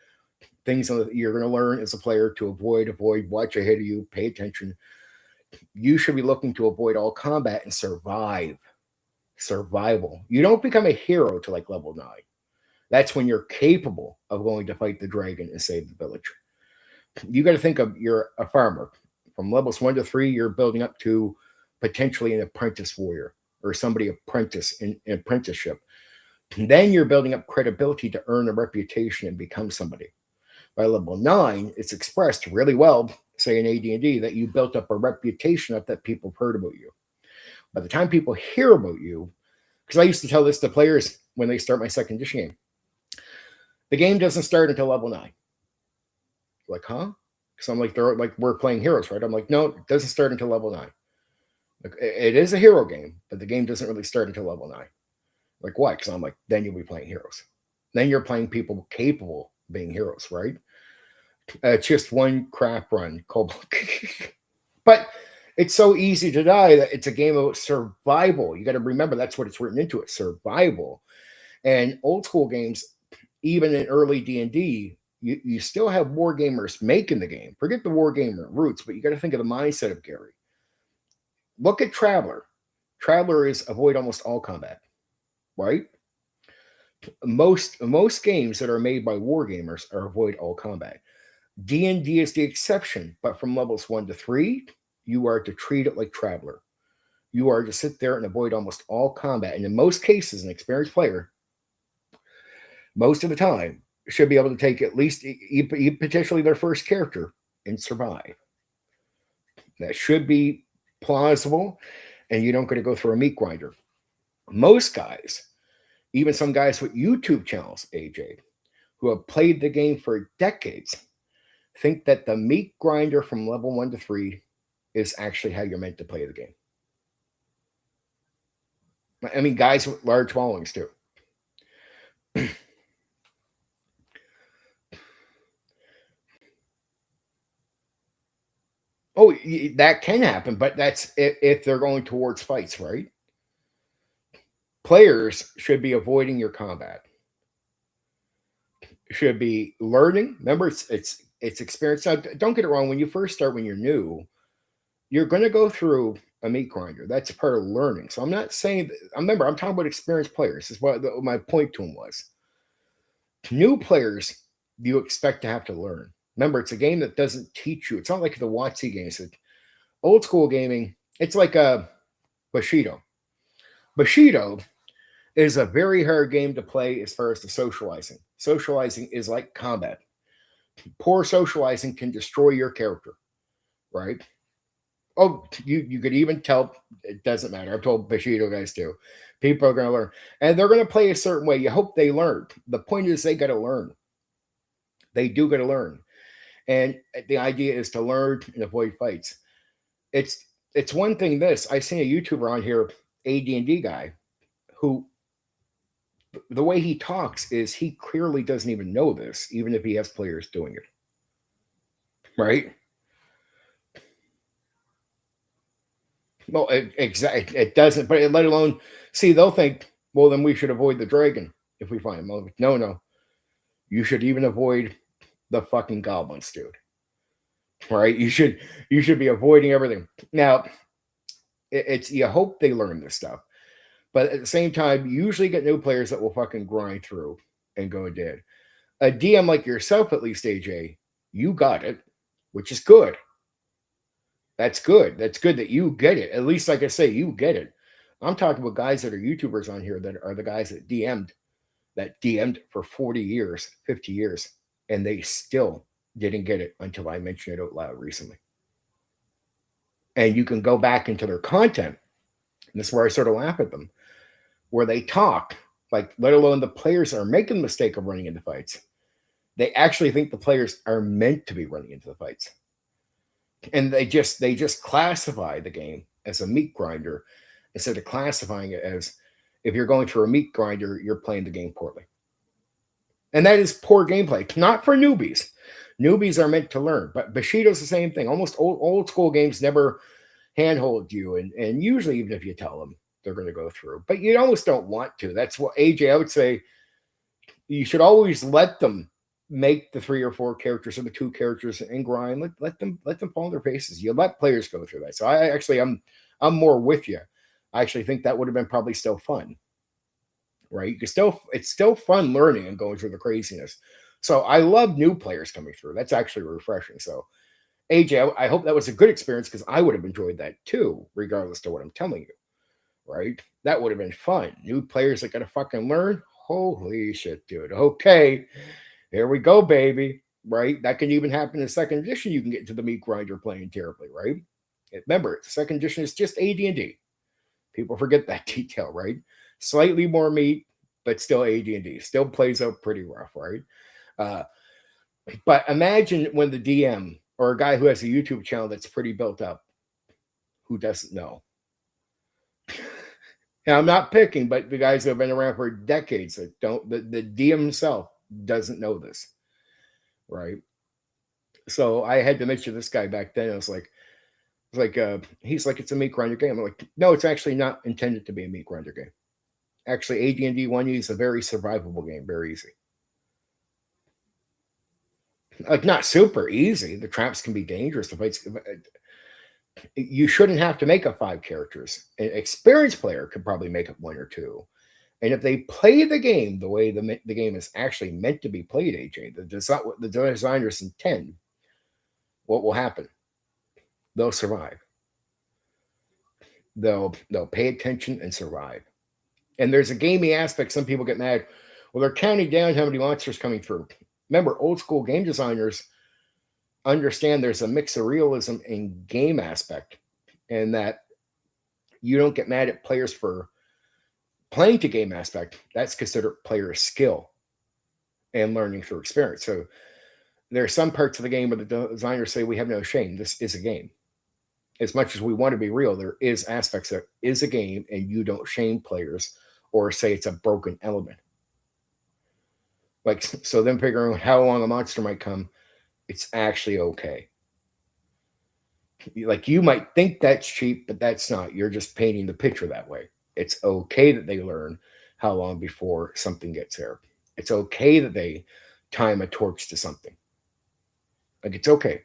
things that you're going to learn as a player to avoid, watch ahead of you, pay attention. You should be looking to avoid all combat and survive. Survival. You don't become a hero to like level 9. That's when you're capable of going to fight the dragon and save the village. You got to think of, you're a farmer. From levels 1 to 3, you're building up to potentially an apprentice warrior or somebody apprentice in apprenticeship. And then you're building up credibility to earn a reputation and become somebody. By level 9, it's expressed really well, say in AD&D, that you built up a reputation up that people have heard about you. By the time people hear about you, because I used to tell this to players when they start my second edition game, the game doesn't start until level 9. Like, huh? So I'm like, they're like, we're playing heroes, right? I'm like, no, it doesn't start until level 9. Like, it is a hero game, but the game doesn't really start until level 9. Like, why? Because I'm like, then you'll be playing heroes. Then you're playing people capable of being heroes, right? It's just one crap run. But it's so easy to die that it's a game of survival. You got to remember that's what it's written into it, survival. And old school games, even in early D&D, you still have war gamers making the game. Forget the war gamer roots, but you got to think of the mindset of Gary. Look at Traveler. Traveler is avoid almost all combat, right? Most games that are made by war gamers are avoid all combat. D&D is the exception, but from levels 1 to 3, you are to treat it like Traveler. You are to sit there and avoid almost all combat. And in most cases, an experienced player, most of the time, should be able to take at least potentially their first character and survive. That should be plausible, and you don't get to go through a meat grinder. Most guys, even some guys with YouTube channels, AJ, who have played the game for decades, think that the meat grinder from level 1 to 3 is actually how you're meant to play the game. I mean, guys with large followings too. Oh, that can happen, but that's if they're going towards fights, right? Players should be avoiding your combat. Should be learning. Remember, it's experience. Now, don't get it wrong. When you first start, when you're new, you're going to go through a meat grinder. That's part of learning. So I'm not saying. Remember, I'm talking about experienced players. This is what my point to him was. New players, you expect to have to learn. Remember, it's a game that doesn't teach you. It's not like the WotC games. Old school gaming, it's like a Bushido. Bushido is a very hard game to play as far as the socializing. Socializing is like combat. Poor socializing can destroy your character, right? Oh, you could even tell. It doesn't matter. I've told Bushido guys too. People are going to learn, and they're going to play a certain way. You hope they learn. The point is, they got to learn. They do got to learn, and the idea is to learn and avoid fights. It's it's one thing. This I seen a YouTuber on here, AD&D guy, who the way he talks is he clearly doesn't even know this, even if he has players doing it. Right? Well, exactly. It doesn't. But let alone see, they'll think, well, then we should avoid the dragon if we find him. No, no. You should even avoid the fucking goblins, dude. Right? You should be avoiding everything. Now, it's you hope they learn this stuff, but at the same time, you usually get new players that will fucking grind through and go dead. A DM like yourself, at least, AJ, you got it, which is good. That's good. That's good that you get it. At least, like I say, you get it. I'm talking about guys that are YouTubers on here that are the guys that DM'd for 40 years, 50 years, and they still didn't get it until I mentioned it out loud recently. And you can go back into their content. And this is where I sort of laugh at them, where they talk, like, let alone the players are making the mistake of running into fights. They actually think the players are meant to be running into the fights. And they just classify the game as a meat grinder instead of classifying it as, if you're going through a meat grinder, you're playing the game poorly. And that is poor gameplay, not for newbies. Newbies are meant to learn. But Bushido's the same thing. Almost old school games never handhold you. And usually, even if you tell them, they're going to go through. But you almost don't want to. That's what, AJ, I would say, you should always let them make the 3 or 4 characters or the 2 characters and grind. Let them fall on their faces. You let players go through that. So I'm more with you. I actually think that would have been probably still fun. Right? It's still fun learning and going through the craziness. So I love new players coming through. That's actually refreshing. So AJ, I hope that was a good experience because I would have enjoyed that too, regardless to what I'm telling you. Right? That would have been fun. New players that gotta fucking learn. Holy shit, dude. Okay. Here we go, baby. Right? That can even happen in second edition. You can get into the meat grinder playing terribly, right? Remember, second edition is just AD&D. People forget that detail, right? Slightly more meat, but still AD&D. Still plays out pretty rough, right? Uh, but imagine when the DM or a guy who has a YouTube channel that's pretty built up, who doesn't know. And I'm not picking, but the guys who have been around for decades that don't, the DM himself doesn't know this, right? So I had to mention this guy back then. I was like, he's like, it's a meat grinder game. I'm like, no, it's actually not intended to be a meat grinder game. Actually, AD&D 1E is a very survivable game, very easy. Like, not super easy. The traps can be dangerous. The fights, you shouldn't have to make up 5 characters. An experienced player could probably make up 1 or 2. And if they play the game the way the game is actually meant to be played, AJ, the designers intend, what will happen? They'll survive. They'll pay attention and survive. And there's a gamey aspect. Some people get mad. Well, they're counting down how many monsters coming through. Remember, old school game designers understand there's a mix of realism and game aspect, and that you don't get mad at players for playing to game aspect. That's considered player skill and learning through experience. So there are some parts of the game where the designers say, we have no shame. This is a game. As much as we want to be real, there is aspects that is a game, and you don't shame players or say it's a broken element. Like, so them figuring out how long a monster might come, it's actually okay. Like, you might think that's cheap, but that's not. You're just painting the picture that way. It's okay that they learn how long before something gets there. It's okay that they time a torch to something. Like, it's okay.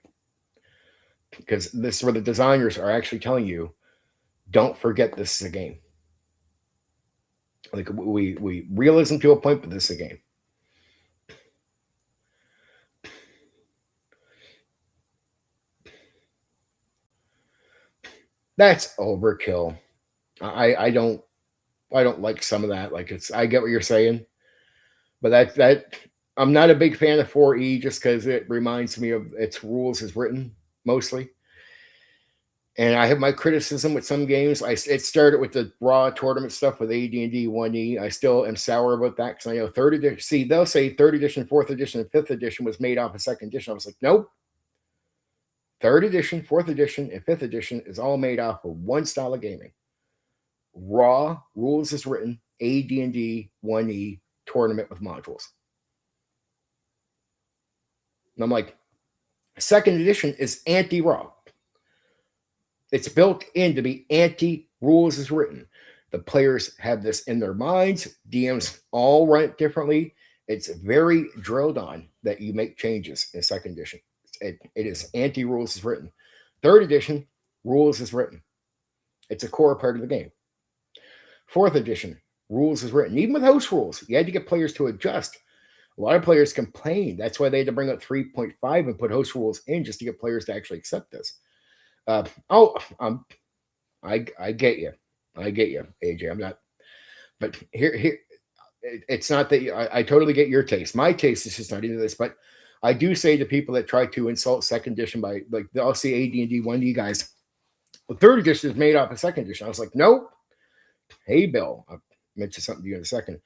Because this is where the designers are actually telling you, don't forget this is a game. Like, we realism to a point, but this is a game. That's overkill. I don't like some of that. Like, I get what you're saying, but that I'm not a big fan of 4E just because it reminds me of its rules as written mostly. And I have my criticism with some games. It started with the raw tournament stuff with AD&D 1E. I still am sour about that because I know third edition. See, they'll say third edition, fourth edition, and fifth edition was made off of second edition. I was like, nope. Third edition, fourth edition, and fifth edition is all made off of one style of gaming. Raw rules is written AD&D 1E tournament with modules. And I'm like, second edition is anti-raw. It's built in to be anti-rules is written. The players have this in their minds. DMs all run it differently. It's very drilled on that you make changes in second edition. It is anti-rules is written. Third edition, rules is written. It's a core part of the game. Fourth edition, rules is written. Even with house rules, you had to get players to adjust. A lot of players complained. That's why they had to bring up 3.5 and put house rules in just to get players to actually accept this. I get you. I get you, AJ. I'm not, but here, it's not that I totally get your taste. My taste is just not into this, but I do say to people that try to insult second edition by like I'll see AD&D 1D guys. The third edition is made off of second edition. I was like, nope. Hey, Bill, I'll mention something to you in a second.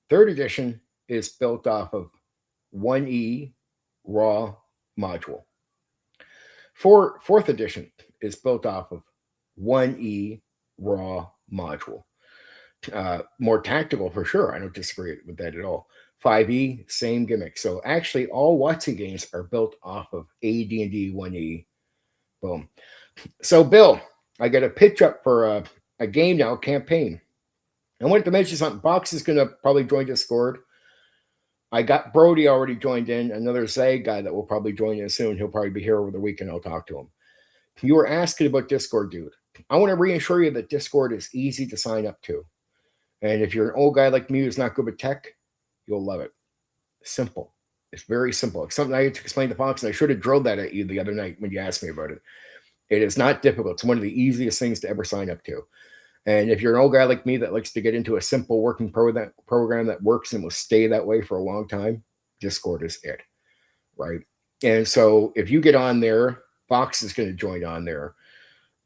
Third edition is built off of 1E raw module. Fourth edition is built off of 1E raw module. More tactical for sure. I don't disagree with that at all. 5E, same gimmick. So actually all WotC games are built off of AD&D 1E. Boom. So Bill, I got a pitch up for a game now, campaign. I wanted to mention something. Box is going to probably join Discord. I got Brody already joined in, another Zag guy that will probably join in soon. He'll probably be here over the weekend. I'll talk to him. You were asking about Discord, dude. I want to reassure you that Discord is easy to sign up to. And if you're an old guy like me who's not good with tech, you'll love it. Simple. It's very simple. It's something I had to explain to Fox, and I should have drilled that at you the other night when you asked me about it. It is not difficult. It's one of the easiest things to ever sign up to. And if you're an old guy like me that likes to get into a simple working program that works and will stay that way for a long time, Discord is it, right? And so if you get on there, Fox is going to join on there.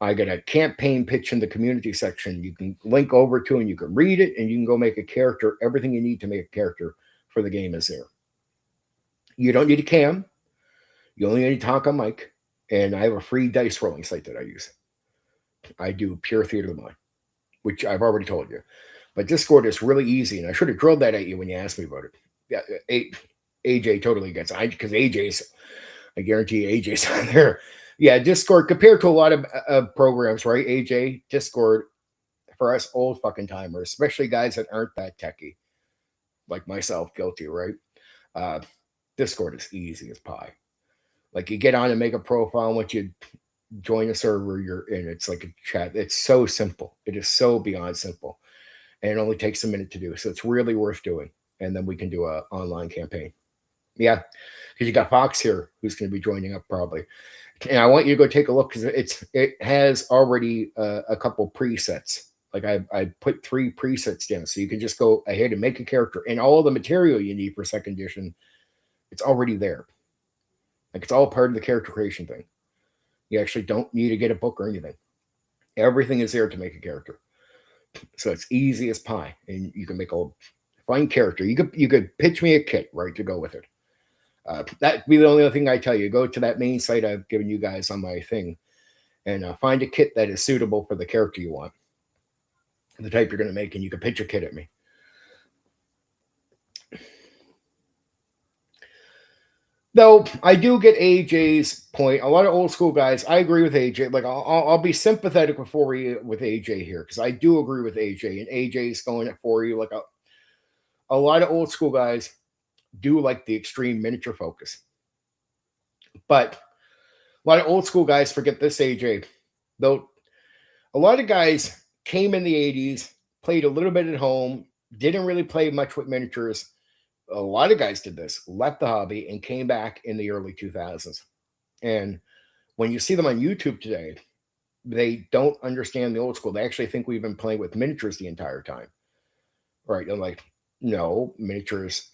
I got a campaign pitch in the community section. You can link over to and you can read it and you can go make a character. Everything you need to make a character for the game is there. You don't need a cam. You only need to talk on mic. And I have a free dice rolling site that I use. I do pure theater of the mind, which I've already told you. But Discord is really easy. And I should have drilled that at you when you asked me about it. Yeah, AJ totally gets it. Because I guarantee AJ's on there. Yeah, Discord, compared to a lot of programs, right, AJ? Discord, for us old fucking timers, especially guys that aren't that techie, like myself, guilty, right? Discord is easy as pie. Like you get on and make a profile, and once you join a server, you're in. It's like a chat. It's so simple. It is so beyond simple. And it only takes a minute to do. So it's really worth doing. And then we can do an online campaign. Yeah, because you got Fox here who's going to be joining up probably. And I want you to go take a look because it has already a couple presets. Like I put 3 presets down, so you can just go ahead and make a character, and all the material you need for second edition, it's already there. Like it's all part of the character creation thing. You actually don't need to get a book or anything. Everything is there to make a character, so it's easy as pie, and you can make a fun character. You could pitch me a kit right to go with it. That'd be the only other thing I tell you. Go to that main site I've given you guys on my thing and find a kit that is suitable for the character you want, the type you're going to make, and you can pitch a kit at me. Though I do get AJ's point. A lot of old school guys, I agree with AJ. Like I'll be sympathetic with AJ here because I do agree with AJ, and AJ's going it for you. Like a lot of old school guys do like the extreme miniature focus. But a lot of old school guys forget this, AJ. Though a lot of guys came in the 80s, played a little bit at home, didn't really play much with miniatures. A lot of guys did this, left the hobby, and came back in the early 2000s. And when you see them on YouTube today, they don't understand the old school. They actually think we've been playing with miniatures the entire time. Right? I'm like, no, miniatures...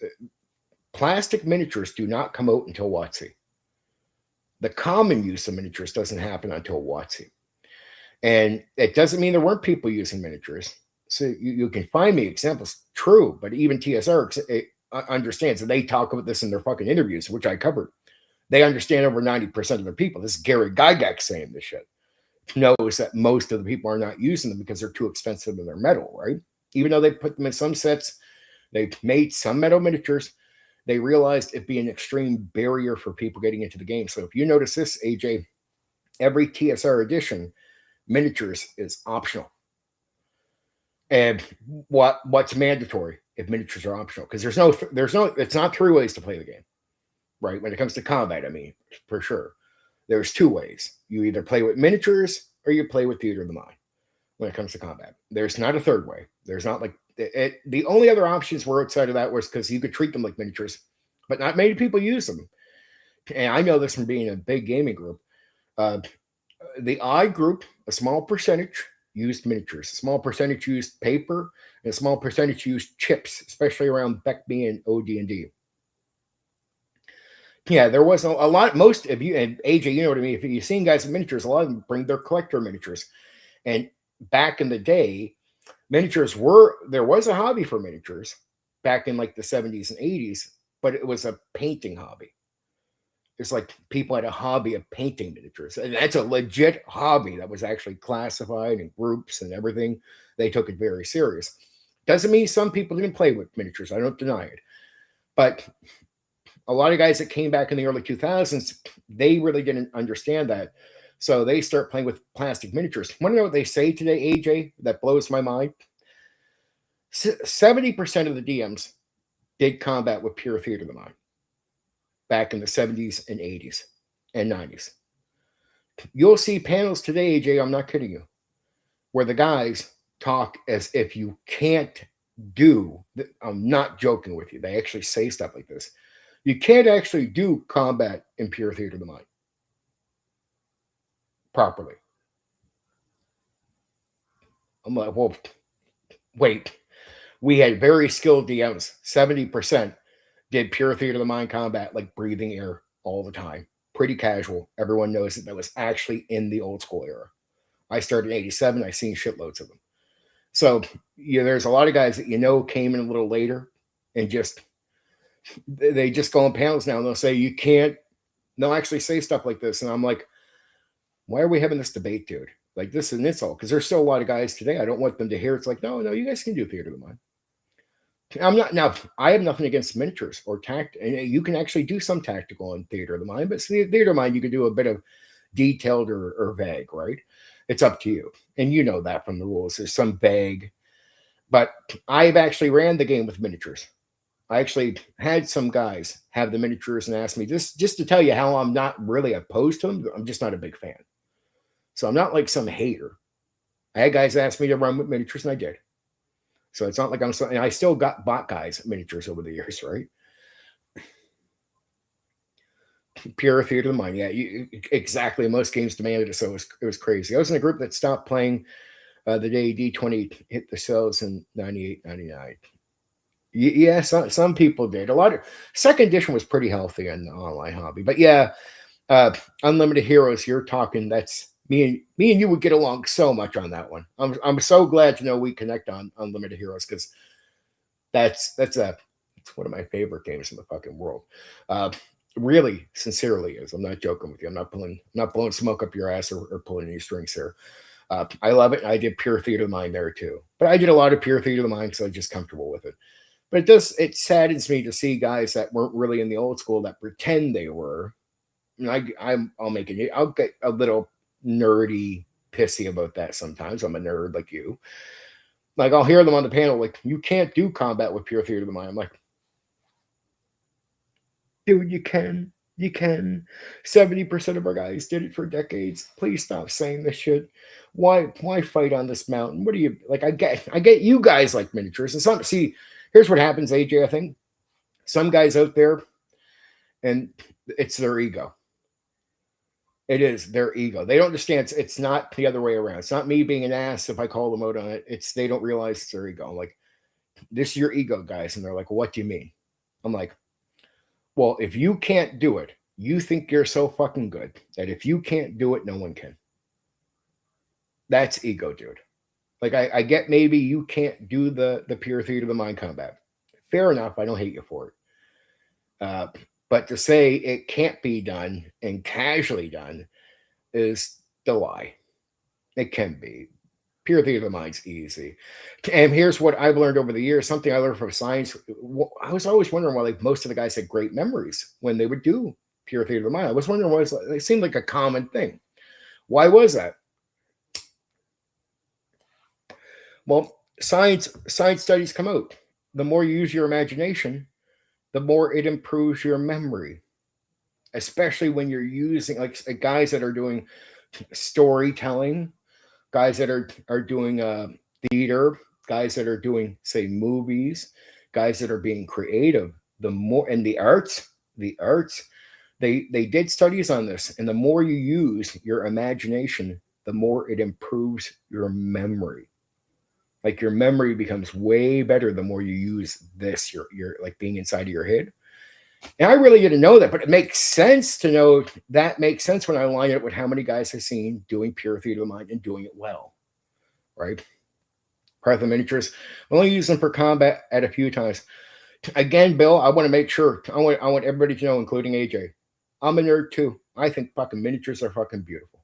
Plastic miniatures do not come out until WotC. The common use of miniatures doesn't happen until WotC. And it doesn't mean there weren't people using miniatures. So you can find me examples, true, but even TSR understands, and they talk about this in their fucking interviews, which I covered. They understand over 90% of the people. This is Gary Gygax saying this shit. Knows that most of the people are not using them because they're too expensive in their metal, right? Even though they put them in some sets, they made some metal miniatures. They realized it'd be an extreme barrier for people getting into the game. So if you notice this, AJ, every TSR edition, miniatures is optional. And what's mandatory if miniatures are optional? Because it's not three ways to play the game, right? When it comes to combat, I mean, for sure. There's two ways. You either play with miniatures or you play with theater of the mind when it comes to combat. There's not a third way. There's not like the only other options were outside of that was because you could treat them like miniatures, but not many people use them. And I know this from being a big gaming group. The I group, a small percentage used miniatures, a small percentage used paper, and a small percentage used chips, especially around BECB and OD&D. Yeah, there was a lot. Most of you, and AJ, you know what I mean. If you've seen guys with miniatures, a lot of them bring their collector miniatures. And back in the day, there was a hobby for miniatures back in like the 70s and 80s, but it was a painting hobby. It's like people had a hobby of painting miniatures, and that's a legit hobby that was actually classified in groups and everything. They took it very serious. Doesn't mean some people didn't play with miniatures. I don't deny it. But a lot of guys that came back in the early 2000s, they really didn't understand that. So they start playing with plastic miniatures. Want to know what they say today, AJ? That blows my mind. 70% of the DMs did combat with pure theater of the mind back in the 70s and 80s and 90s. You'll see panels today, AJ, I'm not kidding you, where the guys talk as if you can't do, I'm not joking with you. They actually say stuff like this. You can't actually do combat in pure theater of the mind properly. I'm like, well, wait. We had very skilled DMs. 70% did pure theater of the mind combat, like breathing air all the time. Pretty casual. Everyone knows that was actually in the old school era. I started in 87. I've seen shitloads of them. So there's a lot of guys that came in a little later and they just go on panels now and they'll say, you can't, they'll actually say stuff like this. And I'm like, why are we having this debate, dude? Like, this is an insult, because there's still a lot of guys today. I don't want them to hear it's like, no, you guys can do theater of the mind. I have nothing against miniatures or and you can actually do some tactical in theater of the mind, but theater of the mind, you can do a bit of detailed or vague, right? It's up to you. And you know that from the rules. There's some vague, but I've actually ran the game with miniatures. I actually had some guys have the miniatures and ask me just to tell you how I'm not really opposed to them. I'm just not a big fan. So I'm not like some hater. I had guys ask me to run with miniatures and I did. So it's not like and I still bought guys miniatures over the years, right? Pure theater of the mind. Yeah, exactly. Most games demanded it, so it was crazy. I was in a group that stopped playing the day D20 hit the shelves in 98, 99. Yeah, some people did. A lot of second edition was pretty healthy in the online hobby, but yeah, Unlimited Heroes. You're talking. That's me and you would get along so much on that one. I'm so glad to know we connect on Unlimited Heroes, because that's one of my favorite games in the fucking world. Really, sincerely is. I'm not joking with you. I'm not blowing smoke up your ass or pulling any strings here. I love it. I did pure theater of the mind there too, but I did a lot of pure theater of the mind because I was just comfortable with it. But it saddens me to see guys that weren't really in the old school that pretend they were. I'll get a little nerdy pissy about that sometimes. I'm a nerd like you. Like, I'll hear them on the panel like, you can't do combat with pure theater of the mind. I'm like, dude, you can. 70% of our guys did it for decades. Please stop saying this shit. Why fight on this mountain? What do you like? I get you guys like miniatures. And here's what happens, AJ. I think some guys out there, and it's their ego. It is their ego. They don't understand. It's not the other way around. It's not me being an ass if I call them out on it. They don't realize it's their ego. I'm like, this is your ego, guys. And they're like, what do you mean? I'm like, well, if you can't do it, you think you're so fucking good that if you can't do it, no one can. That's ego, dude. Like I get maybe you can't do the pure theater of the mind combat. Fair enough. I don't hate you for it. Uh, but to say it can't be done and casually done is the lie. It can be. Pure theater of the mind's easy. And here's what I've learned over the years, something I learned from science. I was always wondering why like most of the guys had great memories when they would do pure theater of the mind. I was wondering why it seemed like a common thing. Why was that? Well, science studies come out. The more you use your imagination, the more it improves your memory, especially when you're using like guys that are doing storytelling, guys that are doing theater, guys that are doing say movies, guys that are being creative. The more and the arts, they did studies on this, and the more you use your imagination, the more it improves your memory. Like your memory becomes way better the more you use this. You're like being inside of your head. And I really didn't know that, but it makes sense to know that makes sense when I line it with how many guys I've seen doing pure theater of the mind and doing it well, right? Part of the miniatures, I only use them for combat at a few times. Again, Bill, I want to make sure I want everybody to know, including AJ, I'm a nerd too. I think fucking miniatures are fucking beautiful,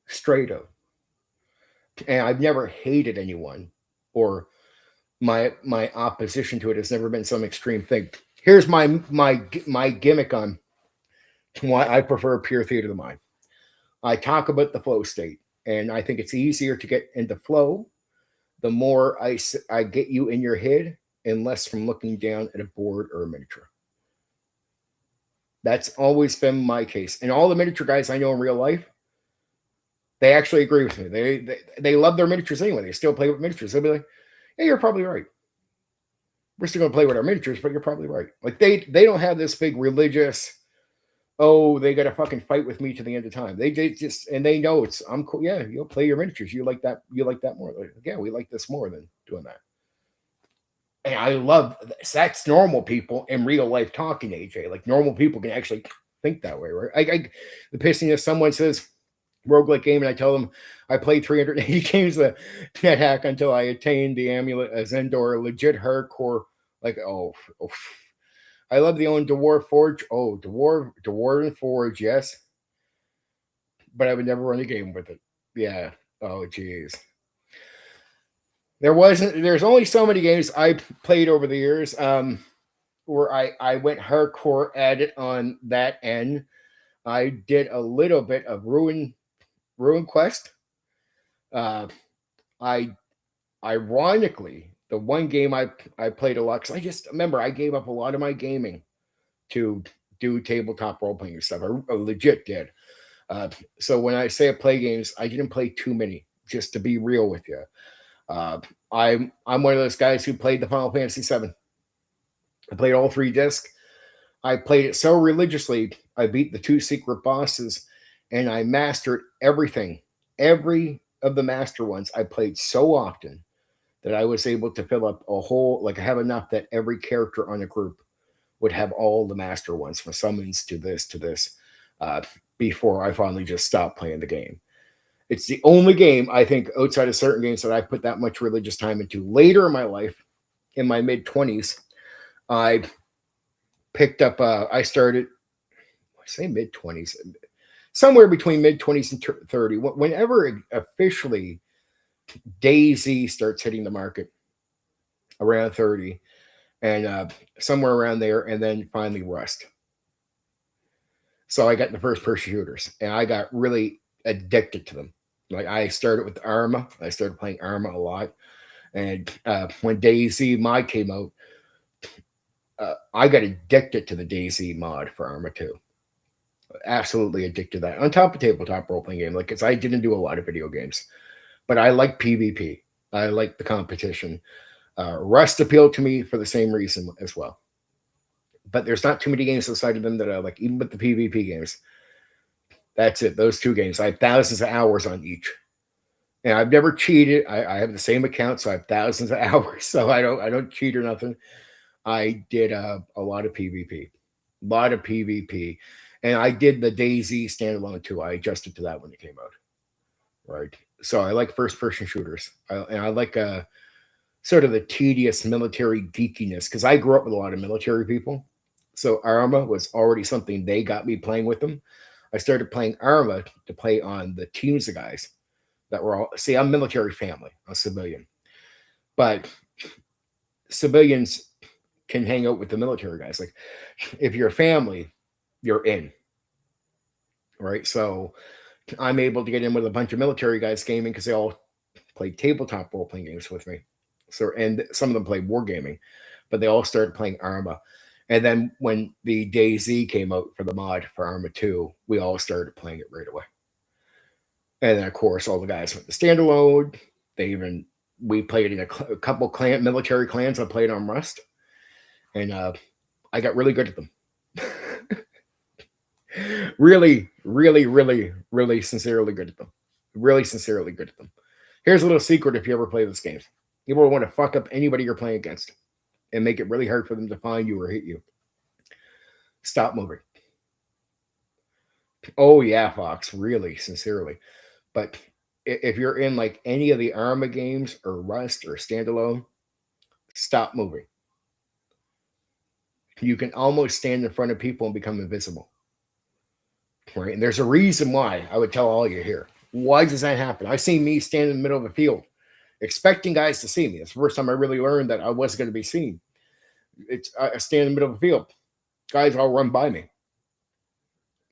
straight up. And I've never hated anyone, or my opposition to it has never been some extreme thing. Here's my gimmick on why I prefer pure theater of the mind. I talk about the flow state, and I think it's easier to get into flow the more I get you in your head and less from looking down at a board or a miniature. That's always been my case. And all the miniature guys I know in real life, they actually agree with me. They love their miniatures anyway. They still play with miniatures. They'll be like, "Hey, you're probably right. We're still gonna play with our miniatures, but you're probably right." Like they don't have this big religious, oh, they got to fucking fight with me to the end of time. They just and they know it's I'm cool. Yeah, you'll play your miniatures. You like that. You like that more. Like, yeah, we like this more than doing that. And I love that's normal people in real life talking, AJ. Like normal people can actually think that way, right? The pissing if someone says roguelike game and I tell them I played 380 games of NetHack until I attained the amulet as Endor, legit hardcore. Like, oh, I love the own Dwarf Forge. Oh, Dwarven Forge, yes. But I would never run a game with it. Yeah. Oh, jeez. There's only so many games I played over the years where I went hardcore at it on that end. I did a little bit of Ruin Quest. Uh, I ironically the one game I played a lot because I just remember I gave up a lot of my gaming to do tabletop role playing stuff. I legit did. So when I say I play games, I didn't play too many. Just to be real with you, uh, I'm one of those guys who played the Final Fantasy VII. I played all three discs. I played it so religiously. I beat the two secret bosses, and I mastered everything. Every of the master ones I played so often that I was able to fill up a whole like I have enough that every character on a group would have all the master ones from summons to this before I finally just stopped playing the game. It's the only game I think outside of certain games that I put that much religious time into. Later in my life, in my mid 20s, I picked up. I started. I say mid 20s, somewhere between mid 20s and 30. Whenever officially Daisy starts hitting the market, around 30, and somewhere around there, and then finally Rust. So I got the first person shooters, and I got really addicted to them. Like I started with Arma. I started playing Arma a lot, and when DayZ mod came out, I got addicted to the DayZ mod for Arma 2. Absolutely addicted to that. On top of tabletop role playing game, like because I didn't do a lot of video games, but I like PvP. I like the competition. Rust appealed to me for the same reason as well. But there's not too many games outside of them that I like, even with the PvP games. That's it. Those two games. I have thousands of hours on each. And I've never cheated. I have the same account, so I have thousands of hours. So I don't cheat or nothing. I did a lot of PvP. A lot of PvP. And I did the DayZ standalone too. I adjusted to that when it came out. right? So I like first-person shooters, and I like sort of the tedious military geekiness because I grew up with a lot of military people. So Arma was already something they got me playing with them. I started playing Arma to play on the teams of guys that were all, see, I'm military family, I'm civilian, but civilians can hang out with the military guys. Like if you're a family, you're in, right? So I'm able to get in with a bunch of military guys gaming because they all played tabletop role playing games with me. So, and some of them played wargaming, but they all started playing Arma. And then when the DayZ came out for the mod for Arma 2, we all started playing it right away. And then, of course, all the guys went to standalone. They even, we played in a couple military clans. I played on Rust. And I got really good at them. Really, really, really, really sincerely good at them. Really sincerely good at them. Here's a little secret if you ever play this game. You will want to fuck up anybody you're playing against and make it really hard for them to find you or hit you. Stop moving. Oh yeah, Fox, really, sincerely. But if you're in like any of the Arma games or Rust or standalone, stop moving. You can almost stand in front of people and become invisible. Right? And there's a reason why I would tell all you here. Why does that happen? I see me stand in the middle of a field, expecting guys to see me. It's the first time I really learned that I was going to be seen. I stand in the middle of a field. Guys all run by me.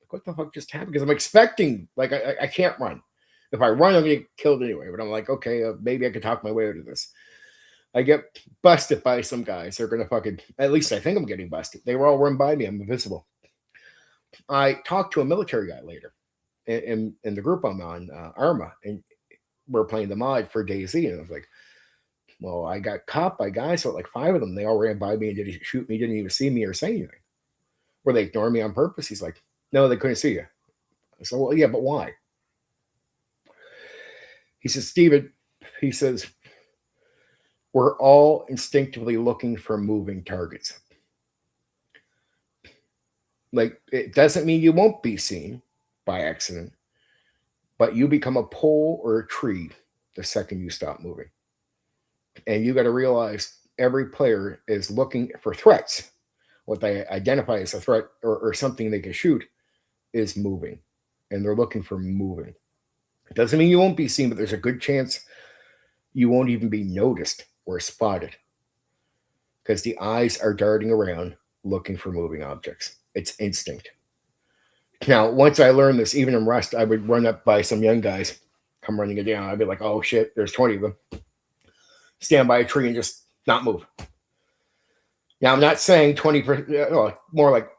What the fuck just happened? Because I'm expecting, like, I can't run. If I run, I'm going to get killed anyway. But I'm like, okay, maybe I could talk my way out of this. I get busted by some guys. They're going to fucking, at least I think I'm getting busted. They were all run by me. I'm invisible. I talked to a military guy later in the group I'm on, Arma, and we're playing the mod for DayZ. And I was like, well, I got caught by guys, so like 5 of them, they all ran by me and didn't shoot me, didn't even see me or say anything. Were they ignoring me on purpose? He's like, no, they couldn't see you. I said, well, yeah, but why? He says, Steven, he says, we're all instinctively looking for moving targets. Like, it doesn't mean you won't be seen by accident, but you become a pole or a tree the second you stop moving. And you got to realize every player is looking for threats. What they identify as a threat or something they can shoot is moving. And they're looking for moving. It doesn't mean you won't be seen, but there's a good chance you won't even be noticed or spotted because the eyes are darting around looking for moving objects. It's instinct. Now, once I learned this, even in Rust, I would run up by some young guys, come running it down. I'd be like, oh shit, there's 20 of them. Stand by a tree and just not move. Now, I'm not saying 20%, more like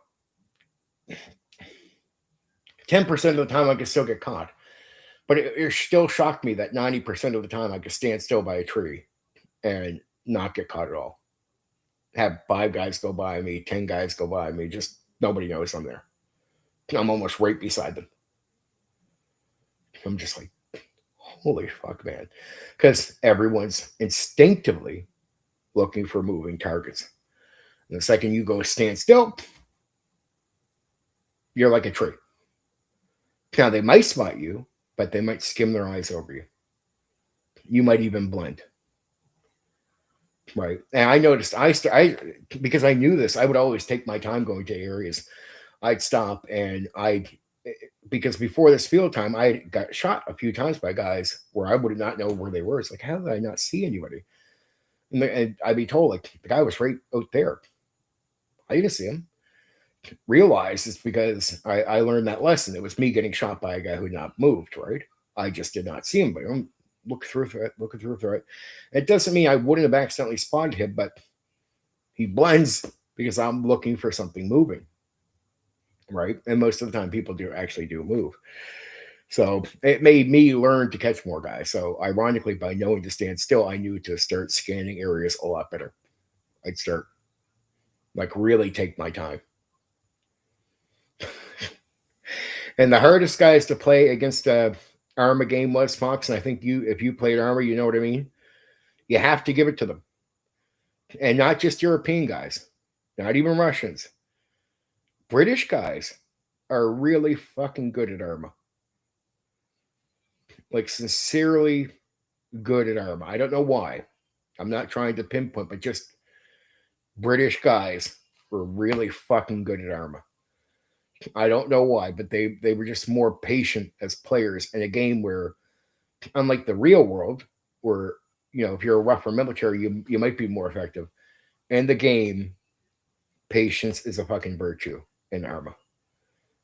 10% of the time I could still get caught. But it still shocked me that 90% of the time I could stand still by a tree and not get caught at all. Have 5 guys go by me, 10 guys go by me, just nobody knows I'm there. I'm almost right beside them. I'm just like, holy fuck, man. Because everyone's instinctively looking for moving targets. And the second you go stand still, you're like a tree. Now, they might spot you, but they might skim their eyes over you. You might even blend. Right. And I noticed because I knew this, I would always take my time going to areas. I'd stop and because before this field time, I got shot a few times by guys where I would not know where they were. It's like, how did I not see anybody? And I'd be told, like, the guy was right out there. I didn't see him. Realized it's because I learned that lesson. It was me getting shot by a guy who had not moved, right? I just did not see him, but I'm looking through it. It doesn't mean I wouldn't have accidentally spotted him, but he blends because I'm looking for something moving, right? And most of the time people do actually move. So it made me learn to catch more guys. So ironically, by knowing to stand still, I knew to start scanning areas a lot better. I'd start like really take my time. And the hardest guys to play against Arma game was Fox, and I think if you played Arma, you know what I mean. You have to give it to them, and not just European guys, not even Russians. British guys are really fucking good at Arma. like sincerely good at Arma. I don't know why. I'm not trying to pinpoint, but just British guys were really fucking good at Arma. I don't know why, but they were just more patient as players in a game where, unlike the real world, where if you're a rougher military, you might be more effective. In the game, patience is a fucking virtue in Arma.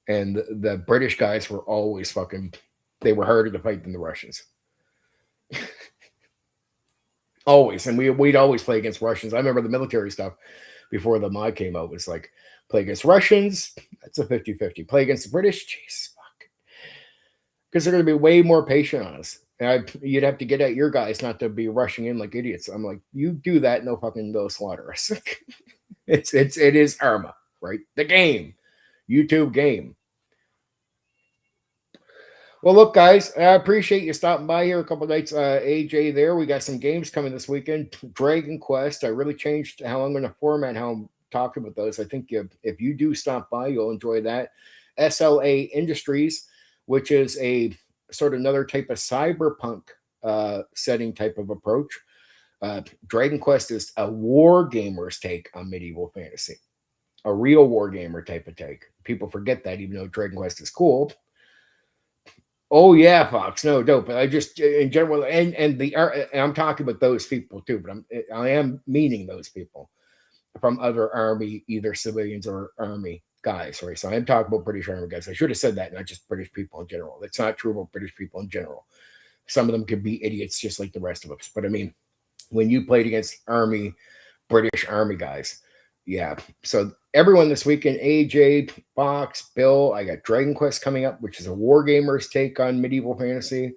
And the British guys were always fucking. They were harder to fight than the Russians. Always, and we'd always play against Russians. I remember the military stuff before the mod came out was like, play against Russians, that's a 50-50. Play against the British, jeez, fuck. Because they're going to be way more patient on us. And you'd have to get at your guys not to be rushing in like idiots. I'm like, you do that, no fucking they'll slaughter us. it is Arma, right? The game. YouTube game. Well, look, guys, I appreciate you stopping by here a couple of nights. AJ there. We got some games coming this weekend. Dragon Quest. I really changed how I'm going to format how I'm talking about those. I think if you do stop by, you'll enjoy that. SLA Industries, which is a sort of another type of cyberpunk setting type of approach. Dragon Quest is a war gamer's take on medieval fantasy. A real war gamer type of take. People forget that, even though Dragon Quest is cool. Oh yeah, Fox. No, dope. I just in general, and I'm talking about those people too, but I am meaning those people from other army, either civilians or army guys, right? So I'm talking about British Army guys. I should have said that, not just British people in general. That's not true about British people in general. Some of them could be idiots just like the rest of us. But I mean, when you played against British Army guys, yeah. So everyone this weekend, AJ, Fox, Bill, I got Dragon Quest coming up, which is a war gamer's take on medieval fantasy.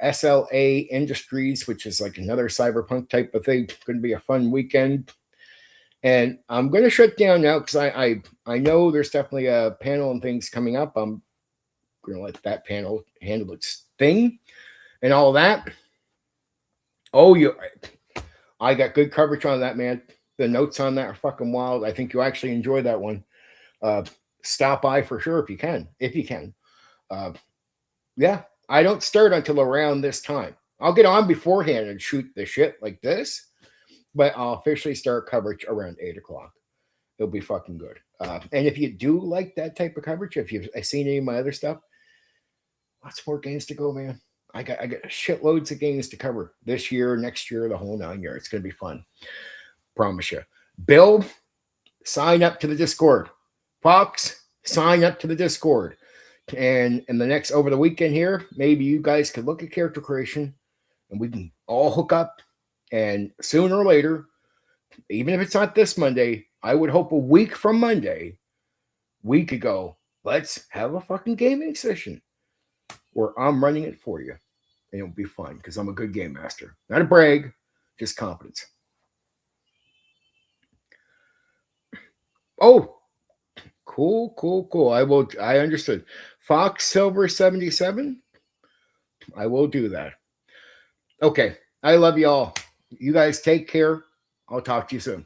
SLA Industries, which is like another cyberpunk type of thing. It's going to be a fun weekend. And I'm going to shut down now because I know there's definitely a panel and things coming up. I'm going to let that panel handle its thing and all that. Oh, I got good coverage on that, man. The notes on that are fucking wild. I think you'll actually enjoy that one. Stop by for sure if you can. Yeah, I don't start until around this time. I'll get on beforehand and shoot the shit like this, but I'll officially start coverage around 8 o'clock. It'll be fucking good. And if you do like that type of coverage, if you've seen any of my other stuff, lots more games to go, man. I got shitloads of games to cover this year, next year, the whole 9 years. It's going to be fun. Promise you. Bill, sign up to the Discord. Fox, sign up to the Discord. And in the next, over the weekend here, maybe you guys could look at character creation and we can all hook up. And sooner or later, even if it's not this Monday, I would hope a week from Monday, we could go, let's have a fucking gaming session where I'm running it for you. And it'll be fun because I'm a good game master. Not a brag, just confidence. Oh, cool. I understood. Fox Silver 77. I will do that. Okay. I love you all. You guys take care. I'll talk to you soon.